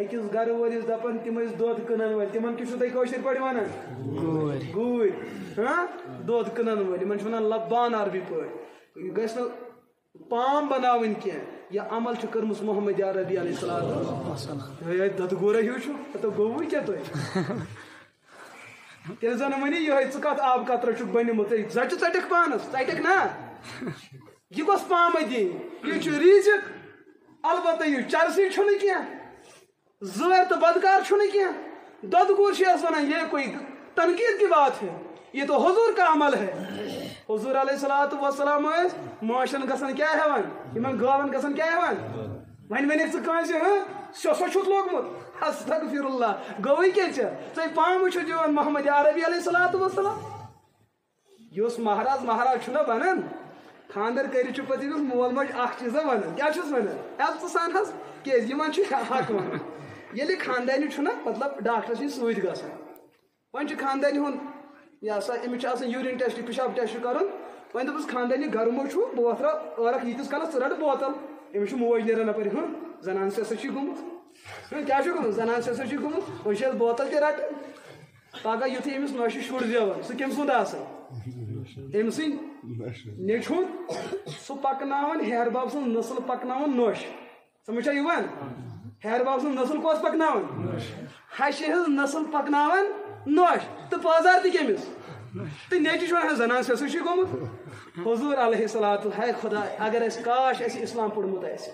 [SPEAKER 1] أکِس گرٕ وٲلِس دپان تِم ٲسۍ دۄد کٕنان وٲلۍ تِمن کیٛاہ چھُو تُہۍ کٲشِر پٲٹھۍ ونان گوٗرۍ ہاں دۄد کٕنان وٲلۍ یِمن چھِ ونان لبان عربی پٲٹھۍ یہ گژھِ نہٕ پام بناوٕنۍ کینٛہہ یہِ عمل چھِ کٔرمٕژ محمد عربی علیہ السلام دۄدٕ گوٗرا ہیوٗ چھُ ہتو گوٚوُے کیٛاہ تُہۍ تیٚلہِ زن ؤنِو یِہوے ژٕ کتھ آبہٕ قطرٕ چھُکھ بنیومُت زچہِ ژٹکھ پانس ژٹکھ نا یہ گوٚژھ پامے دِنۍ یہِ چھُ ریٖزق البتہ یہِ چرسی چھُنہٕ کینٛہہ زٲرۍ تہٕ بدکار چھُنہٕ کینٛہہ دۄدٕ گوٗر چھِ أسۍ ونان یہ کوئی تنقید کی بات ہے یہ تو حضور کا عمل ہے حضور علیہ الصلوۃ والسلام ٲسۍ موشن گژھان کیٛاہ ہٮ۪وان یِمن گٲون گژھان کیٛاہ ہٮ۪وان وۄنۍ ونکھ ژٕ کٲنٛسہِ سۄ چھُتھ لوگمُت استغفر اللہ گوٚوٕے کیٛاہ ژےٚ پامہٕ چھُ دِوان محمد عربی علیہ الصلوۃ والسلام یُس مہراز چھُنہ بنان خاندر کٔرِتھ چھُ پتہٕ ییٚمِس مول موج اکھ چیٖزا ونان کیٛاہ چھُس ونان عزتہٕ سان حظ کیٛازِ یِمن چھُ حق ونان ییٚلہِ خاندانہِ چھُنہ مطلب ڈاکٹرس نِش سۭتۍ گژھان وۄنۍ چھُ خاندانہِ ہُنٛد یہ ہسا أمِس چھُ آسان یوٗریٖن ٹیسٹ پِشاب ٹیسٹ کرُن وۄنۍ دوٚپُس خاندانی گرمو چھُ بہٕ وۄتھراو ٲرکھ ییٖتِس کالس ژٕ رٹ بوتل أمِس چھُ موج نیران اپٲرۍ زنان سۭتۍ ہسا چھُے گوٚمُت کیٛاہ چھُ گوٚمُت زنان سۭتۍ ہسا چھُے گوٚمُت وۄنۍ چھِ أسۍ بوتل تہِ رٹان پگہہ یُتھُے أمِس نۄشہِ شُر زیوان سُہ کٔمۍ سُنٛد آسان أمۍ سٕنٛدۍ نیٚچہِ ہُنٛد سُہ پکناوان ہیہر باب سٕنٛز نسل پکناوان نۄش سمجھ چھا یِوان ہیہر باب سٕنٛز نسل کۄس پکناوان ہشہِ ہٕنٛز نسل پکناوان نۄش تہٕ پٲزار تہِ کٔمِس تہٕ نیٚچہِ چھُ ونان زنان سۭتۍ چھُے گوٚمُت حضور علیہ الصلوۃ ہے خدا اگر اَسہِ کاش اَسہِ اسلام پوٚرمُت آسہِ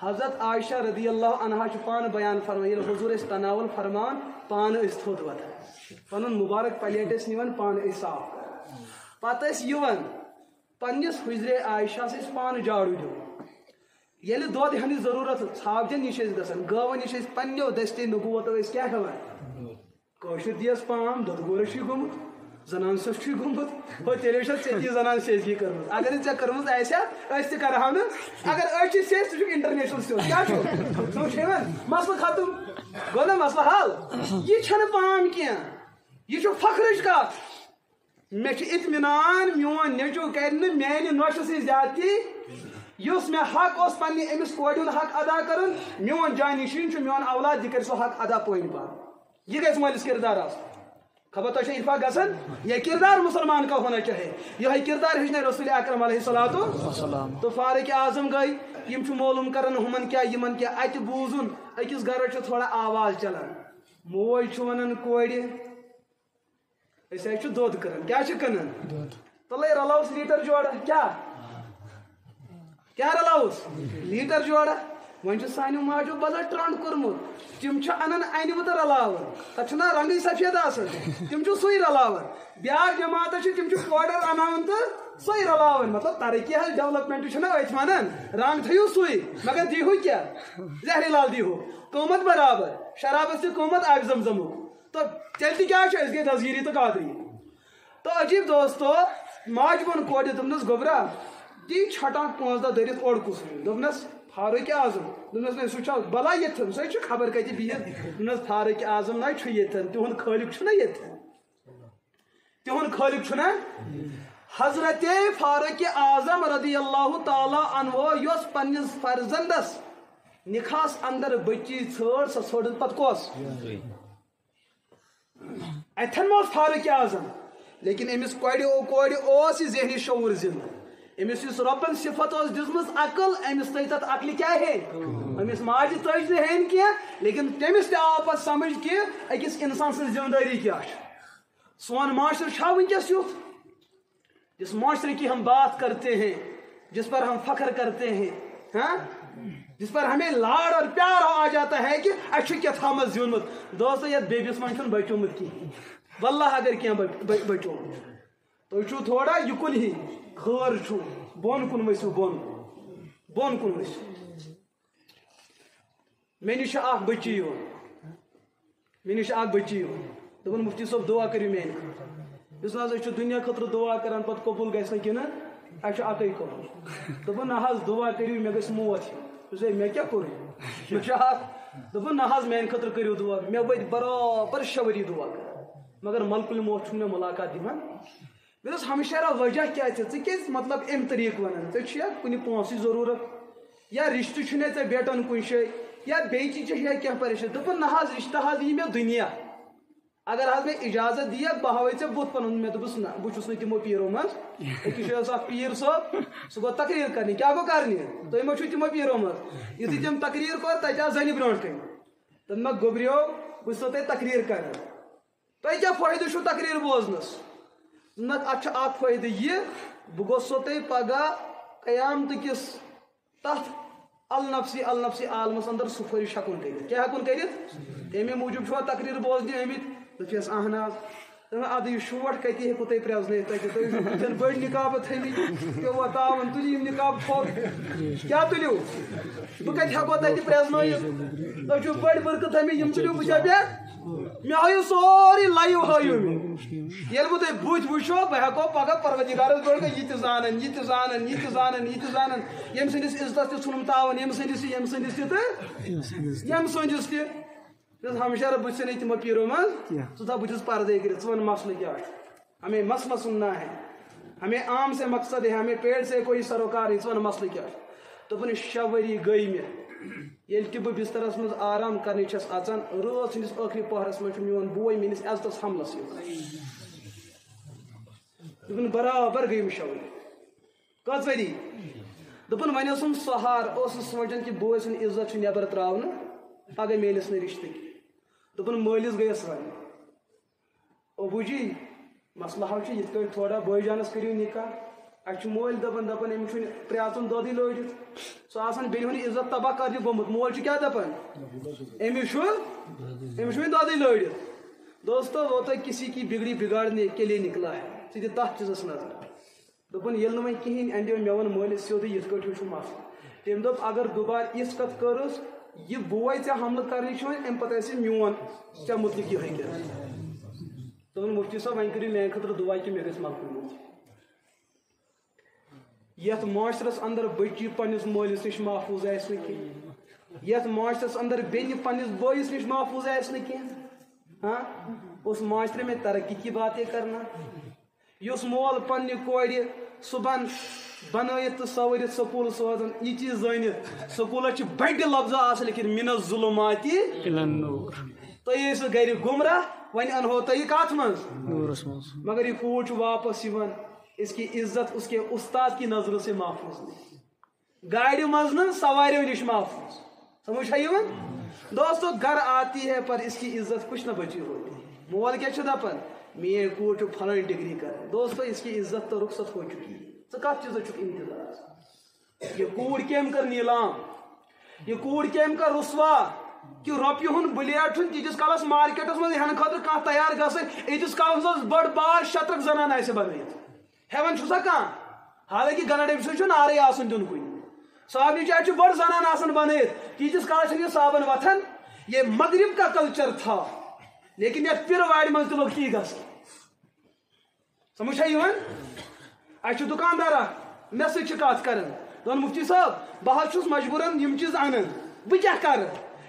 [SPEAKER 1] حضرت عائشہ رضی اللہ عنہا چھُ پانہٕ بیان فرمان ییٚلہِ حضور ٲسۍ تناول فرمان پانہٕ ٲسۍ تھوٚد وۄتھان پنُن مُبارک پلیٹ ٲسۍ نِوان پانہٕ ٲسۍ صاف کران پتہٕ ٲسۍ یِوان پنس حجر عائشہ سے پان جاڑو دو یل دود ہنچ ضرورت ثابتن نش گھن گو نش پنو دستے نبوت کیا ہیشر دیس پان دود گورش گومت زنان سف گومت وہ تیل ٹھیک زنان سیزگی کرم اگر ژے کرمز تہ کرہو نا اگر سیز ژٕ چھُکھ انٹرنیشنل سیوز کیا سمجھ مسئلہ ختم گو نا مسئلہ حل یہ چھنہ پان کی یہ فخرچ کت مے اطمینان میون نیچو کر میانہ نوشہ سی زیادتی اس مے حق اس پنہ امس کورِ ہُنٛد حق ادا کرن میون جانشین میون اولاد یہ کر سو حق ادا پٲنۍ پان یہ گژھِ مٲلِس کردار آسُن خبر تو اتفاق گژھن یہ کردار مسلمان کا ہونا چاہیے یہ کردار ہچنے رسول اکرم علیہ الصلوۃ تو فاروق اعظم گئی یم معلوم کرن ہمن کیا یمن کیا ات بوزن اکس گھرس تھوڑا آواز چلان موج ونان کورِ أسۍ دۄد کران کیا کٕنان تلے رلاوس لیٹر جوڑا کیا رلاوس لیٹر جوڑا ون سانو ماجو بدل ٹرنڈ کورمت تم انان انہ تو رلاون تک رنگی سفید آسان تم سی رلاون بیاکھ جماعت تم پاؤڈر انان تو سی رلاون مطلب ترقی حل ڈیولپمنٹ ات ونان رنگ تھو سی مگر دیہو کیا زہری لال دیہو قیمت برابر شرابس تہ قیمت آب زمزمک تو تیل تہ کیا گئی دسگیری تو قادری تو عجیب دوستو ماج وون کورِ دوپنس گوبرا دی چھٹان 5 دۄہ دٔرِتھ اوٚڑ کُس دوپنس فاروق اعظم دوپنس سہ بلا یتھن سہ خبر کتہ بہت دوپنس فاروق اعظم نا یتھن تہند خالق چھُنا یتھن تہند خالق چھُنا حضرت فاروق اعظم رضی اللہ تعالی عنہ یس پنس فرزندس نکاحس اندر بچی ژھٲر سۄ ژھٲرٕس پتہٕ کۄس اتھن ما فاروق اعظم لیکن امس کورِ اوس یہ ذہنی شعور زندہ امس اس ربن صفت دزمز عقل امس تھی تک عقل کیا ہے امس ماجہ تج ہین کی لیکن تمس تہ آو پتہ سمجھ کہ اکس انسان سن ذمہ داری کیا سون معاشرہ چھا ونکس یُتھ جس معاشرے کی ہم بات کرتے ہیں جس پر ہم فخر کرتے ہیں ہاں جس پر ہمیں لاڑ اور پیار آ جاتا ہے کہ اچھا کیا تھامت زیونمت دوستو یہ بیبیس من چھن بچومت کی واللہ اگر کیا بچو تو چھو تھوڑا یکن ہی خور چھو بون کن وسو بون کن وسو میں نش اخ بچی ہو دپن مفتی صاحب دعا کریو میں اس ناز چھ دنیا خطر دعا کران پت قبول گژھِ نہ کینہ اچھا اکے قبول دپن نہ حظ دعا کریو میں گژھِ موت اسے میں کیا کروں دپن نہ حظ میان خطر کریو دعا میں وٲتۍ برابر 6 ؤری دعا کر مگر ملک الموت چھُنہٕ مےٚ ملاقات دِوان مےٚ دوٚپُس ہمشیرا وجہ کیا ژٕ مطلب امہِ طریٖقہٕ ونان ژےٚ چھُیا کُنہِ پونٛسٕچ ضروٗرت یا رشتہٕ چھُنَے ژےٚ بیٹن کُنہِ جایہِ یا بیٚیہِ چیٖز چھےٚ یا کینٛہہ پریشٲنی دوٚپُن نہ حظ رشتہٕ حظ یی مےٚ دُنیا اگر حظ مےٚ اجازت دِیَکھ بہٕ ہاوَے ژےٚ بُتھ پنُن مےٚ دوٚپُس نہ بہٕ چھُس نہٕ تِمو پیٖرو منٛز أکِس جایہِ اوس اکھ پیٖر صٲب سُہ گوٚو تقریٖر کرنہِ کیٛاہ گوٚو کرنہِ تُہۍ ما چھُو تِمو پیٖرو منٛز یُتھُے تٔمۍ تقریٖر کوٚر تتہِ آسہٕ زنہِ برونٛٹھ کَنہِ دوٚپ مےٚ گوٚبریو بہٕ چھُسو تۄہہِ تقریٖر کران تۄہہِ کیٛاہ فٲیدٕ چھُو تقریٖر بوزنَس نہ اتھ چھُ اکھ فٲیدٕ یہِ بہٕ گوٚژھسو تۄہہِ پگاہ قیامتہٕ کِس تتھ النفسی عالمس اندر سُفٲرِش ہٮ۪کُن کٔرِتھ کیٛاہ ہٮ۪کُن کٔرِتھ تَمے موٗجوٗب چھُوا تقریٖر بوزنہِ آمٕتۍ دوٚپیس اہن حظ ادٕ یہِ شوٹ کتہِ ہیٚکو تۄہہِ پرٛزنٲیِتھ تتہِ تُہۍ چھِو بٕتھٮ۪ن بٔڑۍ نِقابہٕ تھٲیمٕتۍ پیوٚوا تاوُن تُلِو یِم نِقاب تھوٚد کیٛاہ تُلِو بہٕ کتہِ ہٮ۪کو تتہِ پرٛزنٲیِتھ تُہۍ چھِو بٔڑۍ بٔرکہٕ تھٲیمٕتۍ یِم تُلِو بٕتھِ پٮ۪ٹھ مےٚ ہٲیِو سورُے لایِو ہٲیِو مےٚ ییٚلہِ بہٕ تۄہہِ بٕتھِ وٕچھو بہٕ ہٮ۪کو پگاہ پروردِگارس برونٛٹھ یہِ تہِ زانن یہِ تہِ زانن یہِ تہِ زانن یہِ تہِ زانن ییٚمہِ سٕنٛدِس عزتس تہِ ژھُنُم تاوُن ییٚمہِ سٕنٛدِس تہِ ییٚمہِ سٕنٛدِس تہِ تہٕ ییٚمہِ سٕنٛدِس تہِ ہمیشہ بہٕ چھُسے نہٕ تِمو پیٖرو منٛز ژٕ تھاو بٕتھِس پردے کٔرِتھ ژٕ وَن مسلہٕ کیٛاہ چھُ ہمیں مسئلہ سننا ہے ہمیں عام سے مقصد ہے ہمیں پیڑ سے کوئی سروکار ہے ژٕ وَن مسلہٕ کیٛاہ چھُ دوٚپُن 6 ؤری گٔے مےٚ ییٚلہِ تہِ بہٕ بسترس منٛز آرام کرنہِ چھَس اژان رٲژ ہٕنٛدِس ٲخری پہرس منٛز چھُ میون بوے میٲنِس عزتس حملس یِوان دوٚپُن برابر گٔے مےٚ 6 ؤری کٔژ ؤری دوٚپُن وۄنۍ اوسُم سہار اوسُس سونچان کہِ بوے سُنٛد عزت چھُ نٮ۪بر تراونہٕ پگہہ میلس نہٕ رشتہٕ کینٛہہ دوٚپُن مٲلِس گٔیَس وَنہِ ابوٗ جی مسلہٕ حظ چھُ یِتھ کٲٹھۍ تھوڑا بٲے جانس کٔرِو نِکاح اَسہِ چھُ مٲلۍ دپان أمِس چھُنہٕ پرٛاژُن دۄدٕے لٲرِتھ سُہ آسان بیٚنہِ ہُنٛد عزت تباہ کرنہِ گوٚمُت مول چھُ کیٛاہ دپان أمِس چھُ وۄنۍ دۄدٕے لٲرِتھ دوستو وہ تو کسی کی بگڑی بگاڑنے کے لیے نکلا ہے ژٕ دِ تتھ چیٖزس نظر دپن یل نہ کہین انڈیو مے ون مالس سیودے یت کٹ وچھو مسل تم دپ اگر دوبارہ اس کت کرس یہ بوے ے حملہ کرنے ام پتہ میون ے متعلق یہ دپن مفتی صاحب وۄنۍ کٔرِو میانہِ خٲطرٕ دعا کہ مےٚ گژھِ مقبوٗل یتھ معاشرس اندر بچی پنس مٲلِس نش محفوظ آسہِ نہٕ کینٛہہ یتھ معاشرس اندر بیٚنہِ پنس بٲیِس نش محفوظ آسہِ نہٕ کینٛہہ ہاں اس معاشرے میں ترقی کی باتیں کرنا یس مول پنہ کورِ صبحن بنٲیِتھ تہٕ سوٲرِتھ سکوٗل سوزان یہ چیز زٲنِتھ سکوٗلس چھِ بڑِ لفظ آسان لیکن من الظلمات الی النور تُہۍ ٲسِو گرِ گمراہ وۄنۍ انہو تۄہہِ کتھ منٛز نورس منٛز مگر یہ کوٗر چھُ واپس یِوان اس کی عزت اس کے استاد کی نظروں سے محفوظ نہیں گاڑی منٛز نہٕ سواریو نش محفوظ سمجھ ہے یِوان دوستو گھر آتی ہے پر اس کی عزت کچھ نہ بچی ہوتی مول کیا چھُ دپان میٲنۍ کوٗر چھُ فلٲنۍ ڈگری کران دوستو اس کی عزت تو رخصت ہو چکی ہے ژٕ کتھ چیٖزس چھُکھ انتظار یہ کوٗر کٔمۍ کٔر نیٖلام یہ کوٗر کٔمۍ کٔر رسوا کہ رۄپیہِ ہُنٛد بلیٹ چھُنہٕ تیٖتِس کالس مارکیٹس منٛز ہٮ۪نہٕ خٲطرٕ کانٛہہ تیار گژھٕنۍ ییٖتِس کالس منٛز بٔڑ بار شترک زنان آسہِ بنٲیِتھ ہٮ۪وان چھُسا کانٛہہ حالانکہ گنڈ سۭتۍ چھُ نارٕے آسان دیُن کُنہِ صابنہِ چاے چھُ بٔڑ زنان آسان بنٲیِتھ تیٖتِس کالس چھُنہٕ یہِ صابن وتھان یہ مغرب کا کلچر تھا لیکن یتھ پِرٕوارِ منٛز تہِ لوٚگ تی گژھُن سمجھ ہے یِوان اَسہِ چھُ دُکاندار اکھ مےٚ سۭتۍ چھِ کتھ کران دپان مفتی صٲب بہٕ حظ چھُس مجبوٗرن یِم چیٖز انان بہٕ کیٛاہ کرٕ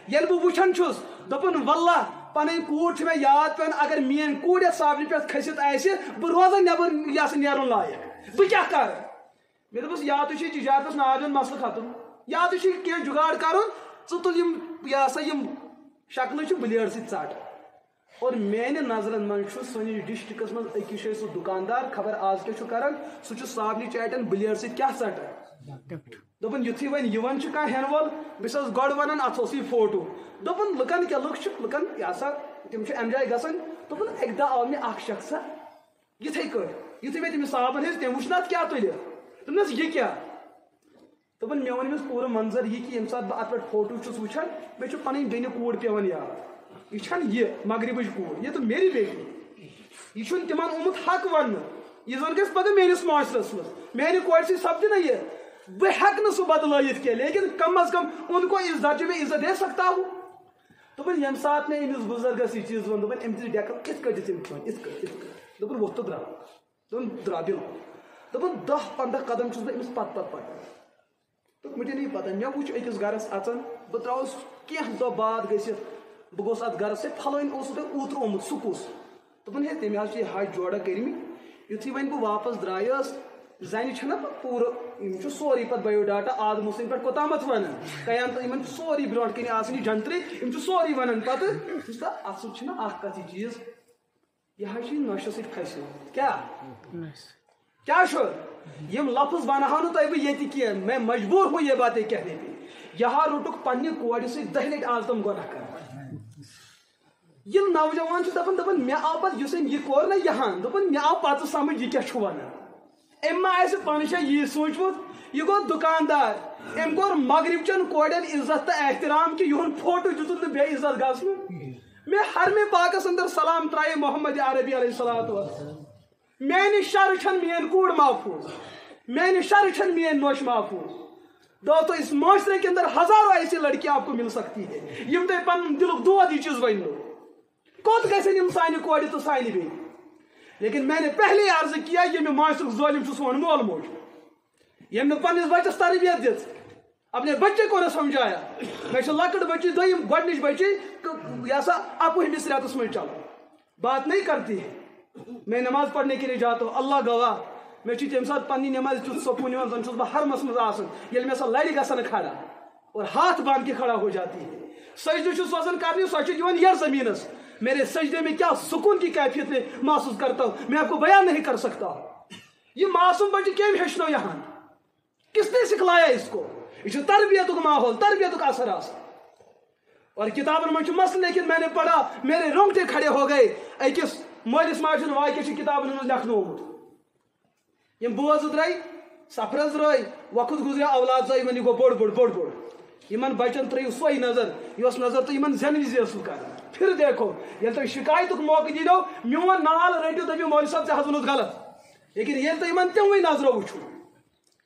[SPEAKER 1] ییٚلہِ بہٕ وٕچھان چھُس دوٚپُن واللہ پنٕنۍ کوٗر چھِ مےٚ یاد پیٚوان اگر میٲنۍ کوٗر یتھ صابنہِ پٮ۪ٹھ کھٔسِتھ آسہِ بہٕ روزان نٮ۪بر یہِ ہسا نیرُن لایق بہٕ کیٛاہ کرٕ مےٚ دوٚپُس یا تہِ چھُے تجارتس ناو دیُن مسلہٕ ختم یا تہِ چھُے کینٛہہ جُگاڑ کرُن ژٕ تُل یِم یہِ ہسا یِم شکلہٕ چھِ بلیڈ سۭتۍ ژٹ اور میانہِ نظرن منٛز چھُ سٲنِس ڈسٹرکس منٛز أکِس جایہِ سُہ دُکاندار خبر آز کیٛاہ چھُ کران سُہ چھُ صابنہِ چاٹٮ۪ن بلیڈ سۭتۍ کیٛاہ ژٹان دوٚپُن یُتھُے وۄنۍ یِوان چھُ کانٛہہ ہٮ۪نہٕ وول بہٕ چھَس گۄڈٕ ونان اتھ اوسُے فوٹو دوٚپُن لُکن کیٛاہ لُکھ چھِ لُکن یہِ ہسا تِم چھِ اٮ۪نجاے گژھان دوٚپُن اکہِ دۄہ آو مےٚ اکھ شخصا یِتھٕے کٲٹھۍ یُتھُے مےٚ تٔمِس صابن ہیٚژ تٔمۍ وٕچھ نہ اتھ کیٛاہ تُلِتھ دوٚپنس یہِ کیٛاہ دوٚپُن مےٚ ووٚن أمِس پوٗرٕ منظر یہِ کہِ ییٚمہِ ساتہٕ بہٕ اتھ پٮ۪ٹھ فوٹو چھُس وٕچھان مےٚ چھُ پنٕنۍ بیٚنہِ کوٗر پیٚوان یاد یہ چھنہٕ یہِ مغربٕچ کوٗر یہِ تہٕ میری بیٹی یہِ چھُنہٕ تِمن آمُت حق وننہٕ یہِ زن گژھِ پگہہ میٲنِس معاشرس منٛز میانہِ کورِ سۭتۍ سپدِ نہ یہِ بہٕ ہٮ۪کہٕ نہٕ سُہ بدلٲیِتھ کینٛہہ لیکن کم از کم ان کو اس درجے میں عزت دے سکتا ہوں دوٚپُن ییٚمہِ ساتہٕ مےٚ أمِس بُزرگس یہِ چیٖز ووٚن دوٚپُن أمۍ دِژ ڈٮ۪کل یِتھ کٲٹھۍ دِژ أمۍ یِتھ کٲٹھۍ دوٚپُن وۄتھ تہٕ درٛاو دوٚپُن درٛاو بِلکُل دوٚپُن 10-15 قدم چھُس بہٕ أمِس پتہٕ پکان تہٕ مجھے نہیں پتہ مےٚ وٕچھ أکِس گرس اژان بہٕ درٛاوُس کینٛہہ دۄہ بعد گٔژھِتھ بہٕ گوٚوُس اتھ گرس سۭتۍ پھلٲنۍ اوسوٕ تۄہہِ اوترٕ آمُت سُہ کُس دوٚپُن ہے تٔمۍ حظ چھِ یہِ حج جوڑا کٔرمٕتۍ یُتھُے وۄنۍ بہٕ واپس درٛایس زنہِ چھنہ پتہٕ پوٗرٕ یِم چھُ سورُے پتہٕ بایو ڈاٹا آد مسلم پٮ۪ٹھ کوٚتامتھ ونان قیامت یِمن چھُ سورُے برونٛٹھ کَنہِ آسان یہِ جنترٕے یِم چھِ سورُے ونان پتہٕ اتھ سۭتۍ چھُنہ اکھ کتھ یہِ چیٖز یہِ حظ چھِ نۄشہِ سۭتۍ پھسیومُت کیٛاہ چھُ یِم لفظ ونہو نہٕ تۄہہِ بہٕ ییٚتہِ کینٛہہ میں مجبوٗر ہوں یہ باتیں کہنے پہ یہاں روٚٹُکھ پننہِ کورِ سۭتۍ 10 لٹہِ آز تِم گۄناہ کران ییٚلہِ نوجوان چھُ دپان مےٚ آو پتہٕ یُس أمۍ یہِ کوٚر نہ یہان دوٚپُن مےٚ آو پتہٕ سمجھ یہِ کیٛاہ چھُ ونان أمۍ ما آسہِ پانہٕ جایہِ یی سوٗنٛچمُت یہِ گوٚو دُکاندار أمۍ کوٚر مغرب چٮ۪ن کورٮ۪ن عزت تہٕ احترام کہِ یِہُنٛد فوٹو دِتُن نہٕ بے عزت گژھنہٕ مےٚ حرمِ پاکس اندر سلام ترٛایے محمد عربی علیہ الصلوۃ والسلام میانہِ شرٕ چھنہٕ میٲنۍ کوٗر محفوٗظ میانہِ شرٕ چھنہٕ میٲنۍ نۄش محفوٗظ دوستو اس معاشرے کے اندر ہزاروں ایسی لڑکیاں آپ کو مل سکتی ہے یم تۄہہِ پنُن دِلُک دود یہِ چیٖز وننو کوٚت گژھن یِم سانہِ کورِ تہٕ سانہِ بیٚنہِ لیکن میں نے پہلے عرض کیا ییٚمہِ معاشرُک ظٲلِم چھُ سون مول موج ییٚمۍ نہٕ پننِس بچس تربیت دِژ اپنے بچے کو نہ سمجھایا مےٚ چھِ لۄکٕٹ بچی دوٚیِم گۄڈنِچ بچی یہِ ہسا 21 رٮ۪تس منٛز چلان بات نہیں کرتی ہے میں نماز پڑھنے کے لیے جاتا ہوں اللہ گواہ میں چھِ تمہِ ساتہٕ پننہِ نمازِ تیُتھ سکوٗن یِوان زن چھُس بہٕ حرمس منٛز آسان ییٚلہِ مےٚ سۄ لرِ گژھان کھڑا اور ہاتھ باندھ کے کھڑا ہو جاتی ہے سجدٕ چھُ سوزان کرنہِ سۄ چھِ دِوان یَر زمیٖنس میرے سجدے میں کیا سکون کی کیفیت میں محسوس کرتا ہوں میں آپ کو بیان نہیں کر سکتا یہ معصوم بچہ کیٚمۍ ہیٚچھنو یہاں کس نے سکھلایا اس کو یہ چھُ تربیتُک ماحول تربیتُک اثر آسان اور کتابن منٛز چھُ مسلہٕ لیکن میں نے پڑھا میرے رونگٹے کھڑے ہو گئے أکِس مٲلِس ماجہِ ہُنٛد واقعہٕ چھُ کتابن منٛز لیکھنہٕ آمُت یِم بوزٕ درٛاے سفرس درٛاے وقت گُزریو اولاد زاے یِمن یہِ گوٚو بوٚڑ بوٚڑ یِمن بچن ترٲیِو سۄے نظر یۄس نظر تُہۍ یِمن زینہٕ وِزِ ٲسوٕ کران پھر دیکھو ییٚلہِ تۄہہِ شکایتُک موقعہٕ دِنو میون نال رٔٹِو دٔپِو مولوی صٲب ژےٚ حظ ووٚنُتھ غلط لیکن یہ تو ایمان تم وہی نظروں وچھو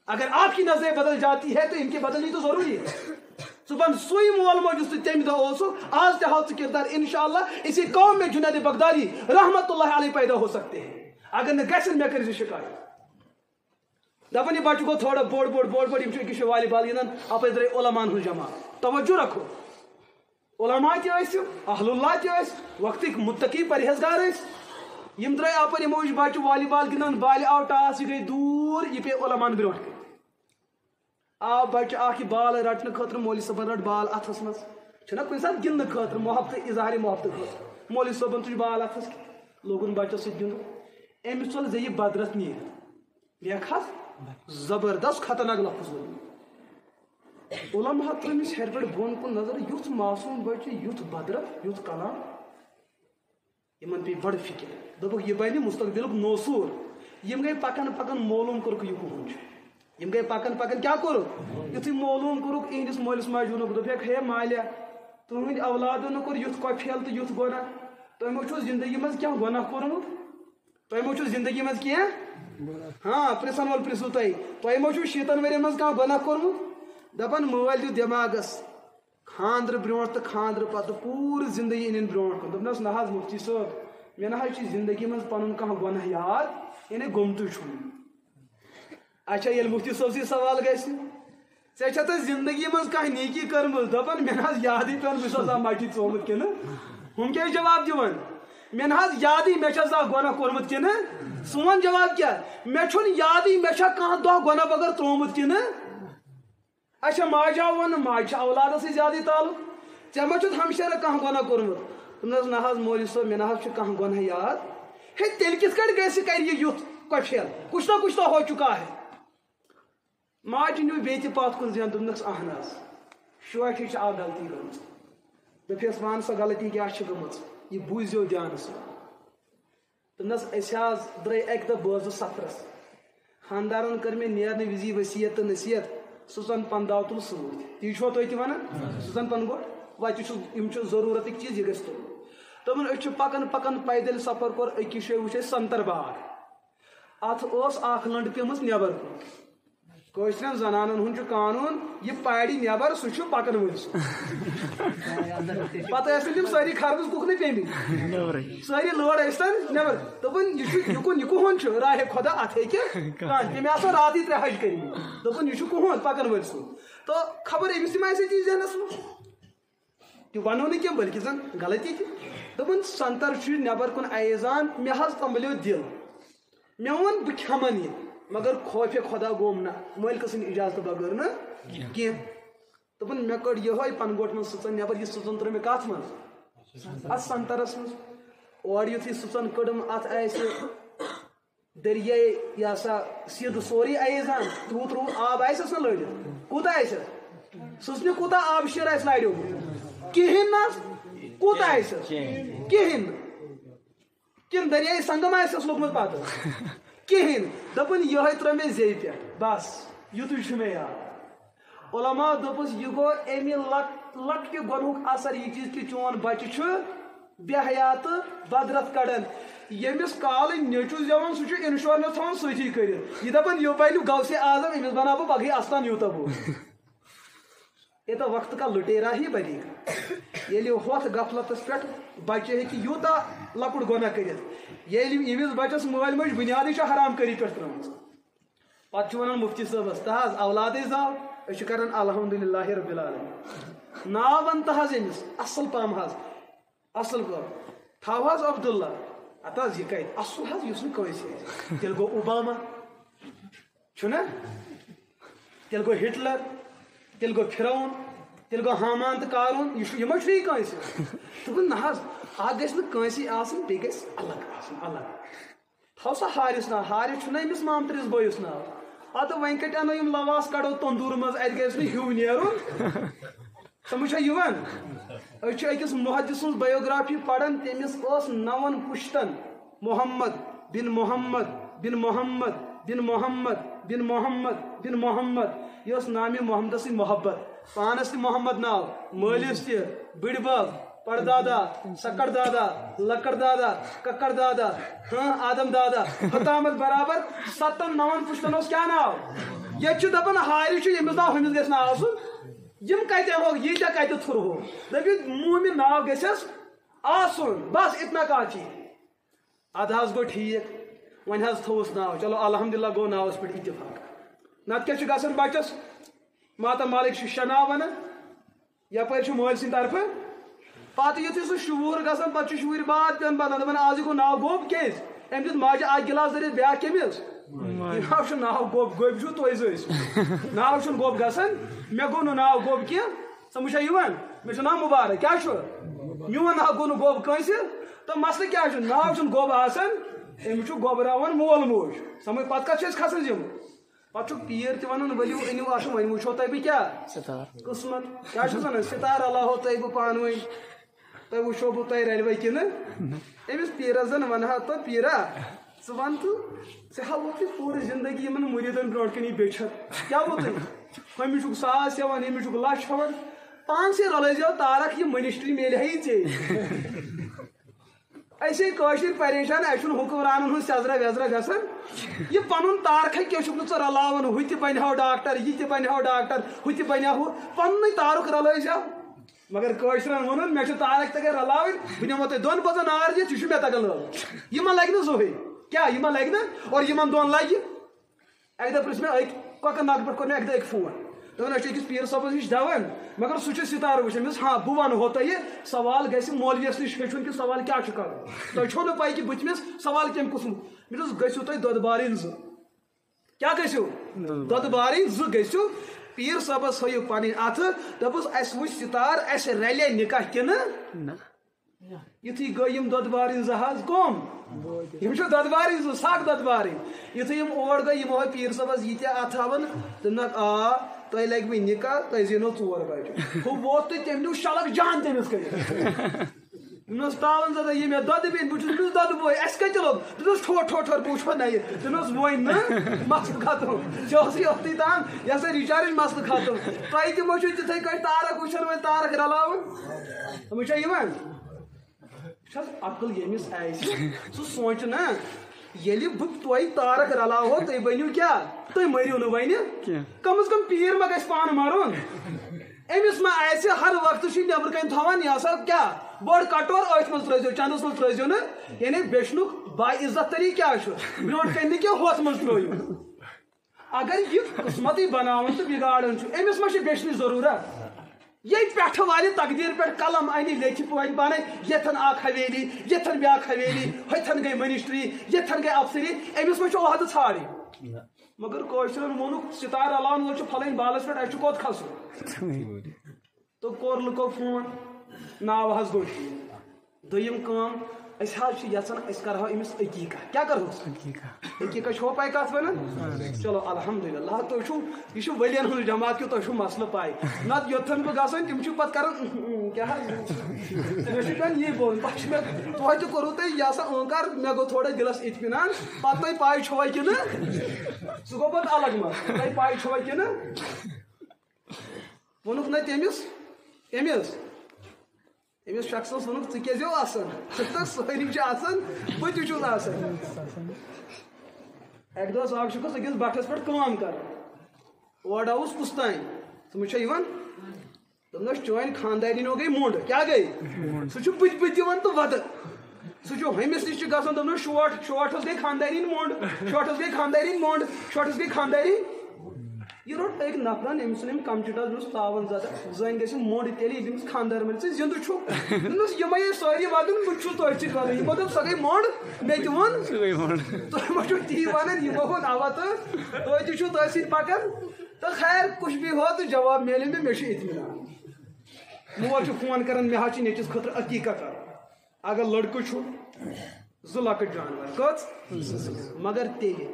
[SPEAKER 1] اگر آپ کی نظریں بدل جاتی ہے تو ان کی بدلنی تو ضروری ہے صبح سوئی مول موجود تم دہ آج تہ ہاؤ کردار انشاءاللہ اسی قوم میں جنید بغدادی رحمت اللہ علیہ پیدا ہو سکتے ہیں اگر نہ گھن مے کر شکایت دپان یہ بچہ گو تھوڑا بوڑ یہ والی بال گندان اپر درے علماء ہن جمع توجہ رکھو علماء تہ اہل اللہ تہ وقت متقی پرہیزگار یم درے اپر یمو بچہ والی بال گندان بال آو ٹاس یہ گئی دور یہ پہ علماء برو آو بچہ اخ بال رٹنے خاطر مولوی صاحبن رٹ بال اتھس مز چھنا کُنہِ ساتہٕ گِنٛدنہٕ خاطرٕ محبت اظہار محبت خاطرٕ مولوی صٲبن تُج بال اتھس لوگُن بچس سۭتۍ گِنٛدُن أمِس ژوٚل زِ یہِ بدرس نیٖرِتھ لیکھ حظ زبردست خطرناک لفظ علماء ترمس ہر پہ بون کن نظر یُتھ معصوم بچہ یُتھ بدرت یُتھ کلام یمن پی بڑ فکر دوٚپُکھ یہ بنہِ مستقبلُک نوصور یم گٔے پکان پکان معلوم کوٚرُکھ یہ کُہُن چھُ یم گٔے پکان پکان کیٛاہ کوٚرُکھ یُتھُے معلوم کوٚرُکھ یہندس مٲلِس ماجہِ ووٚنُکھ دوٚپکھ ہے مالیا تُہٕنٛدۍ اولادو نہٕ کوٚر یُتھ کۄپھیل تہٕ یُتھ گۄناہ تۄہہِ مہ چھُو زندگی منٛز کینٛہہ گۄناہ کوٚرمُت تۄہہِ مہ چھُو زندگی منٛز کینٛہہ ہاں پرژھن وول پرژھِو تۄہہِ مہ چھُو شیٖتن ؤرین منٛز کانٛہہ گۄناہ کوٚرمُت دپان مٲلۍ دیُت دٮ۪ماغس خاندرٕ برونٛٹھ تہٕ خاندرٕ پتہٕ پوٗرٕ زندگی أنِن برونٛٹھ کُن دوٚپنس نہ حظ مفتی صٲب مےٚ نہ حظ چھِ زندگی منٛز پنُن کانٛہہ گۄناہ یاد یعنی گوٚمتُے چھُم اچھا ییٚلہِ مفتی صٲب سی سوال گژھِ ژےٚ چھےٚ تہٕ زندگی منٛز کانٛہہ نیکی کٔرمٕژ دپان مےٚ نہ حظ یادٕے پیٚوان بہٕ چھُس آسان مٹی ژومُت کِنہٕ ہُم کیٛاہ جواب دِوان مےٚ نہ حظ یادٕے مےٚ چھا زانٛہہ گۄناہ کوٚرمُت کِنہٕ سون جواب کیٛاہ مےٚ چھُنہٕ یادٕے مےٚ چھا کانٛہہ دۄہ گۄناہ بغٲر ترٛوومُت کِنہٕ اچھا ماجہِ آو وننہٕ ماجہِ چھِ اولادس سۭتۍ زیادٕے تعلق ژےٚ ما چھُتھ ہمشیرا کانٛہہ گۄناہ کوٚرمُت دوٚپنس نہ حظ مولوی صٲب مےٚ نہ حظ چھُ کانٛہہ گۄناہ یاد ہے تیٚلہِ کِتھ کٔٹھۍ گژھِ کرِ یہِ یُتھ کۄپھیل کچھ نہ ہو چُکا ہے ماجہِ نیوٗ بیٚیہِ تہِ پتھ کُن زین دوٚپنکھ اہن حظ شوٹھِ چھِ اکھ غلطی گٔمٕژ دوٚپہس وَن سۄ غلطی کیٛاہ چھِ گٔمٕژ یہِ بوٗزِو دھیانہٕ سان دوٚپنس أسۍ حظ درٛاے اکہِ دۄہ بٲژٕ سفرس خاندارن کٔر مےٚ نیرنہٕ وِزی ؤصیت تہٕ نصیحت سُہ زن پنٛداو تُل سۭتۍ تی چھُوا تُہۍ تہِ ونان سُہ زن پنُن گوٚٹ وتہِ چھُ یِم چھِ ضروٗرتٕکۍ چیٖز یہِ گژھِ تُلُن دوٚپُن أسۍ چھِ پکان پکان پیدٔلۍ سفر کوٚر أکِس جایہِ وٕچھ اَسہِ سنتر باغ اتھ ٲس اکھ لنٛڈ پیمٕژ نٮ۪بر کُن کٲشرٮ۪ن زنانن ہُنٛد چھُ قانوٗن یہِ پارِ نٮ۪بر سُہ چھُ پکن وٲلۍ سُنٛد پتہٕ ٲسۍ نہٕ تِم سٲری خربٕز کُکنٕے پیمٕتۍ سٲری لٲر ٲسۍتن نٮ۪بر دوٚپُن یہِ چھُ یہِ کُہُنٛد چھُ راہے خۄدا اتھ ہیٚکہِ کانٛہہ تٔمۍ آسان راتٕے 3 حج کٔرمٕتۍ دوٚپُن یہِ چھُ کُہُنٛد پکن وٲلۍ سُنٛد تہٕ خبر أمِس تہِ ما آسہِ تی ذہنس منٛز تہِ ونو نہٕ کینٛہہ بٔلکہِ زن غلطی تہِ دوٚپُن سنتر چھُ نٮ۪بر کُن ایزان مےٚ حظ تمبلیو دِل مےٚ ووٚن بہٕ کھٮ۪من یہِ مگر خوفِ خۄدا گوٚم نہ مٲلکہٕ سٕنٛدِ اِجازتہٕ بغٲر نہٕ کینٛہہ دوٚپُن مےٚ کٔڑ یِہوے پنہٕ گوٹہٕ منٛز سٕژن نٮ۪بر یہِ سٕژن ترٲو مےٚ کتھ منٛز اتھ سنترس منٛز اورٕ یُتھُے سٕژن کٔڑٕم اتھ آسہِ دٔریاے یہِ ہسا سیٖدٕ سورُے ایزان تروٗ آب آسٮ۪س نہ لٲرِتھ کوٗتاہ آسٮ۪س سٕژنہِ کوٗتاہ آبہٕ شیر آسہِ لاریومُت کِہیٖنۍ نہ حظ کوٗتاہ آسٮ۪س کِہیٖنۍ نہٕ کِنہٕ دٔریاے سنگم آسٮ۪س لوٚگمُت پتہٕ کِہیٖنۍ دوٚپُن یِہوے ترٲو مےٚ زیٚیہِ پٮ۪ٹھ بس یُتُے چھُ مےٚ یاد علماء دوٚپُس یہِ گوٚو امہِ لۄکٹہِ گۄنہُک اثر یہِ چیٖز کہِ چون بچہِ چھُ بے حیا تہٕ بدرت کڑان ییٚمِس کالہٕ نیٚچوٗ زٮ۪وان سُہ چھُ انشورنس تھاوان سۭتی کٔرِتھ یہِ دپان یہِ بنہِ غوثِ اعظم أمِس بناو بہٕ پگہٕے استان یوٗتاہ بوٚڑ یہ تو وقت کا لٹیرا ہی بنے گا ییٚلہِ ہوٚتھ غفلتس پٮ۪ٹھ بچہِ ہیٚکہِ یوٗتاہ لۄکُٹ گۄناہ کٔرِتھ ییٚلہِ أمِس بچس مٲلۍ مٲج بُنیادٕے چھِ حرام کٲری پٮ۪ٹھ ترٲومٕژ پتہٕ چھُ ونان مفتی صٲبس تہ حظ اولادٕے زاو أسۍ چھِ کران الحمدُاللہ رب العالمین ناو ون تہ حظ أمِس اصل پہم حظ اصل پٲٹھۍ تھاو حظ عبداللہ اتھ حظ یہِ کتہِ اصل حظ یُس نہٕ کٲنٛسہِ آسہِ تیٚلہِ گوٚو اوباما چھُنہ تیٚلہِ گوٚو ہٹلر تیٚلہِ گوٚو فرعون تیٚلہِ گوٚو حامان تہٕ قارون یہِ ما چھُ یہِ کٲنٛسہِ دوٚپُن نہ حظ اکھ گژھِ نہٕ کٲنٛسہِ آسٕنۍ بیٚیہِ گژھِ الگ آسُن الگ تھاو سا حارِس ناو حارِس چھُنہ أمِس مامترِس بٲیِس ناو ادٕ وۄنۍ کتہِ انو یِم لواس کڑو تندوٗر منٛز اتہِ گژھِ نہٕ ہیوٗ نیرُن سمجھ چھا یِوان أسۍ چھِ أکِس محدث سٕنٛز بایوگرافی پران تٔمِس ٲس 9 پُشتن محمد بن محمد بن محمد بن محمد بن محمد بن محمد یہ ٲس نامہِ محمدس سۭتۍ محبت پانس تہِ محمد ناو مٲلِس تہِ بٕڈِ بب پردادا سکڑ دادا لکڑ دادا ککڑ دادا ہاں آدم دادا حتامت برابر 7-9 پشتن کیا ناو یہ دپان ہاری یمس ناو ہمس گھس نا آسن یم کتہ ہو یہ کتہ تھر ہو دپی مومن ناو گھس آسن بس اتنا کات اد حظ گو ٹھیک ون حظ تھوس ناو چلو الحمدللہ گو ناوس پہ اتفاق نت کیا گھن بچس ماتا مالک شیٚے ناو ونان یپر مول سند طرف پتہ یتھے سہ شعور گژھان پتہ شُرۍ باد پیان بدان دپان آز گو ناو گوب کیٛازِ أمۍ دیُت ماجہِ اکھ گِلاس دٔرِتھ بیٛاکھ کٔمِس یہِ ناو چھُ ناو گوب گوبہِ چھُو تُہۍ زٲژ ناو چھُنہٕ گوب گژھان مےٚ گوٚو نہٕ ناو گوب کینٛہہ سمجھ چھا یِوان مےٚ چھُ ناو مُبارک کیٛاہ چھُ میون ناو گوٚو نہٕ گوب کٲنٛسہِ تہٕ مسلہٕ کیٛاہ چھُ ناو چھُنہٕ گوب آسان أمِس چھُ گوبراوان مول موج سمجھ پتہٕ کتھ چھِ أسۍ کھسان یِم پتہٕ چھُ پیٖر تہِ ونان ؤلِو أنِو اَتھ وۄنۍ وٕچھو تۄہہِ بہٕ کیٛاہ قٕسمت کیٛاہ چھُس ونان سِتار رلاہو تۄہہِ بہٕ پانہٕ ؤنۍ تۄہہِ وٕچھو بہٕ تۄہہِ رلوے کِنہٕ أمِس پیٖرس زن ونہا تہٕ پیٖرا ژٕ ون تہٕ ژےٚ ہاوُتھ یہِ پوٗرٕ زندگی یِمن مُریٖدن برونٛٹھ کَنی بیچھت کیٛاہ گوٚو تۄہہِ ہُمِس چھُکھ 1,000 ہٮ۪وان ییٚمِس چھُکھ 1,00,000 ہٮ۪وان پانسٕے رلٲیزیو تارک یہِ منسٹری میلہِ ہے ژےٚ أسے کٲشِر پریشان اَسہِ چھُنہٕ حُکمرانن ہُنٛد سیزرا ویزرا گژھان یہِ پنُن تارکھے کیٛاہ چھُکھ نہٕ ژٕ رلاوان ہُہ تہِ بنہِ ڈاکٹر یہِ تہِ بنہِ ڈاکٹر ہُہ تہِ بنہِ ہُہ پننُے تارُک رلٲیزیو مگر کٲشرن ووٚنُن مےٚ چھُ تارک تگان رلاوٕنۍ بہٕ نِمو تۄہہِ 2 بٲژن نار دِتھ یہِ چھُ مےٚ تگان رلاوُن یِمن لگہِ نہٕ زٕہٕنۍ کیٛاہ یِمن لگہِ نہٕ اور یِمن 2 لگہِ اکہِ دۄہ پرٛژھ مےٚ أکۍ کۄکر ناگہٕ پٮ۪ٹھ کوٚر مےٚ اکہِ دۄہ أکۍ فون دپان أسۍ چھِ أکِس پیٖر صٲبس نِش دون مگر سُہ چھُ سِتارٕ وٕچھان مےٚ دوٚپُس ہاں بہٕ ونہو تۄہہِ سوال گژھِ مولوِیس نِش ہیٚچھُن کہِ سوال کیٛاہ چھُ کرُن تۄہہِ چھو نہٕ پاے کہِ بہٕ تٔمِس سوال کمہِ قٕسمُک مےٚ دوٚپُس گٔژھِو تُہۍ دۄدٕ بارٕنۍ 2 کیٛاہ گٔژھِو دۄدٕ بارٕنۍ 2 گٔژھِو پیٖر صٲبس ہٲیِو پنٕنۍ اتھٕ دپُس اسہِ وٕچھ سِتار اسہِ رلے نِکاح کِنہٕ یُتھُے گٔے یِم دۄدٕ بارٕنۍ 2 حظ کۄم یِم چھِ دۄدٕ بارٕنۍ 2 سَکھ دۄدٕ بارٕنۍ یُتھُے یِم اور گٔے یِمو ہٲے پیٖر صٲبس ییٖتیاہ اتھٕ ہاوان دوٚپنکھ آ تۄہہِ لگوٕ نِکاح تۄہہِ زینو 4 بچہِ ہُہ ووت تہٕ تٔمۍ نیوٗ شلک جان تٔمِس کٔرِتھ دوٚپنس تاون زدہ یہِ مےٚ دۄدٕ بیٚنہِ بہٕ چھُس تٔمِس دۄدٕ بوے اَسہِ کتہِ لوٚگ دوٚپنس ٹھوٚر بہٕ وٕچھو نَیہِ دوٚپنس وۄنۍ نہٕ مسلہٕ ختم ژےٚ اوسُے اوٚتُے تام یہِ ہسا رِچارٕج مسلہٕ ختم تۄہہِ تہِ ما چھُو تِتھٕے کٔٹھۍ تارک وٕچھان وۄنۍ تارک رلاوُن سمجھ چھا یِوان وٕچھ حظ عقل ییٚمِس آسہِ سُہ سونٛچہِ نا ییٚلہِ بہٕ تۄہہِ تارک رلاوہو تُہۍ بٔنِو کیٛاہ تُہۍ مٔرِو نہٕ وۄنۍ کم از کم پیٖر ما گژھِ پانہٕ مرُن أمِس ما آسہِ ہر وقتہٕ چھُ نٮ۪برٕ کَنۍ تھاوان یہِ ہسا کیٛاہ بٔڑ کٹور أتھۍ منٛز ترٲیزیو چندس منٛز ترٲیزیو نہٕ یعنی بیچنُک با عزت طریٖقہٕ کیٛاہ چھُ برونٛٹھ کَنہِ نہٕ کینٛہہ ہُتھ منٛز ترٲیِو اگر یہِ قٕسمتٕے بناوان تہٕ بِگاڑان چھُ أمِس ما چھِ بیچنٕچ ضروٗرت ییٚتہِ پٮ۪ٹھٕ والہِ تقدیٖر پٮ۪ٹھ قلم اَنہِ لیکھِ وۄنۍ پانے ییٚتھن اکھ حویلی ییٚتھن بیٛاکھ حویلی ہۄتھن گٔے منسٹری ییٚتھن گٔے افسری أمِس ما چھُ عہدٕ ژھانڈٕنۍ مگر کٲشرٮ۪ن ووٚنُکھ سِتار رلاون وول چھُ پھلٲنۍ بالس پٮ۪ٹھ اَسہِ چھُ کوٚت کھسُن تہٕ کوٚر لُکو فون ناو حظ گوٚو ٹھیٖک دوٚیِم کٲم أسۍ حظ چھِ یژھان أسۍ کرہو أمِس عقیٖقہ کیٛاہ کرہوس عقیٖقہ چھوا پاے کتھ ونان چلو الحمدُاللہ تُہۍ چھُو یہِ چھُ ؤلین ہُنٛد جماعت کہِ تۄہہِ چھُو مسلہٕ پاے نتہٕ یوٚتن بہٕ گژھان تِم چھِ پتہٕ کران کیٛاہ حظ مےٚ چھُ پیٚوان یی بولُن پتہٕ چھُ مےٚ توتہِ کوٚروٕ تۄہہِ یہِ ہسا کر مےٚ گوٚو تھوڑا دِلس اطمینان پتہٕ تۄہہِ پاے چھوا کِنہٕ سُہ گوٚو پتہٕ الگ مسلہٕ تۄہہِ پاے چھوا کِنہٕ ووٚنُکھ نہ تٔمِس أمِس شخصس ووٚنُکھ ژٕ کیٛازِ آسان ژٕ سٲری چھِ آسان بہٕ تہِ چھُس آسان اکہِ دۄہ صاحب چھُکھ أکِس بٹھس پٮ۪ٹھ کٲم کران اورٕ آوُس کُس تانۍ سمجھ چھا یِوان دوٚپنس چٲنۍ خاندارینو گٔے مونڈ کیٛاہ گٔے سُہ چھُ بٕتھِ دِوان تہٕ ودٕ سُہ چھُ ہُمِس نِش چھُ گژھان دوٚپنس شوٹھس گٔے خاندارینۍ مونڈ شوٹھس گٔے خاندارینۍ یہِ روٚٹ أکۍ نفرن أمۍ سُنٛد أمۍ کمچِٹس دوٚپنس تاون زدہ زٔنۍ گژھِ مونڈ تیٚلہِ ییٚلہِ أمِس خاندار ملہِ ژٕ زِندٕ چھُکھ دوٚپنس یِمے سٲری ودُن بہٕ چھُس تۄہہِ سۭتۍ کران یِمو دوٚپ سۄ گٔے مونڈ مےٚ تہِ ووٚن تُہۍ ما چھِو تی ونان یِمو ووٚن اوا تہٕ تُہۍ تہِ چھِو تٔتھۍ سۭتۍ پکان تہٕ خیر کُچھ بھی ہو تہٕ جواب میلہِ مےٚ چھُ اطمینان مول چھُ فون کران مےٚ حظ چھُ نیٚچوِس خٲطرٕ عقیٖقہ کرُن اگر لڑکہٕ چھُ 2 لۄکٕٹۍ جانور کٔژ مگر تیٚلہِ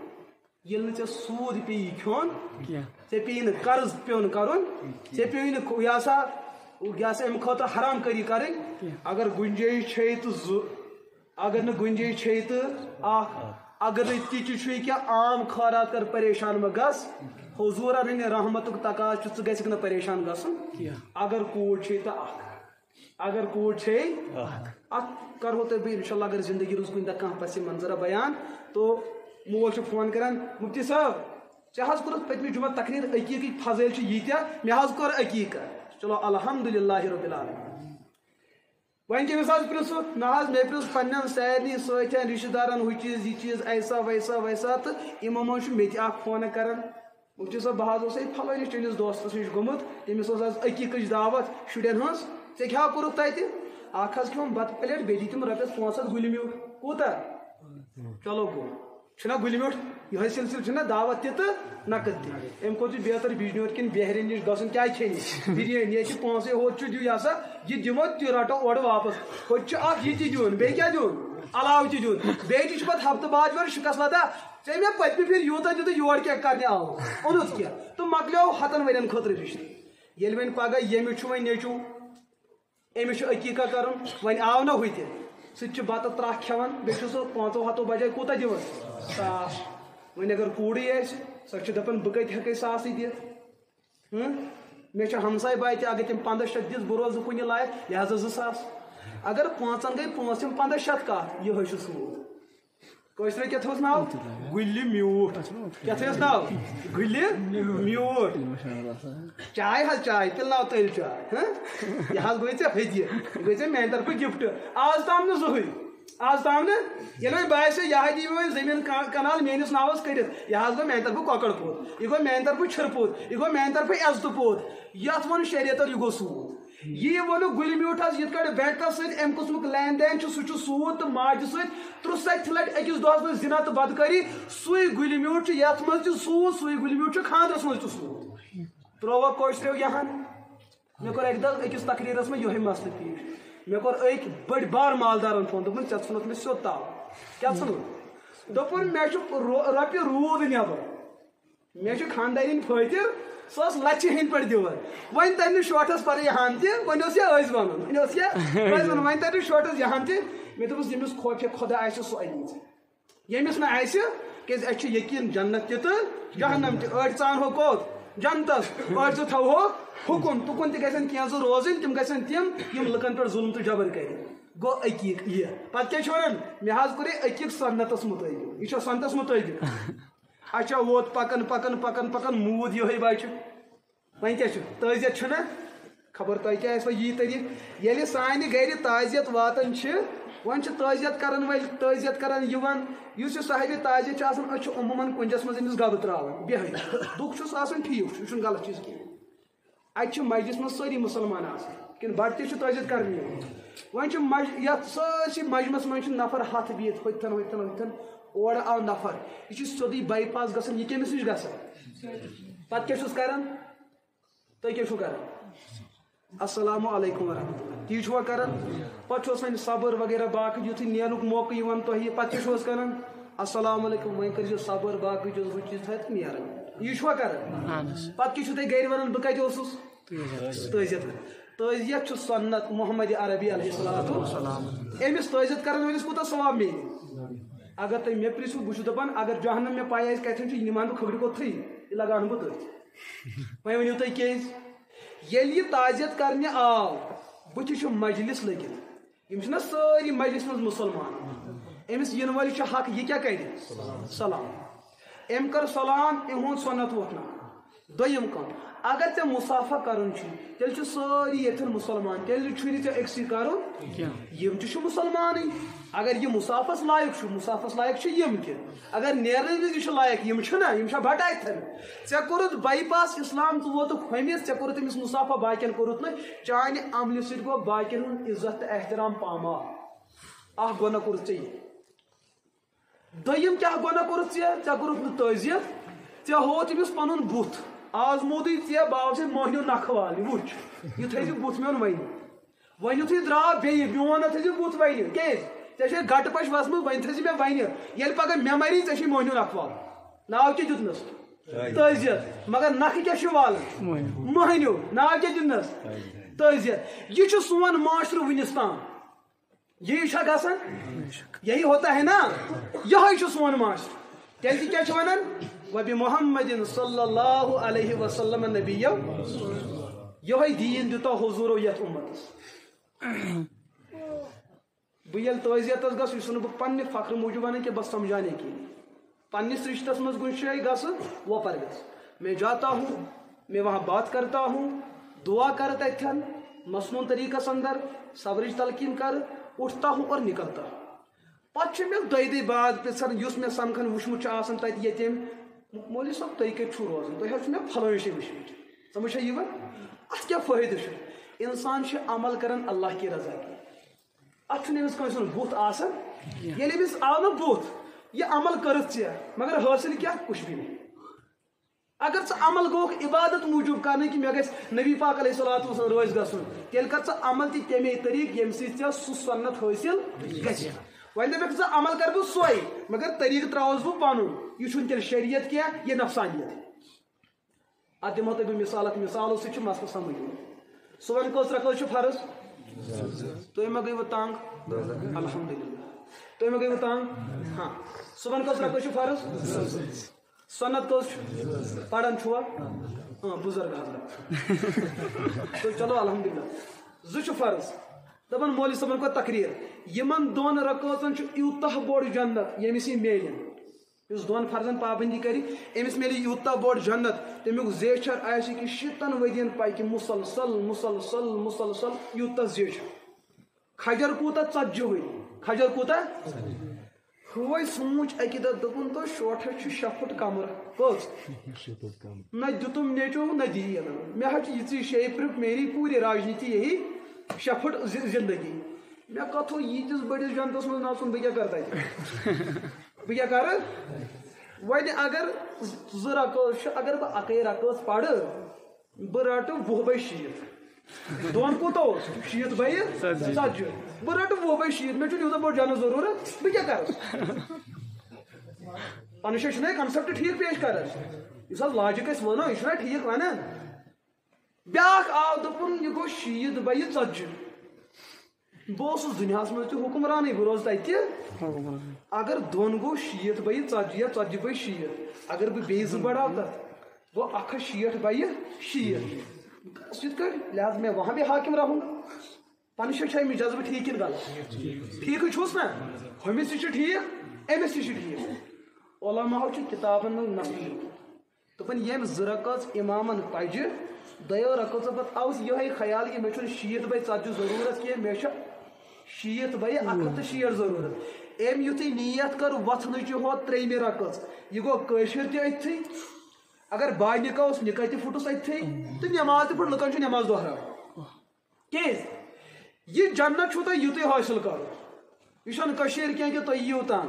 [SPEAKER 1] ییٚلہِ نہٕ ژےٚ سوٗد پیٚیی کھیوٚن ژےٚ پیٚیی نہٕ قرض پیوٚن کرُن ژےٚ پیٚیی نہٕ یہِ ہسا اَمہِ خٲطرٕ حرام کٲری کرٕنۍ اگر گُنجٲیِش چھے تہٕ 2 اگر نہٕ گُنجٲیِش چھے تہٕ 1 اگر نہٕ تِتہِ چھُے کینٛہہ عام خٲرات کر پریشان مہ گژھ حضوٗرن ہٕنٛدِ رحمتُک تقاضہٕ چھُ ژٕ گژھکھ نہٕ پریشان گژھُن اگر کوٗر چھے تہٕ 1 اگر کوڑ چھے ات کرو تو بہ انشاءاللہ اگر زندگی روز کن دہ کھانا پس منظرہ بیان تو مول چھ فون کران مفتی صاحب ژےٚ حظ کوٚرُتھ پٔتمہِ جمعہ تقریر عقیٖقٕکۍ فضٲیل چھِ ییٖتیٛاہ مےٚ حظ کوٚر عقیٖقہ چلو الحمدللہ رب العالمین وۄنۍ کٔمِس حظ پرٛژھُکھ نہ حظ مےٚ پرٛژھ پنٛنٮ۪ن سارنٕے سۭتۍ رشتہٕ دارن ہُہ چیٖز یہِ چیٖز ایسا ویسا ویسا تہٕ یِمو منٛز چھُ مےٚ تہِ اکھ فونہ کران مفتی صٲب بہٕ حظ اوسے فلٲنِس چٲنِس دوستس نِش گوٚمُت تٔمِس ٲس آز عقیٖقٕچ دعوت شُرٮ۪ن ہٕنٛز ژےٚ کیٛاہ کوٚرُتھ تتہِ اکھ حظ کھیوٚم بتہٕ پلیٹ بیٚیہِ دِتِم رۄپیس 500 گُلہِ میوٗٹھ کوٗتاہ چلو گوٚو چھُنہ گُلہِ میوٗٹھ یِہوٚے سلسلہٕ چھُنہ دعوت تہِ تہٕ نقد تہِ اَمہِ کھۄتہٕ چھُ بہتر بِجنور کِنۍ بہرِن نِش گژھُن کیٛازِ کھیٚنہِ بِریٲنی ییٚتہِ چھِ پونٛسے ہوٚت چھُ دِیِو یہِ ہسا یہِ دِمو تہِ رٹو اورٕ واپس ہوٚتہِ چھُ اکھ یہِ تہِ دیُن بیٚیہِ کیٛاہ دیُن علاوٕ تہِ دیُن بیٚیہِ تہِ چھُ پتہٕ ہفتہٕ بعد یورٕ شِکس لدا ژےٚ مےٚ پٔتمہِ پھِرِ یوٗتاہ دِتہٕ یورٕ کیٛاہ کرنہِ آو اوٚنُتھ کیٛاہ تہٕ مۄکلیو 100 ؤرین خٲطرٕ رِشتہٕ ییٚلہِ وۄنۍ پگاہ ییٚمِس چھُ وۄنۍ نیٚچوٗ أمِس چھُ عقیٖقہ کرُن وۄنۍ آو نہ ہُہ تہِ سُہ تہِ چھُ بتہٕ ترٛکھ کھٮ۪وان بیٚیہِ چھُ سُہ 500 بجاے کوٗتاہ دِوان 1000 وۄنۍ اگر کوٗرٕے آسہِ سۄ چھِ دپان بہٕ کتہِ ہٮ۪کے 100 دِتھ مےٚ چھُ ہمساے باے تہِ اگر تِم 500 دِژ بہٕ روزٕ کُنہِ لایق لہذا 200 اگر 5 گٔے 5 یِم 500 کتھ یِہوٚے چھُ سوٗد کٲشرِ کیٛاہ تھوٚوُس ناو گُلہِ میوٗٹھ کیٛاہ تھٲیِس ناو گُلہِ میوٗٹھ چاے حظ چاے پِلناو تٔلۍ چاے یہِ حظ گوٚوٕے ژےٚ ہدیہِ یہِ گٔے ژےٚ میانہِ طرفہٕ گفٹ آز تام نہٕ زٕہٕنۍ آز تام نہٕ ییٚلہِ وۄنۍ باسیو یہِ ہا دِیہِ وۄنۍ زٔمیٖن کنال میٲنِس ناوس کٔرِتھ یہِ حظ گوٚو میانہِ طرفہٕ کۄکر پوٚت یہِ گوٚو میانہِ طرفہٕ چھِرٕ پوٚت یہِ گوٚو میانہِ طرفہٕ عزتہٕ پوٚت یتھ ووٚن شریعتن یہِ گوٚو سوٗد یی ووٚنُکھ گُلہِ میوٗٹھس یِتھ کٲٹھۍ بینکس سۭتۍ امہِ قٕسمُک لین دین چھُ سُہ چھُ سوٗد تہٕ ماجہِ سۭتۍ 63 لٹہِ أکِس دۄہس منٛز زِنا تہٕ بدکٲری سُے گُلہِ میوٗٹھ چھُ یتھ منٛز تہِ سوٗد سُے گُلہِ میوٗٹھ چھُ خاندرس منٛز تہِ سوٗد ترٛووکھ کٲشریو یہان مےٚ کوٚر اکہِ دۄہ أکِس تقریٖرس منٛز یِہوٚے مسلہٕ پیش مےٚ کوٚر أکۍ بٔڑۍ بار مالدارن فون دوٚپُن ژےٚ ژھُنُتھ مےٚ سیوٚد تاو کیٛاہ ژھُنُتھ دوٚپُن مےٚ چھُ رۄپیہِ روٗد نٮ۪بر مےٚ چھُ خاندارِنۍ فٲطر سۄ ٲس لچھِ ہٕنٛدۍ پٲٹھۍ دِوان وۄنۍ ترِ نہٕ شوٹھس پتہٕ یہان تہِ وۄنۍ اوس یہِ ٲسۍ ونُن وۄنۍ اوس یہِ ٲسۍ ونُن وۄنۍ ترِ نہٕ شوٹھس یہان تہِ مےٚ دوٚپُس ییٚمِس خوفہِ خۄدا آسہِ سُہ اَنہِ ژٕ ییٚمِس نہٕ آسہِ کیازِ اَسہِ چھُ یقیٖن جنت تہِ تہٕ جہنم تہِ أڑۍ ژانہو کوٚت جنتس أڑۍ زٕ تھاوہوکھ حُکُم تُکُن تہِ گژھن کینٛہہ زٕ روزٕنۍ تِم گژھن تِم یِم لُکن پٮ۪ٹھ ظُلم تہٕ جبر کرِ گوٚو عقیٖق یہِ پتہٕ کیٛاہ چھِ ونان مےٚ حظ کوٚر یہِ عقیٖق سنتس مُطٲبق یہِ چھا سنتس مُطٲبق اچھا ووت پکان پکان پکان پکان موٗد یِہوٚے بچہِ وۄنۍ کیٛاہ چھُ تعزیت چھُنہ خبر تۄہہِ کیٛاہ آسِوٕ یی طریٖقہٕ ییٚلہِ سانہِ گرِ تعزیت واتان چھِ وۄنۍ چھِ تعزیت کران وٲلۍ تعزیت کران یِوان یُس یہِ صاحبِ تعزیت چھُ آسان أسۍ چھِ عموٗمن کُنجس منٛز أمِس گبہٕ تراوان بیٚہوان دُکھ چھُس آسان ٹھیٖک چھُ یہِ چھُنہٕ غلط چیٖز کینٛہہ اَتہِ چھِ مسجدس منٛز سٲری مُسلمان آسان کِنہٕ بڑٕ تہِ چھُ تعزیت کرنہِ یِوان وۄنۍ چھِ یتھ سٲرسٕے مجمس منٛز چھِ نفر ہتھ بِہِتھ ہُتھن ہُتھن ہُتھن اورٕ آو نفر یہِ چھُ سیوٚدُے باے پاس گژھان یہِ کٔمِس نِش گژھان پتہٕ کیٛاہ چھُس کران تُہۍ کیٛاہ چھُو کران السلام علیکم ورحمتہ اللہ تی چھُوا کران پتہٕ چھُس وۄنۍ صبر وغیرہ باقٕے یُتھُے نیرنُک موقعہٕ یِوان تۄہہِ پتہٕ کیٛاہ چھُ کران السلام علیکم وۄنۍ کٔرزِ صبر باقٕے چیٖز ہُہ چیٖز تھٲیِتھ نیران یی چھُوا کران پتہٕ کیٛاہ چھُو تُہۍ گرِ ونان بہٕ کتہِ اوسُس تعزیت چھُ سنت محمد عربی علیہ الصلوۃ والسلام أمِس تعزیت کرن وٲلِس کوٗتاہ ثواب میلہِ اگر تُہۍ مےٚ پرٛژھِو بہٕ چھُس دپان اگر جہنم مےٚ پاے آسہِ کتٮ۪ن چھُ یہِ نِمان بہٕ کھٕگرِ کوٚتھٕے یہِ لگاو نہٕ بہٕ تٔتھۍ وۄنۍ ؤنِو تُہۍ کیٛازِ ییٚلہِ یہِ تعزیت کرنہِ آو بٕتھِ چھُ مجلس لٔگِتھ یِم چھِنہ سٲری مجلس منٛز مُسلمان أمِس یِنہٕ وٲلِس چھُ حق یہِ کیٛاہ کرِ سلام أمۍ کٔر سلام یِہُنٛد سۄنت وۄتھناو دوٚیِم کٲم اگر ژےٚ مُسافہ کرُن چھُ تیٚلہِ چھِ سٲری ییٚتھٮ۪ن مُسلمان تیٚلہِ چھُنہٕ ژےٚ أکسٕے کرُن یِم تہِ چھِ مُسلمانٕے اگر یہِ مُسافس لایق چھُ مُسافس لایق چھِ یِم تہِ اگر نیرنہٕ وِزِ چھُ لایق یِم چھِنہ یِم چھا بٹہٕ اتھٮ۪ن ژےٚ کوٚرُتھ باے پاس اسلام ژٕ ووتُکھ ہُمِس ژےٚ کوٚرُتھ أمِس مُسافہ باقین کوٚرُتھ نہٕ چانہِ عملہِ سۭتۍ گوٚو باقین ہُنٛد عزت تہٕ احترام پامال اکھ گۄناہ کوٚرُتھ ژےٚ یہِ دوٚیِم کیٛاہ گۄناہ کوٚرُتھ ژےٚ کوٚرُتھ نہٕ تعزیت ژےٚ ہووُتھ أمِس پنُن بُتھ آزمودٕے ژےٚ باوسٕے مٔہنیو نکھٕ والہِ وٕچھ یہِ تھٲیزِ بُتھ میون وۄنۍ یُتھُے درٛاو بیٚیہِ میون نہ تھٲیزِ بُتھ وۄنۍ کیٛازِ ژےٚ چھے گٹہٕ پش وژھمٕژ وۄنۍ تھٲیزِ مےٚ وۄنۍ ییٚلہِ پگہہ مےٚ مری ژےٚ چھے مٔہنیو نکھٕ والُن ناو کیٛاہ دیُتنس تعزیت مگر نکھٕ کیٛاہ چھُ والُن مٔہنیو ناو کیٛاہ دیُتنس تعزیت یہِ چھُ سون معاشرٕ وُنِس تام یی چھا گژھان یہی ہوتا ہے نا یہوے چھُ سون معاشرٕ تیٚلہِ تہِ کیٛاہ چھِ ونان وبِمحمد صلی اللہ علیہ وسلم نبیو یہوے دیٖن دیُتو حضوٗرو یتھ اُمتس بہل تعزیت گھس یہ بہ پنہ فخر موجود ونان کہ بس سمجھانے کی پنس رشتس مز کن جائے گھس وپر گھس میں جاتا ہوں میں وہاں بات کرتا ہوں دعا کر تتھن مصنون طریقس اندر صبرچ تلقین کر اٹھتا ہوں اور نکلتا ہوں پتہ میں دے بعد پھر اس میں سمکھن وچمت تت یتیم مولوی صاحب تھی کت روزان تھی میں فلٲنۍ جایہِ وچمت سمجھ یہ ات کیا فائدہ انسان عمل کران اللہ کی رضا کی ات کنس بت آسان ییٚلہِ أمِس آو نہٕ بُتھ یہ عمل کرت مگر حاصل کیا کچھ بھی نہیں اگر ژٕ عمل گوکھ عبادت موجوب کرنے کہ مے گژھِ نبی پاک علیہ الصلوۃ والسلام روز گژھُن تیٚلہِ کر ژٕ عمل تہِ تمے طریقہٕ ییٚمہِ سۭتۍ ژےٚ سُہ سنت حٲصل گژھِ وۄنۍ دپکھ ژٕ عمل کر بہٕ سۄے مگر طریقہٕ تراوس بہٕ پنُن یہِ چھُنہٕ تیٚلہِ شریعت کینٛہہ یہِ نفسانیت اتھ دِمو تۄہہِ بہٕ مثال اکھ مثالو سۭتۍ چھُ مسلہٕ سمجھ یِوان صبحن کٔژ رکٲژ چھُ فرض تُہۍ ما گٔیوٕ تنگ الحمدللہ تُہۍ ما گٔیوٕ تنگ ہاں صبحن کٔژ رکٲژ چھُ فرض سنت کٔژ پران چھُوا بزرگ حضرت تو چلو الحمدللہ زٕ چھُ فرض دپان مولوی صٲبن کوٚر تقریر یمن دۄن رکٲژن چھُ یوٗتاہ بوٚڑ جنت ییٚمِس یہِ میلہِ یُس دۄن فرضن پابندی کرِ أمِس میلہِ یوٗتاہ بوٚڑ جنت تمیُک زیچھر آسہِ کہ 100 ؤرین پکہِ مسلسل مسلسل مسلسل یوٗتاہ زیچھر کھجر کوٗتاہ 40 ؤری کھجر کوٗتاہ ہوے سوٗنٛچ اکہِ دۄہ دوٚپُن تو شوٹھس چھُ 6 فُٹ کمرٕ کٔژ نہ دیُتُم نیچو نہ دی مےٚ حظ چھِ یِژٕے شیٚیہِ میری پوٗرِ راجنیتی یہی 6 فٹ زندگی مےٚ کتھو ییٖتِس بٔڑِس جنتس منٛز نژُن بہٕ کیٛاہ کرٕ تتہِ بہٕ کیٛاہ کرٕ وۄنۍ اگر 2 رکٲژ چھِ اگر بہٕ اکے رکٲژ پرٕ بہٕ رٹہٕ 20/100 دۄن کوٗتاہ اوس 100/40 بہٕ رٹہٕ 20/100 مےٚ چھُنہٕ یوٗتاہ بوٚڑ جنت ضروٗرت بہٕ کیٛاہ کرٕ پنٕنۍ جایہِ چھُنہ کنسپٹ ٹھیٖک پیش کران یُس حظ لاجِک أسۍ ونو یہِ چھُنہ ٹھیٖک ونان بیاکھ آو دوٚپُن یہِ گوٚو 100/40 بہٕ اوسُس دُنیاہس منٛز تہِ حُکمرانٕے بہٕ روزٕ تتہِ اگر دۄن گوٚو 100/40 یا 40/100 اگر بہٕ بیٚیہِ 2 بڑاو تتھ گوٚو 160/100 یِتھ کٲٹھۍ لہٰذا میں وہاں بھی حاکم رہوں گا پنٕنۍ جایہِ چھا أمِس جذبہٕ ٹھیٖک کِنہٕ غلط ٹھیٖکٕے چھُس نا ہُمِس تہِ چھُ ٹھیٖک أمِس تہِ چھُ ٹھیٖک علماہو چھُ کِتابن منٛز نقل دوٚپُن ییٚمۍ 2 رکٲژ اِمامن پجہِ 2 رکٲژو پتہٕ آوُس یِہوے خیال کہ مےٚ چھُنہٕ 100/40 ضروٗرت کینٛہہ مےٚ چھُ 100/160 ضروٗرت أمۍ یُتھُے نیت کٔر وۄتھنٕچ ہوت 3مہِ رکٲژ یہِ گوٚو کٲشِر تہِ أتھٕے اگر باے نِکاح اوس نِکاح تہِ پھُٹُس أتھٕے تہٕ نٮ۪ماز تہِ پھٕٹ لُکن چھُ نٮ۪ماز دۄہراوٕنۍ کیٛازِ یہِ جنت چھُو تۄہہِ یُتُے حٲصِل کرُن یہ چھنہٕ کٔشیٖر کینٛہہ کہ تُہۍ یِیِو تام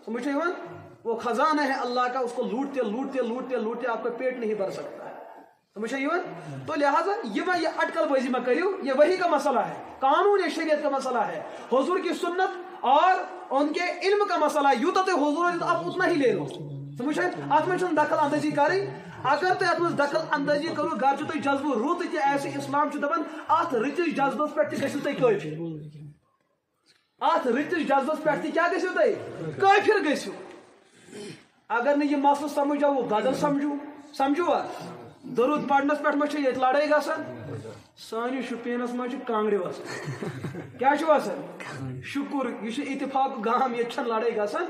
[SPEAKER 1] سمجھ چھا یِوان وہ خزانہ ہے اللہ کا اس کو لوٹتے لوٹتے لوٹتے لوٹتے آپ کا پیٹ نہیں بھر سکتا ہے سمجھ چھا یِوان تو لہٰذا یہ اٹکل بازی مت کریو یہ وہی کا مسئلہ ہے قانون شریعت کا مسئلہ ہے حضور کی سنت اور ان کے علم کا مسئلہ ہے یوتاہ تُہۍ حضور آپ اتنا ہی لے لو سمجھ اتھ منٛز چھنہٕ دخل اندازی کرٕنۍ اگر تُہۍ اتھ منٛز دخل اندازی کرو گھر چھُ تۄہہِ جذبہٕ رُت تہِ آسہِ اسلام چھُ دپان اتھ رٕتِس جذبس پٮ۪ٹھ تہِ گٔژھِو تُہۍ کٲفِر اتھ رٕتِس جذبس پٮ۪ٹھ تہِ کیٛاہ گٔژھِو تُہۍ کٲفِر گٔژھِو اگر نہٕ یہِ مسلہٕ سمجھ آو غزل سمجھوا درود پرنس پٮ۪ٹھ ما چھِ ییٚتہِ لڑٲے گژھان سٲنِس شُپینس منٛز چھِ کانٛگرِ وسان کیٛاہ چھُ وسان شُکُر یہِ چھُ اتفاق گام ییٚتہِ چھنہٕ لڑٲے گژھان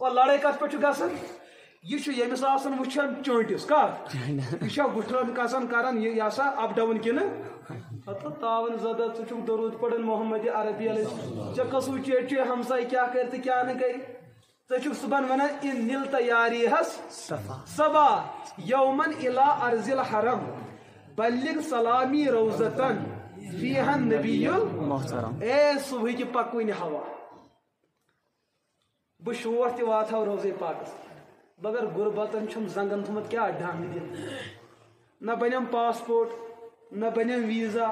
[SPEAKER 1] اور لڑٲے کتھ پٮ۪ٹھ چھُ گژھان یہ چھُ ییٚمِس آسان وٕچھان چٲنٛٹِس کتھ یہِ چھا وٕٹھان کھسان کران یہِ ہسا اپ ڈاوُن کِنہٕ ہتہٕ تاون زدہ ژٕ چھُکھ درود پران محمد عربی علیہ ژےٚ کٔژوٕ چیٹہِ ہمساے کیٛاہ کرِ تہٕ کیٛاہ نہٕ کرِ ژٕ چھُکھ صبحن ونان ان نلت یاری ہس صبا یومن الا ارض الحرم بلغ سلامی روزتن فیہا نبی المحترم اے صبحٕکہِ پکوٕنۍ ہوا بہٕ شور تہِ واتہو روزے پاکس مگر غربتن چھُم زنگن تھوٚمُت کیٛاہ ڈنٛگ دِتھ نہ بنیم پاسپورٹ نہ بنیم ویٖزا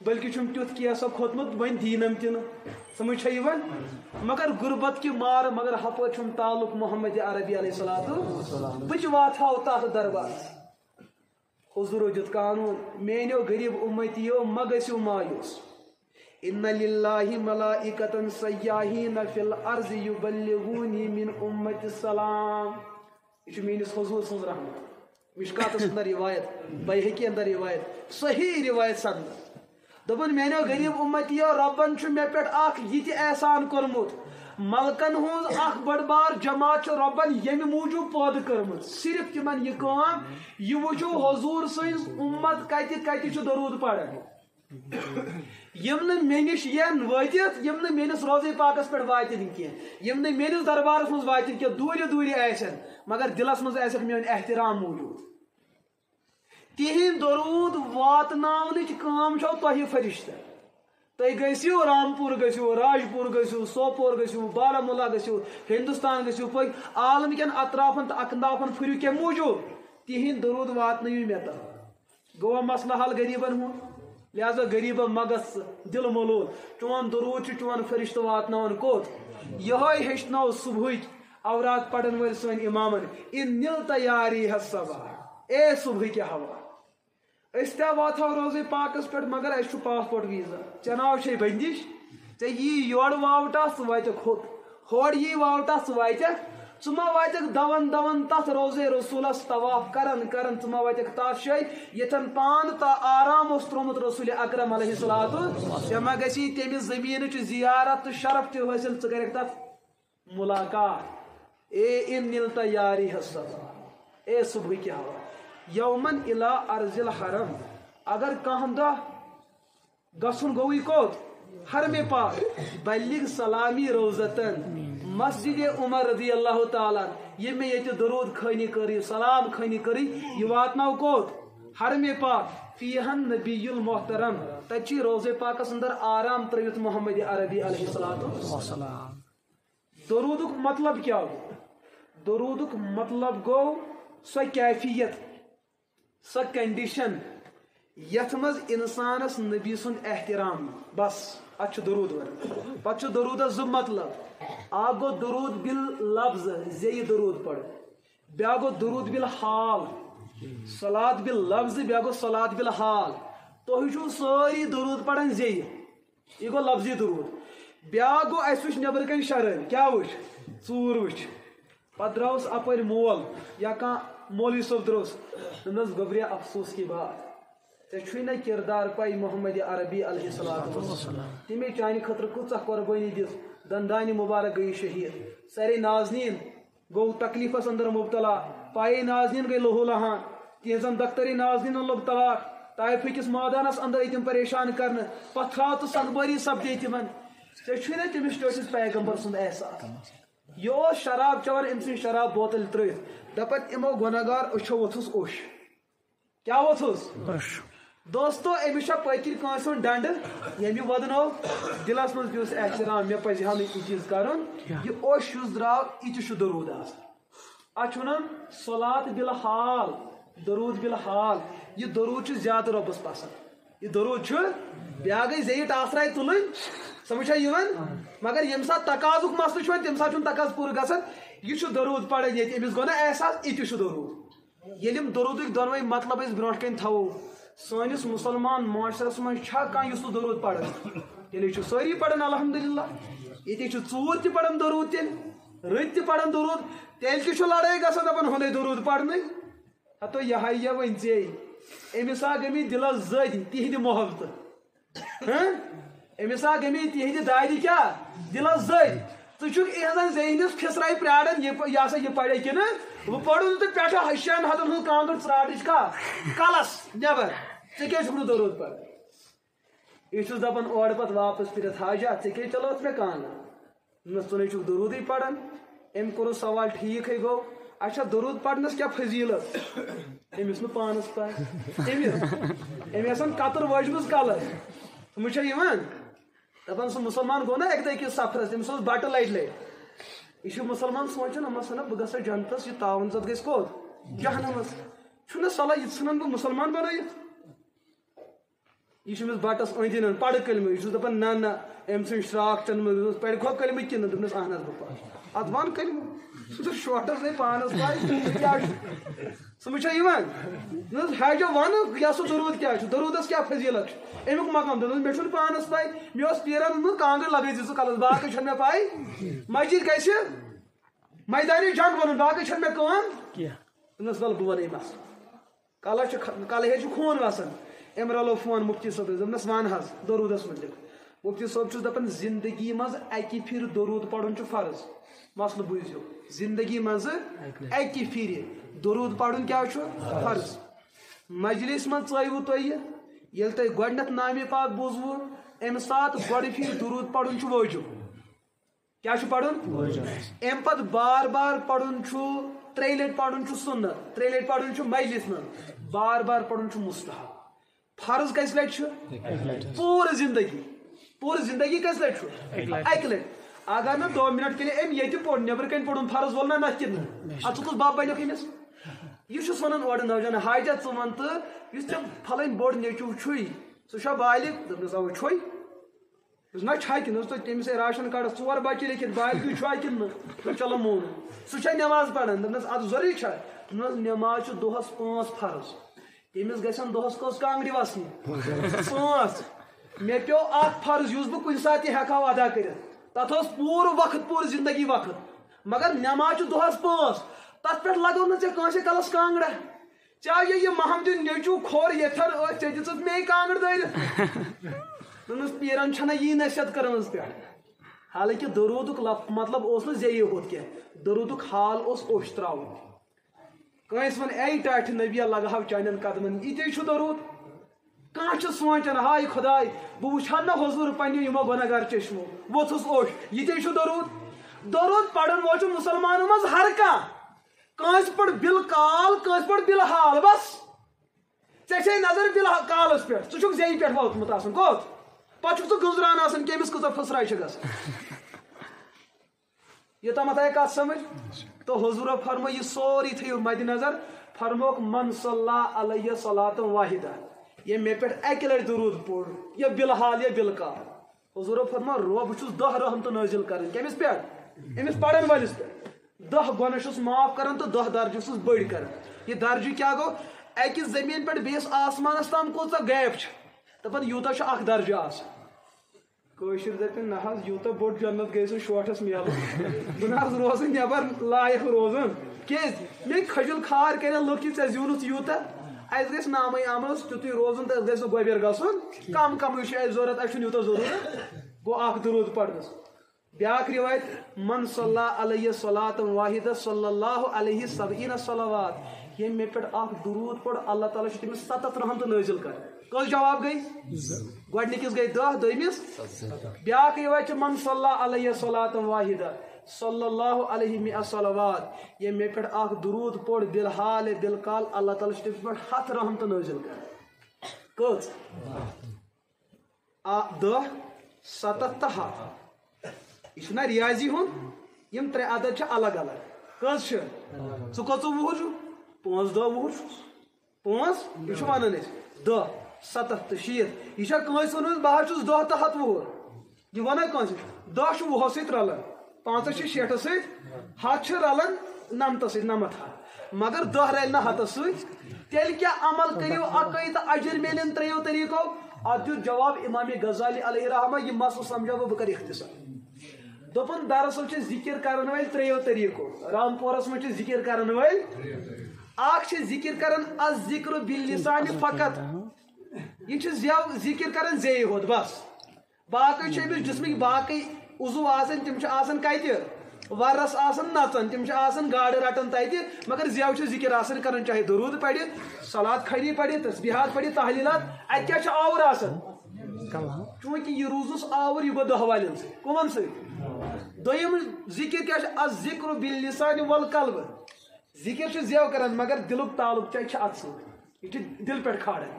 [SPEAKER 1] بلکہ چھُم تیُتھ کیسا کھوٚتمُت وۄنۍ دیٖنم تہِ نہٕ سمجھ چھا یِوان مگر غربت کہِ مارٕ مگر ہپٲرۍ چھُم تعلق محمد عربی علیہ الصلوۃ بہٕ تہِ واتہو تتھ دربارس حضورو دیُت قانوٗن میٲنیو غریٖب اُمتیو مہ گٔژھِو مایوٗس ان للہ ملائکۃ سیاحین فی الارض یبلغونی من امت السلام یہ چھُ میٲنِس حضور سٕنٛز رحمت مشکاتس اندر روایت بیہقی اندر روایت صحیح روایت سند دپن میانو غریب امتیو ربن مے پہ یہ احسان کورمت ملکن ہز اخ بڑ بار جماعت ربن یم موجود پید کرمت صرف تمن یہ کام یہ وچو حضور سز امت کت کت درود پڑھان یم مے نش ین واتت یم میس روزے پاکس پہ واتن کی یم میس دربارس مز واتن کی دور دور آسن مگر دلس مز آسک میون احترام موجود تہند درود واتناونچ کام چھو تہ فرشتہ تھی گھو رامپور گھو راجپور گھو سوپور گھو بارامولہ گھو ہندوستان گھو پک عالم کن اطرافن تو اکنافن پھرو کی موجود تہند درود واتن مے تک گوا مسئلہ حل غریبن ہوں لہذا غریب مگس دل ملول چون درود چون فرشتہ واتناون کوت یہ ہچنو صبح اورات پڑھن ول سن امامن ان نلتا یاری حسبا اے صبح کی ہوا اس تہ واتو روزے پاکس پہ مگر اس پاسپورٹ ویزا چناو چھ بندش ے یہ یور واوٹا سہ واتک ہور یہ واوٹا سہ واتک ثم واتک دون دون تت روزے رسولس طواف کرن کرن ثم واتک تات جائے یتن پان تا آرام اس ترومت رسول اکرم علیہ الصلوۃ جمع گسی تمس زمین چ زیارت تو شرف تہ حاصل ث کرک تت ملاقات اے ان نلتا یاری حسبا اے صبح کی ہوا یومن الا ارض الحرم اگر کہاں دہ گسن گوئی کوت حرم پاک بلغ سلامی روزتن مسجد عمر رضی اللہ تعالیٰ یہ میں یہ درود خانی کری سلام خانی کری یہ واتناو کوت حرم پاک فیہن نبی المحترم تچی روزے پاکس اندر آرام ترویت محمد عربی علیہ السلام درودک مطلب کیا گو درودک مطلب گو سو کیفیت سو کنڈیشن یت مز انسانس نبی سند احترام بس اتھ درود ون پتہ درودس زو مطلب اکھ گو درود باللفظ زی درود پڑھ بیا گو درود بالحال صلات باللفظ بیا گو صلات بالحال تھی چھو ساری درود پڑھن زی یہ گو لفظی درود بیا گو اس وچ نبر کن شرن کیا وچ ژور وچ پتہ دروس اپر مول یا کان مولوی صاحب دروس دنس گبریا افسوس کی بات ژے نا کردار پائی محمد عربی علیہ السلام تمے چانہ خطر کۭژاہ قربانی دِژ دندانہ مبارک گئی شہید سارے ناظرین گو تکلیفس اندر مبتلا پائے ناظرین گئی لہو لہان تہذن دختری ناظرین لوگ طلاق طائف کس مادانس اندر تم پریشان کرنے پتھراو تو سنگبری سپدے تمن ژے نا تمس ٹوٹس پیغمبر سند احساس یہ شراب چوان ام سن شراب بوتل ترت دپت امو گناہگار اچھو وتھس اوش کیا وتھس دوستو امس پکر کانس ڈنڈ یمہ ودنو دلس مز پیوس احترام مے پزِ ہا یہ چیز کرن یہ اوش یس درٛاو یہ تہ درود اتھ ونان صلات بالحال درود بالحال یہ درود زیادہ ربس پسند یہ درود بیا گئی زی ٹاسرائی تلن سمجھا یوان مگر یم سات تقاضک مسلہ تم سات تقاض پور گژھان یہ درود پڑھن یہ امس گو نا احساس یہ درود ییٚلہِ درودک دۄنوے مطلب أسۍ برونٛٹھ کَنۍ تھاوو سٲنِس مُسلمان معاشرس منٛز چھا کانٛہہ یُس درود پران تیٚلے چھُ سٲری پران الحمدللہ ییٚتہِ چھُ ژوٗر تہِ پران درود تیٚلہِ رٕتۍ تہِ پران درود تیٚلہِ تہِ چھُ لڑٲے گژھان دپان ہُنٕے درود پرنٕے ہتو یہے یا وۄنۍ ژے أمِس آ گٔمٕتۍ دِلس زٔدۍ تِہنٛدِ محبتہٕ أمِس آ گٔمٕتۍ تِہنٛدِ دادِ کیٛاہ دِلس زٔدۍ ژٕ چھُکھ یِہنٛزن ذہنس پھسراے پراران یہ ہسا یہ پرے کنہٕ وہ پڑھن تو پٮ۪ٹھٕ شٮ۪ن ہتن ہُنٛد کانٛگٕر ژرٛاٹٕچ کلس نٮ۪بر ژےٚ کیٛازِ چھُکھ نہٕ درود پران یہ چھُس دپان اورٕ پتہٕ واپس پھرِتھ حاجا ژےٚ کیٛازِ چلٲوتھ مےٚ کانٛگٕر دوٚپنس ژٕ نَے چھُکھ درودٕے پران أمۍ کوٚرُس سوال ٹھیٖکھٕے گوٚو اچھا درود پرنس کیٛاہ فضیلت أمِس نہٕ پانس پاے أمۍ آسان کتٕر وٲجمٕژ کلس سمجھ چھا یِوان دپان سُہ مُسلمان گوٚو نا اکہِ دۄہ أکِس سفرس تٔمِس اوس بٹہٕ لٹہِ یہ چھُ مُسلمان سونچان اما سنا بہٕ گژھا جنتس یہ تاون زد گژھِ کوٚت جہنمس چھُنہ صلاح یہِ ژھٕنن بہٕ مُسلمان بنٲیِتھ یہ أمِس بٹس أنٛدۍ أنٛدۍ پرٕ کلمہٕ یہ چھُس دپان نہ نہ أمۍ سٕنٛدۍ شراکھن منٛز پرِکھوا کلمہٕ کِنہٕ دوٚپنس اہن حظ بہٕ پرٕ اتھ ون کلمہٕ سُہ چھُ شوٹس نے پانس پاے کیٛاہ چھُ سمجھ چھا یِوان دوٚپنس حاجا ون یہِ سُہ درود کیٛاہ چھُ درودس کیٛاہ فضیلت چھُ امیُک مقام دوٚپنس مےٚ چھُنہٕ پانس پاے مےٚ اوس پیرن اوٚنمُت کانٛگٕر لگٲے زِ ژٕ کلس باقٕے چھنہٕ مےٚ پاے مسجد گژھِ میدانی جنگ ونُن باقٕے چھنہٕ مےٚ کٲم دوٚپنس ول بہٕ ونے مسلہٕ کلس چھُ کلہٕ ہے چھُ خوٗن وسان ام رلو فون مفتی صٲب دپنس ون حظ درودس متعلق مفتی صٲب چھُس دپان زندگی منٛز اکہِ پھِرِ درود پرُن چھُ فرض مسلہٕ بوٗزِو زندگی منٛز اکہِ پھِرِ درود پرُن کیٛاہ چھُ فرض مجلس منٛز ژٲیوٕ تُہۍ ییٚلہِ تۄہہِ گۄڈنٮ۪تھ نامہِ پاک بوٗزوٕ امہِ ساتہٕ گۄڈٕ پھِرِ درود پرُن چھُ وٲجِب کیٛاہ چھُ پرُن امہِ پتہٕ بار بار پرُن چھُ 3 لٹہِ پرُن چھُ سُنت 3 لٹہِ پرُن چھُ مجلس منٛز بار بار پرُن چھُ مستحب فرض کٔژِ لٹہِ چھُ پوٗرٕ زندگی کٔژِ لٹہِ چھُ اکہِ لٹہِ اگر نہٕ 2 منٹ کے لیے أمۍ ییٚتہِ پوٚر نیٚبرٕ کَنۍ پوٚرُن فرض وول نہ کِنہٕ اَدٕ ژٕ کُس بب بنیٚکھ أمِس یہ چھُس ونان اورٕ نوجوان حاجا ژٕ وَن تہٕ یُس ژےٚ پھلٲنۍ بوٚڑ نیٚچوٗ چھُے سُہ چھا بالغ دوٚپنس اَوٕ چھُے نہ چھا کِنہٕ تۄہہِ تٔمِس راشن کارڈس 4 بچہِ لیکھِتھ بالغٕے چھُوا کِنہٕ نہٕ چلو مونُن سُہ چھا نٮ۪ماز پران دوٚپنس اَدٕ ضروٗری چھا دوٚپنس نٮ۪ماز چھِ دۄہس 5 فرض تٔمِس گژھن دۄہس کٔژ کانٛگرِ وسنہِ 5 مےٚ پیوٚو اکھ فرض یُس بہٕ کُنہِ ساتہٕ تہِ ہٮ۪کہٕ ہاو ادا کٔرِتھ تتھ اوس پوٗرٕ وقت پوٗرٕ زندگی وقت مگر نٮ۪ماز چھِ دۄہس 5 تتھ پٮ۪ٹھ لگو نہٕ ژےٚ کٲنٛسہِ کلس کانٛگرا چاہے یہِ محمدُن نیٚچوٗ کھوٚر یتھن ٲسۍ ژےٚ دِژٕتھ مے کانٛگٕر دٲرِتھ دوٚپنس پیرن چھنہ یی نصیحت کٔرمٕژ پٮ۪ٹھ حالانکہِ درودُک مطلب اوس نہٕ زیٚیہِ ہوت کینٛہہ درودُک حال اوس اوٚش تراوُن کٲنٛسہِ ووٚن اے ٹاٹھِ نبیہ لگہو چانٮ۪ن قدمن یِتے چھُ درود کانٛہہ چھُ سونٛچان ہاے خۄداے بہٕ وٕچھ ہا نہ حضوٗر پننیو یِمو گۄنہگار چشمو ووٚتھُس اوٚش یِتے چھُ درود پرن وول چھُ مُسلمانن منٛز ہر کانٛہہ کٲنٛسہِ پٲٹھۍ بِل کال کٲنٛسہِ پٲٹھۍ بِل حال بس ژےٚ چھے نظر بِل کالس پٮ۪ٹھ ژٕ چھُکھ زیٚیہِ پٮ۪ٹھ ووتمُت آسان کوٚت پتہٕ چھُکھ ژٕ گٔنٛزراوان آسان کٔمِس کۭژاہ پھٕسراے چھِ گژھان یوٚتامتھ آیہِ کتھ سمجھ تہٕ حضوٗرو فرمو یہِ سورُے تھٲیِو مدِ نظر فرموکھ من صلی علیہ صلاتً واحدہ ییٚمۍ مےٚ پٮ۪ٹھ اکہِ لٹہِ درود پوٚر یا بِل حال یا بِل کال حضوٗرو فرمو بہٕ چھُس 10 رحمتہٕ نٲزِل کران کٔمِس پٮ۪ٹھ أمِس پرن وٲلِس پٮ۪ٹھ 10 گۄناہ چھُس معاف کران تہٕ 10 درجہٕ چھُس بٔڑۍ کران یہِ درجہٕ کیٛاہ گوٚو اکہِ زٔمیٖن پٮ۪ٹھ بیٚیِس آسمانس تام کوٗژاہ گیپ چھِ دپان یوٗتاہ چھُ اکھ درجہٕ آسان کٲشِر دپن نہ حظ یوٗتاہ بوٚڑ جنت گٔیے سُہ شوٹھس میلُن بہٕ نہ حظ روزٕ نٮ۪بر لایق روزُن کیٛازِ مےٚ کھجُل کھار کرن لُکھ یہِ ژےٚ زیوٗنُتھ یوٗتاہ اَسہِ گژھِ نامٕے عملس تیُتُے روزُن تہٕ اَسہِ گژھِ نہٕ گۄبیر گژھُن کم کمٕے چھُ اَسہِ ضوٚرتھ اَسہِ چھُنہٕ یوٗتاہ ضروٗرت گوٚو اکھ درود پرنس بیاکھ رِوایت من صلی علیہ صلاتً واحدہ صلی اللہ علیہ 70 صلوات ییٚمۍ مےٚ پٮ۪ٹھ اکھ درود پوٚر اللہ تعالیٰ چھُ تٔمِس 7 رحمتہٕ نٲزِل کران کٔژ جواب گٔے گۄڈنِکِس گٔے 10 دوٚیمِس بیاکھ رِوایت چھِ من صلی علیہ صلاتً واحدہ صلی اللہ علیہ 100 صلوات ییٚمۍ مےٚ پٮ۪ٹھ اکھ درود پوٚر بِلحال بِلکال اللہ تعالیٰ چھُ تٔمِس پٮ۪ٹھ 100 رحمتہٕ نٲزِل کران کٔژ 10 7 تہٕ 100 یہ چھُنہ ریاضی ہُنٛد یِم 3 عدد چھِ الگ الگ کٔژ چھِ ژٕ کٔژوُہ وُہُر چھُ 5 دۄہ وُہُر چھُس 5 یہِ چھُ ونان أسۍ 10 70 تہٕ 60 یہِ چھا کٲنٛسہِ ووٚنمُت بہٕ حظ چھُس 10 تہٕ 100 وُہُر یہِ وَنا کٲنٛسہِ 10 چھُ 20 سۭتۍ رلان 5 چھِ 60 سۭتۍ 100 چھِ رلان 90 سۭتۍ 99 مگر 10 رلہِ نہٕ 100 سۭتۍ تیٚلہِ کیٛاہ عمل کٔرِو اَکٲے تہٕ اجر میلن 3 طریٖقو اتھ دیُت جواب امام غزالی علیہ رحمہ یہِ مسلہٕ سمجھاو بہٕ کرٕ اختصار دوٚپُن دراصل چھِ ذِکر کرن وٲلۍ 3 طریٖقو رامپورس منٛز چھِ ذِکر کرن وٲلۍ اکھ چھِ ذِکر کران الذکر باللسان فقط یہ چھِ ذِکر کران زیٚیہِ ہوت بس باقٕے چھِ أمِس جسمٕکۍ باقٕے عضو آسان تِم چھِ آسان کتہِ ورس آسان نژان تِم چھِ آسان گاڈٕ رٹان تتہِ مگر زیو چھِ ذِکر آسان کران چاہے درود پرِ صلات خٲری پرِ تسبیحات پرِ تحلیلات اتہِ کیٛاہ چھُ آوُر آسان چوٗنٛکہِ یہِ روٗزُس آوُر یہِ گوٚو 10 والٮ۪ن سۭتۍ کٕمن سۭتۍ دوٚیِم ذِکر کیٛاہ چھُ الذکر باللسان والقلب ذِکر چھُ زیو کران مگر دِلُک تعلق چھُ اتھ سۭتۍ یہِ چھُ دِل پٮ۪ٹھ کھالان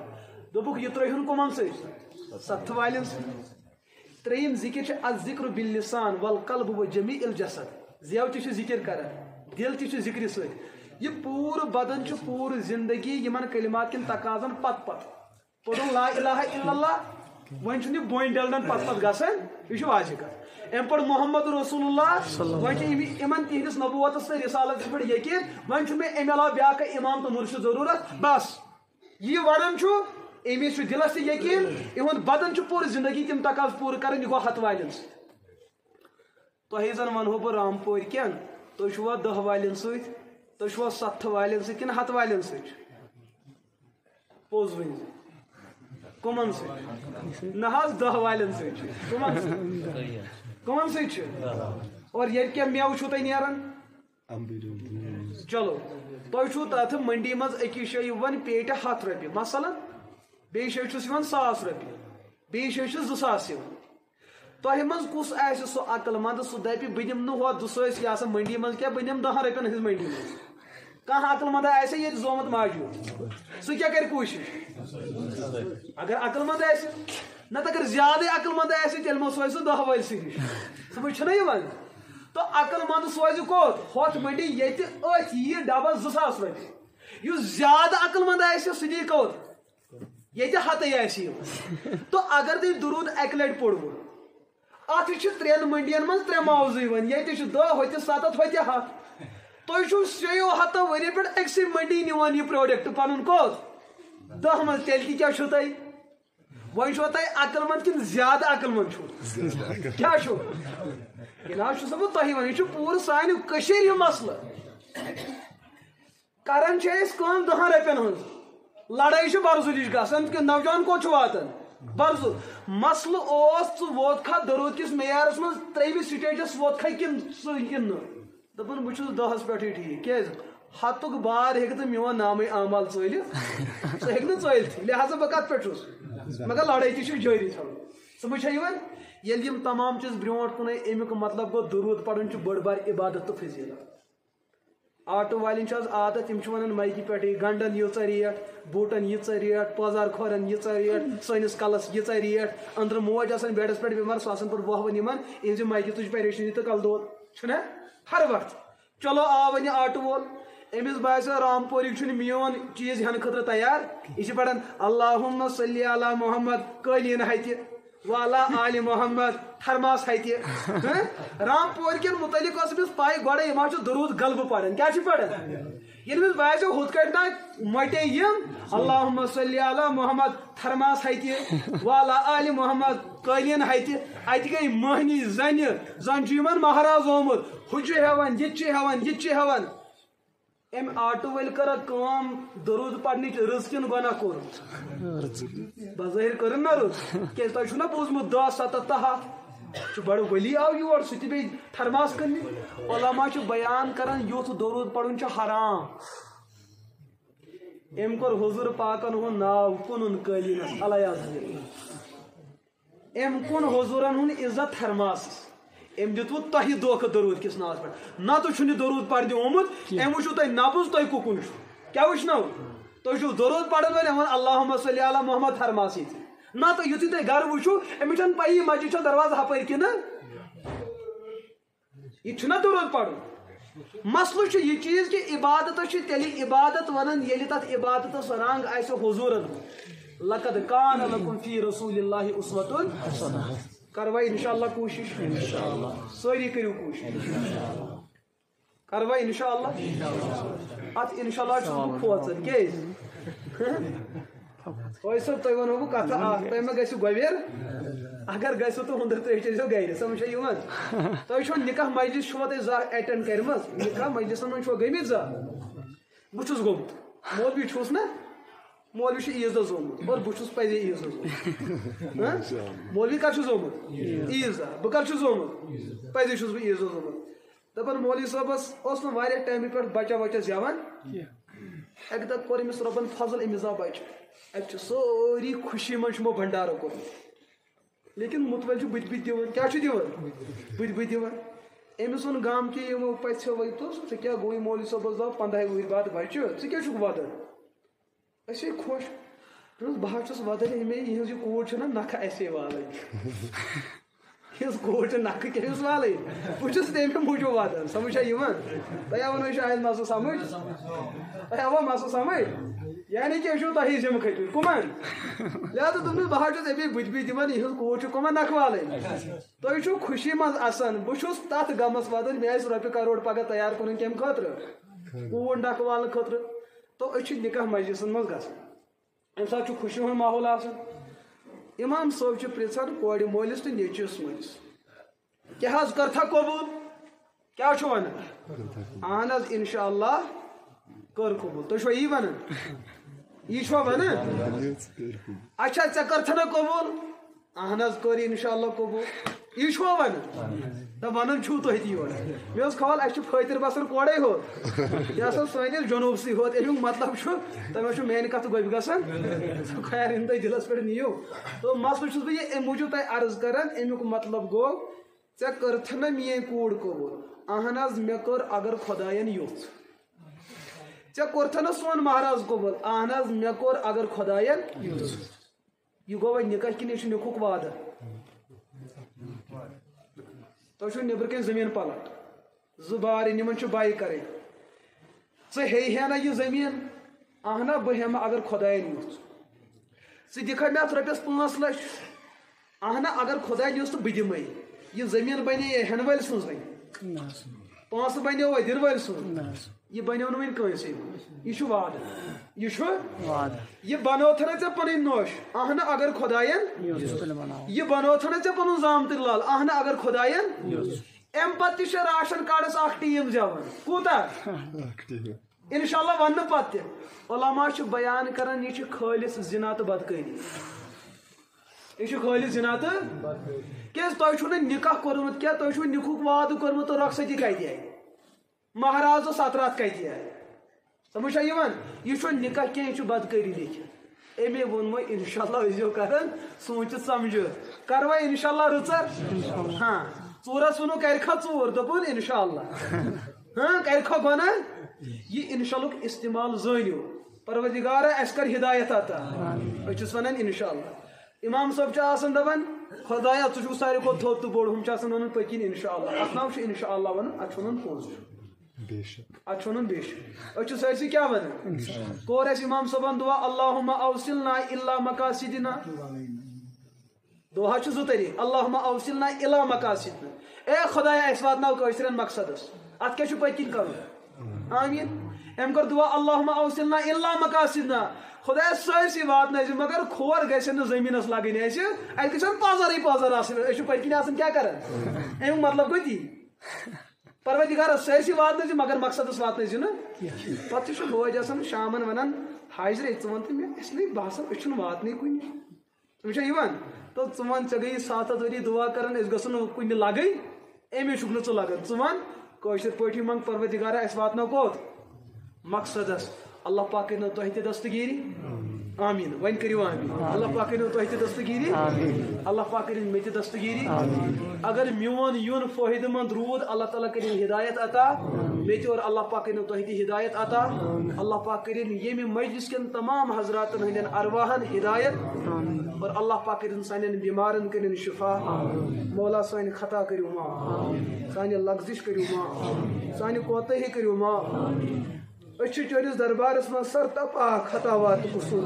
[SPEAKER 1] دوٚپُکھ یہِ ترٲیہُن کٕمن سۭتۍ 7 والٮ۪ن سۭتۍ 3 ذِکر چھُ الذکر باللسان والقلب وجمیع الجسد زیو تہِ چھُ ذِکر کران دِل تہِ چھُ ذِکرِ سۭتۍ یہِ پوٗرٕ بدن چھُ پوٗرٕ زندگی یِمن کلمات کٮ۪ن تقاضن پتہٕ پوٚرُن لا الہ الا اللہ وۄنۍ چھُنہٕ یہِ بۄنۍ ڈلڈن پتہٕ گژھان یہِ چھُ واضح کتھ امہِ پٲٹھۍ محمد رسول اللہ وۄنۍ چھِ یِمن تِہنٛدِس نبوتس تہٕ رسالتس پٮ۪ٹھ یقیٖن وۄنۍ چھُ مےٚ امہِ علاوٕ بیاکھ امام تہٕ مُرشد ضروٗرت بس یہِ ونان چھُ أمِس چھُ دِلس تہِ یقیٖن یِہُنٛد بدن چھُ پوٗرٕ زندگی تِم تقاضہٕ پوٗرٕ کران یہِ گوٚو 100 والٮ۪ن سۭتۍ تۄہہِ زن ونہو بہٕ رامپورِ کٮ۪ن تُہۍ چھُوا 10 والٮ۪ن سۭتۍ تُہۍ چھُوا 7 والٮ۪ن سۭتۍ کِنہٕ 100 والٮ۪ن سۭتۍ پوٚز ؤنۍ کمن سے نہ حظ 10 والن سے کمن سے اور یہ کیا میو چھو تھی نیران چلو تھی تر منڈی مز اکس جائیں ون پیٹہ 100 رۄپیہِ مثلاً بیٚیہِ جایہِ چھُس یِوان 100 رۄپیہِ بیٚیہِ جایہِ چھُس 2000 یِوان تۄہہِ منٛز کُس آسہِ سُہ عقل مند سُہ دپہِ بہٕ دِمہٕ نہٕ ہۄ 200 یہِ آسان منڈی منٛز کینٛہہ بہٕ دِمہٕ 10 رۄپین ہٕنٛز منڈی منٛز کانٛہہ عقل مند آسہِ ییٚتہِ زومُت ماجوٗد سُہ کیٛاہ کرِ کوٗشِش اگر عقل مند آسہِ نتہٕ اگر زیادٕ عقل مند آسہِ تیٚلہِ مہ سوزِ سُہ 10 وٲلسٕے نِش سمجھ چھُنہ یِوان تو عقل مند سوزِ کوٚت ہوٚتھ منڈی ییٚتہِ أتھۍ ییہِ ڈبس 2000 رۄپیہِ یُس زیادٕ عقل مند آسہِ سُہ دِیہِ کوٚت ییٚتہِ ہتٕے آسہِ یِوان تو اگر تُہۍ درود اکہِ لٹہِ پوٚروٕ اتھ چھِ 3 منڈین منٛز 3 معاوضہٕ یِوان ییٚتہِ چھِ 10 ہوٚتہِ 7 ہوٚتہِ 100 تُہۍ چھِو 6 ؤری پٮ۪ٹھ أکسٕے منڈی نِوان یہِ پروڈکٹ پنُن کوٚت 10 منٛز تیٚلہِ تہِ کیٛاہ چھُو تۄہہِ وۄنۍ چھُوا تۄہہِ عقل مند کِنہٕ زیادٕ عقل مند چھُو کیٛاہ چھُو یہِ نہ حظ چھُسو بہٕ تۄہہِ وَنان یہِ چھُ پوٗرٕ سانہِ کٔشیٖرِ ہُنٛد مسلہٕ کران چھِ أسۍ کٲم 10 رۄپین ہٕنٛز لڑٲے چھِ برزُلِچ گژھان کہِ نوجوان کوٚت چھُ واتان برزُل مسلہٕ اوس ژٕ ووتکھا درود کِس معیارس منٛز 3مہِ سٹیجس ووتکھا کِنہٕ ژٕ کِنہٕ دپان بہٕ چھُس 10 پٮ۪ٹھٕے ٹھیٖک کیٛازِ 100ُک بار ہیٚکہِ نہٕ میون نامٕے اعمال ژٲلِتھ سُہ ہیٚکہِ نہٕ ژٲلتھٕے لہٰذا بہٕ کتھ پٮ۪ٹھ چھُس مگر لڑٲے تہِ چھِ جٲری تھاوٕنۍ سمجھ چھا یِوان ییٚلہِ یِم تمام چیٖز برونٛٹھ کُن آیہِ امیُک مطلب گوٚو درود پرُن چھُ بٔڑ بار عبادت تہٕ فضیٖلت آٹو والٮ۪ن چھِ آز عادت تِم چھِ وَنان مایکہِ پٮ۪ٹھٕے گنڈن ییٖژاہ ریٹ بوٗٹن ییٖژاہ ریٹ پٲزار کھورن ییٖژاہ ریٹ سٲنِس کلس ییٖژاہ ریٹ أنٛدرٕ موج آسان بیڈس پٮ۪ٹھ بٮ۪مار سُہ آسان پَتہٕ وۄہوان یِمن یِہنٛزِ مایکہِ تُج پریشٲنی تہٕ کلہٕ دود چھُنہ ہر وقت چلو آو وۄنۍ آٹو وول أمِس باسیو رامپورِک چھُنہٕ میون چیٖز ہٮ۪نہٕ خٲطرٕ تیار یہِ چھِ پران اللہُمہ صلی علی محمد قٲلیٖن ہتہِ والا آلِ محمد تھرماس ہتہِ رامپور کٮ۪ن متعلق ٲس أمِس پاے گۄڈے یِم حظ چھِ درود غلبہٕ پران کیٛاہ چھِ پران ییٚلہِ أمِس باسیو ہُتھ کٲٹھۍ نہ مۄٹے یِم اللہُمہ صلی علی محمد تھرماس ہتہِ والا آلِ محمد قٲلیٖن ہتہِ اتہِ گٔے مٔہنی زنہِ زن چھُ یِمن مہراز آمُت ہُہ چھُ ہٮ۪وان یہِ تہِ چھِ ہٮ۪وان یہِ تہِ چھِ ہٮ۪وان أمۍ آٹو وٲلۍ کٔرا کٲم درود پرنٕچ رٕژ کِنہٕ گۄناہ کوٚرُن بظٲہِر کٔرٕن نہ رٕژ کیٛازِ تۄہہِ چھُو نہ بوٗزمُت 10 7 تہٕ 100 چھُ بڑٕ ؤلی آو یور سُہ تہِ بیٚیہِ تھرماس کٕننہِ علما چھُ بیان کران یُتھ درود پرُن چھُ حرام أمۍ کوٚر حضوٗر پاکن ہُنٛد ناو کُنُن قٲلیٖنس علیٰ أمۍ کُن حضوٗرن ہُنٛد عزت تھرماسس أمۍ دیُتوٕ تۄہہِ دھوکہٕ درود کِس ناوس پٮ۪ٹھ نتہٕ چھُنہٕ یہِ درود پرنہِ آمُت أمۍ وٕچھو تۄہہِ نبض تۄہہِ کُکُن چھُ کیٛاہ وٕچھنو تُہۍ چھُو درود پرن وٲلۍ یِوان اللہُمہ صلی علی محمد تھرماس ییٚتہِ نتہٕ یُتھُے تُہۍ گرٕ وٕچھو أمِس چھنہٕ پَیی مسجد چھا دروازٕ ہپٲرۍ کِنہٕ یہِ تہِ چھُنہ درود پرُن مسلہٕ چھُ یہِ چیٖز کہِ عبادتس چھِ تیٚلہِ عبادت ونان ییٚلہِ تتھ عبادتس رنگ آسہِ حضوٗرن لقد کان لکم فی رسول اللہ اسوۃ کروا انشاء اللہ کوٗشش سٲری کٔرِو کوٗشش کروا انشاء اللہ اتھ انشاء اللہ چھُس بہٕ کھوژان کیٛازِ تۄہہِ صٲب تۄہہِ ونہو بہٕ کتھ اکھ تۄہہِ ما گژھِو گۄبیر اگر گژھِو تہٕ 100 چیٖزیو گرِ سمجھ چھا یِوان تۄہہِ چھُو نکاح مجلس چھُوا تۄہہِ زانٛہہ ایٹینڈ کٔرمٕژ نکاح مجلسن منٛز چھُوا گٔمٕتۍ زانٛہہ بہٕ چھُس گوٚمُت مولوی چھُس نہ مولوی چھُ عیٖز دۄہ زومُت اور بہٕ چھُس پزے عیٖز دۄہ زومُت مولوی کر چھُ زومُت عیٖز دۄہ بہٕ کر چھُس زومُت پزے چھُس بہٕ عیٖز دۄہ زومُت دپان مولوی صٲبس اوس نہٕ واریاہ ٹایمہٕ پٮ۪ٹھ بچہ وچہ زٮ۪وان اکہِ دۄہ کوٚر أمِس رۄبن فضل أمِس آو بچہ اتہِ چھِ سٲری خوشی منٛز چھُ یِمو بنڈارٕ کوٚرمُت لیکن مُتوَل چھُ بٕتھِ بٕتھِ دِوان کیٛاہ چھُ دِوان بٕتھِ بٕتھِ دِوان أمِس ووٚن گامکہِ یِمو پژھیو ؤتُس ژےٚ کیٛاہ گوٚوُے مولوی صٲبس دۄپ 15 وُہٕرۍ بعد بچہِ ژٕ کیٛاہ چھُکھ ودان أسۍ ہے خۄش دوٚپُس بہٕ حظ چھُس ودان ییٚمے یِہٕنٛز یہِ کوٗر چھَنہ نکھٕ اَسے والٕنۍ یِہٕنٛز کوٗر چھِ نکھٕ کٔمِس والٕنۍ بہٕ چھُس تَمہِ موٗجوٗب ودان سمجھ چھا یِوان تۄہہِ آوٕ نہٕ شاید مسلہٕ سمجھ تۄہہِ آوا مسلہٕ سمجھ یعنی کہِ أسۍ چھِو تۄہی ذِمہٕ کھٔتمٕتۍ کٕمن لہٰذا دوٚپمَس بہٕ حظ چھُس اَمے بٕتھِ بٕتھِ دِوان یِہٕنٛز کوٗر چھِ کٕمن نکھٕ والٕنۍ تُہۍ چھِو خوشی منٛز اَسان بہٕ چھُس تتھ غمس ودان مےٚ آسہِ رۄپیہِ کرور پگاہ تیار کرُن کمہِ خٲطرٕ کوٗر نکھٕ والنہٕ خٲطرٕ تو أسۍ چھِ نکاح مجلسن منٛز گژھان اَمہِ ساتہٕ چھُ خوشی ہُنٛد ماحول آسان اِمام صٲب چھِ پرژھان کورِ مٲلِس تہٕ نیٚچوِس مٲلِس کیٛاہ حظ کٔرتھا قبوٗل کیٛاہ چھُ ونان اہن حظ انشاء اللہ کٔر قبوٗل تُہۍ چھُوا یی ونان یہ چھو نا اچھا ژے کرتھنا قبول اہن حظ کر انشاءاللہ قبول یہ چھو ون دپ ونان چھو تھی تی یور مے خیال اس فٲطر بسان کوڑے ہوت یہ ہسا سٲنِس جنوبسٕے ہوت امیُک مطلب چھُ تۄہہِ میانہِ کتھ گۄبہِ گژھان خیر یِم تُہۍ دِلس پٮ۪ٹھ نِیِو تو مسلہٕ چھُس بہٕ یہِ امہِ موٗجوٗب تۄہہِ عرض کران امیُک مطلب گوٚو ژےٚ کٔرتھنا میٲنۍ کوٗر قبول اہن حظ مےٚ کٔر اگر خۄداین یوٚژھ ژےٚ کوٚرتھنا سون مہراز قبول اہن حظ مےٚ کوٚر اگر خۄداین یوٚژھ یہ گوٚو وۄنۍ نکاح کِنہٕ یہِ چھُ نِکُک وعدٕ تۄہہِ چھُو نیٚبرٕ کَنۍ زٔمیٖن پلٹ زٕ بارٕنۍ یِمن چھِ بایہِ کرٕنۍ ژٕ ہیٚیہِ نا یہِ زٔمیٖن اہنا بہٕ ہٮ۪مہٕ اگر خۄداین یوٚژھ ژٕ دِکھا مےٚ اتھ رۄپیس 5 لچھ اہنا اگر خۄداین یوٚژھ تہٕ بہٕ دِمے یہ زٔمیٖن بنے ہٮ۪نہٕ وٲلۍ سٕنٛز وۄنۍ پونٛسہٕ بنیو دِنہٕ وٲلۍ سُنٛد یہ بنیو نہٕ وۄنۍ کٲنٛسے یہ چھُ وعدٕ یہ چھُ یہ بنوتھنا ژےٚ پنٕنۍ نوش اہنا اگر خۄداین یہ بنوتھنا ژےٚ پنُن زامتٕرۍ لال اہنا اگر خۄداین امہِ پتہٕ تہِ چھِ راشن کارڈس اکھ ٹیٖم زٮ۪وان کوٗتاہ انشاءاللہ وننہٕ پتہٕ تہِ علما چھِ بیان کران یہ چھِ خٲلِص زِنا تہٕ بدکٲری یہ چھُ خٲلِص زِنا تہٕ کیازِ تۄہہِ چھُو نہٕ نکاح کوٚرمُت کینٛہہ تۄہہِ چھُو نِکُک وعدٕ کوٚرمُت تہٕ رۄخصتی کتہِ آیہِ مہراز سترات کتہِ آیہِ سمجھ چھا یِوان یہ چھُ نکاح کینٛہہ یہِ چھُ بدکٲری لیکھِتھ امی ووٚن وۄنۍ انشاءاللہ ٲسۍزیو کران سوٗنٛچِتھ سمجھِتھ کر وۄنۍ انشاءاللہ رٕژر ہاں ژوٗرس ووٚنوٕ کرِکھا ژوٗر دوٚپُن انشاءاللہ ہاں کرِکھا گۄناہ یہ انشاءاللہُک استعمال زٲنِو پروردگارا اَسہِ کر ہدایت عطا أسۍ چھِس ونان انشاءاللہ امام صٲب چھِ آسان دپان خۄدایا ژٕ چھُکھ ساروی کھۄتہٕ تھوٚد تہٕ بوٚڑ ہُم چھِ آسان ونان پٔکِنۍ انشاءاللہ اتھ ناو چھُ انشاءاللہ ونُن اتھ چھُ ونُن پوٚز اتھ چھُ ونُن بے شک أسۍ چھِ سٲرسٕے کیٛاہ ونان کوٚر اَسہِ امام صٲبن دعا اللہُمہ اوصلنا الا مقاصدنا دعا چھُ 2 طریٖقہٕ اللہُمہ اوصلنا الا مقاصدنا اے خۄدایا اَسہِ واتناو کٲشرٮ۪ن مقصدس اتھ کیٛاہ چھُ پٔتۍ کِنۍ کرُن آمیٖن أمۍ کٔر دعا اللہُمہ اوصلنا الا مقاصدنا خۄدایا سٲرسٕے واتنٲیزِ مگر کھور گژھن نہٕ زٔمیٖنس لگٕنۍ اَسہِ اَتہِ گژھن پزرٕے پزر آسٕنۍ أسۍ چھِ پٔتۍ کِنۍ آسان کیٛاہ کران امیُک مطلب گوٚو تی پروردگارس سٲرسٕے واتنٲیزِ مگر مقصدس واتنٲیزِ نہٕ پتہٕ چھُ بوج آسان شامن ونان حاضرے ژٕ وَن تہٕ مےٚ اَسہِ لٔگۍ باسان أسۍ چھِنہٕ واتنٕے کُنہِ تِم چھا یِوان تہٕ ژٕ وَن ژےٚ گٔیی 7 ؤری دعا کران أسۍ گژھو نہٕ کُنہِ لگٕنۍ امی چھُکھ نہٕ ژٕ لگان ژٕ وَن کٲشِر پٲٹھی منٛگ پروردگارا اَسہِ واتناو کوٚت مقصدس اللہ پاک کٔرِنو تۄہہِ تہِ دستگیٖری آمیٖن وۄنۍ کٔرِو آمیٖن اللہ پاک کٔرِنو تۄہہِ تہِ دستگیٖری اللہ پاک کٔرِنۍ مےٚ تہِ دستگیٖری اگر میون یُن فٲیدٕ منٛد روٗد اللہ تعالیٰ کٔرِنۍ ہدایت عطا مےٚ تہِ اور اللہ پاک کٔرِنو تۄہہِ تہِ ہدایت عطا اللہ پاک کٔرِنۍ ییٚمہِ مجلس کٮ۪ن تمام حضراتن ہٕنٛدٮ۪ن ارواہن ہدایت اور اللہ پاک کٔرِنۍ سانٮ۪ن بٮ۪مارن کٔرِنۍ شفا مولا سانہِ خطا کٔرِو معاف سانہِ لغزش کٔرِو معاف سانہِ کوتٲہی کٔرِو معاف أسۍ چھِ چٲنِس دربارس منٛز سرتپاک خطاوات تہٕ قصوٗر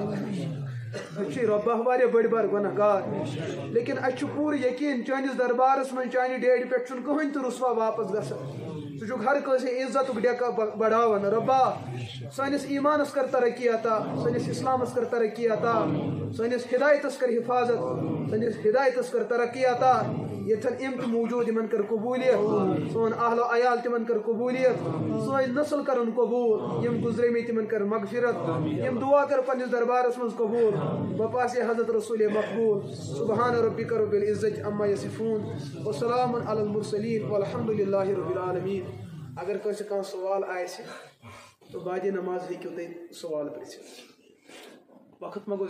[SPEAKER 1] أسۍ چھِ رۄبا واریاہ بٔڑۍ بار گۄناہ گار لیکن اَسہِ چھُ پوٗرٕ یقیٖن چٲنِس دربارس منٛز چانہِ ڈیڈِ پٮ۪ٹھ چھُنہٕ کٕہٕنۍ تہِ رُسوا واپس گژھان ژٕ چھُکھ ہر کٲنٛسہِ عزتُک ڈیٚکہٕ بڑاوان رۄبا سٲنِس ایٖمانس کر ترقی عطا سٲنِس اسلامس کر ترقی عطا سٲنِس ہدایتس کر حفاظت سٲنِس ہدایتس کر ترقی عطا ییٚتٮ۪ن یِم تہِ موٗجوٗد یِمن کر قبوٗلیت سون اہلو عیال تِمن کر قبوٗلیت سٲنۍ نسل کرن قبوٗل یِم گُزریمٕتۍ تِمن کر مغفرت یِم دعا کر پننِس دربارس منٛز قبوٗل بپاس حضرت رسول مقبوٗل سبحان ربک رب العزت عما یصفون وسلام علی المرسلین والحمد للہ رب العالمین اگر کٲنٛسہِ کانٛہہ سوال آسہِ تہٕ بعدِ نماز ہیٚکِو تُہۍ سوال پرژھِتھ وقت ما گوٚو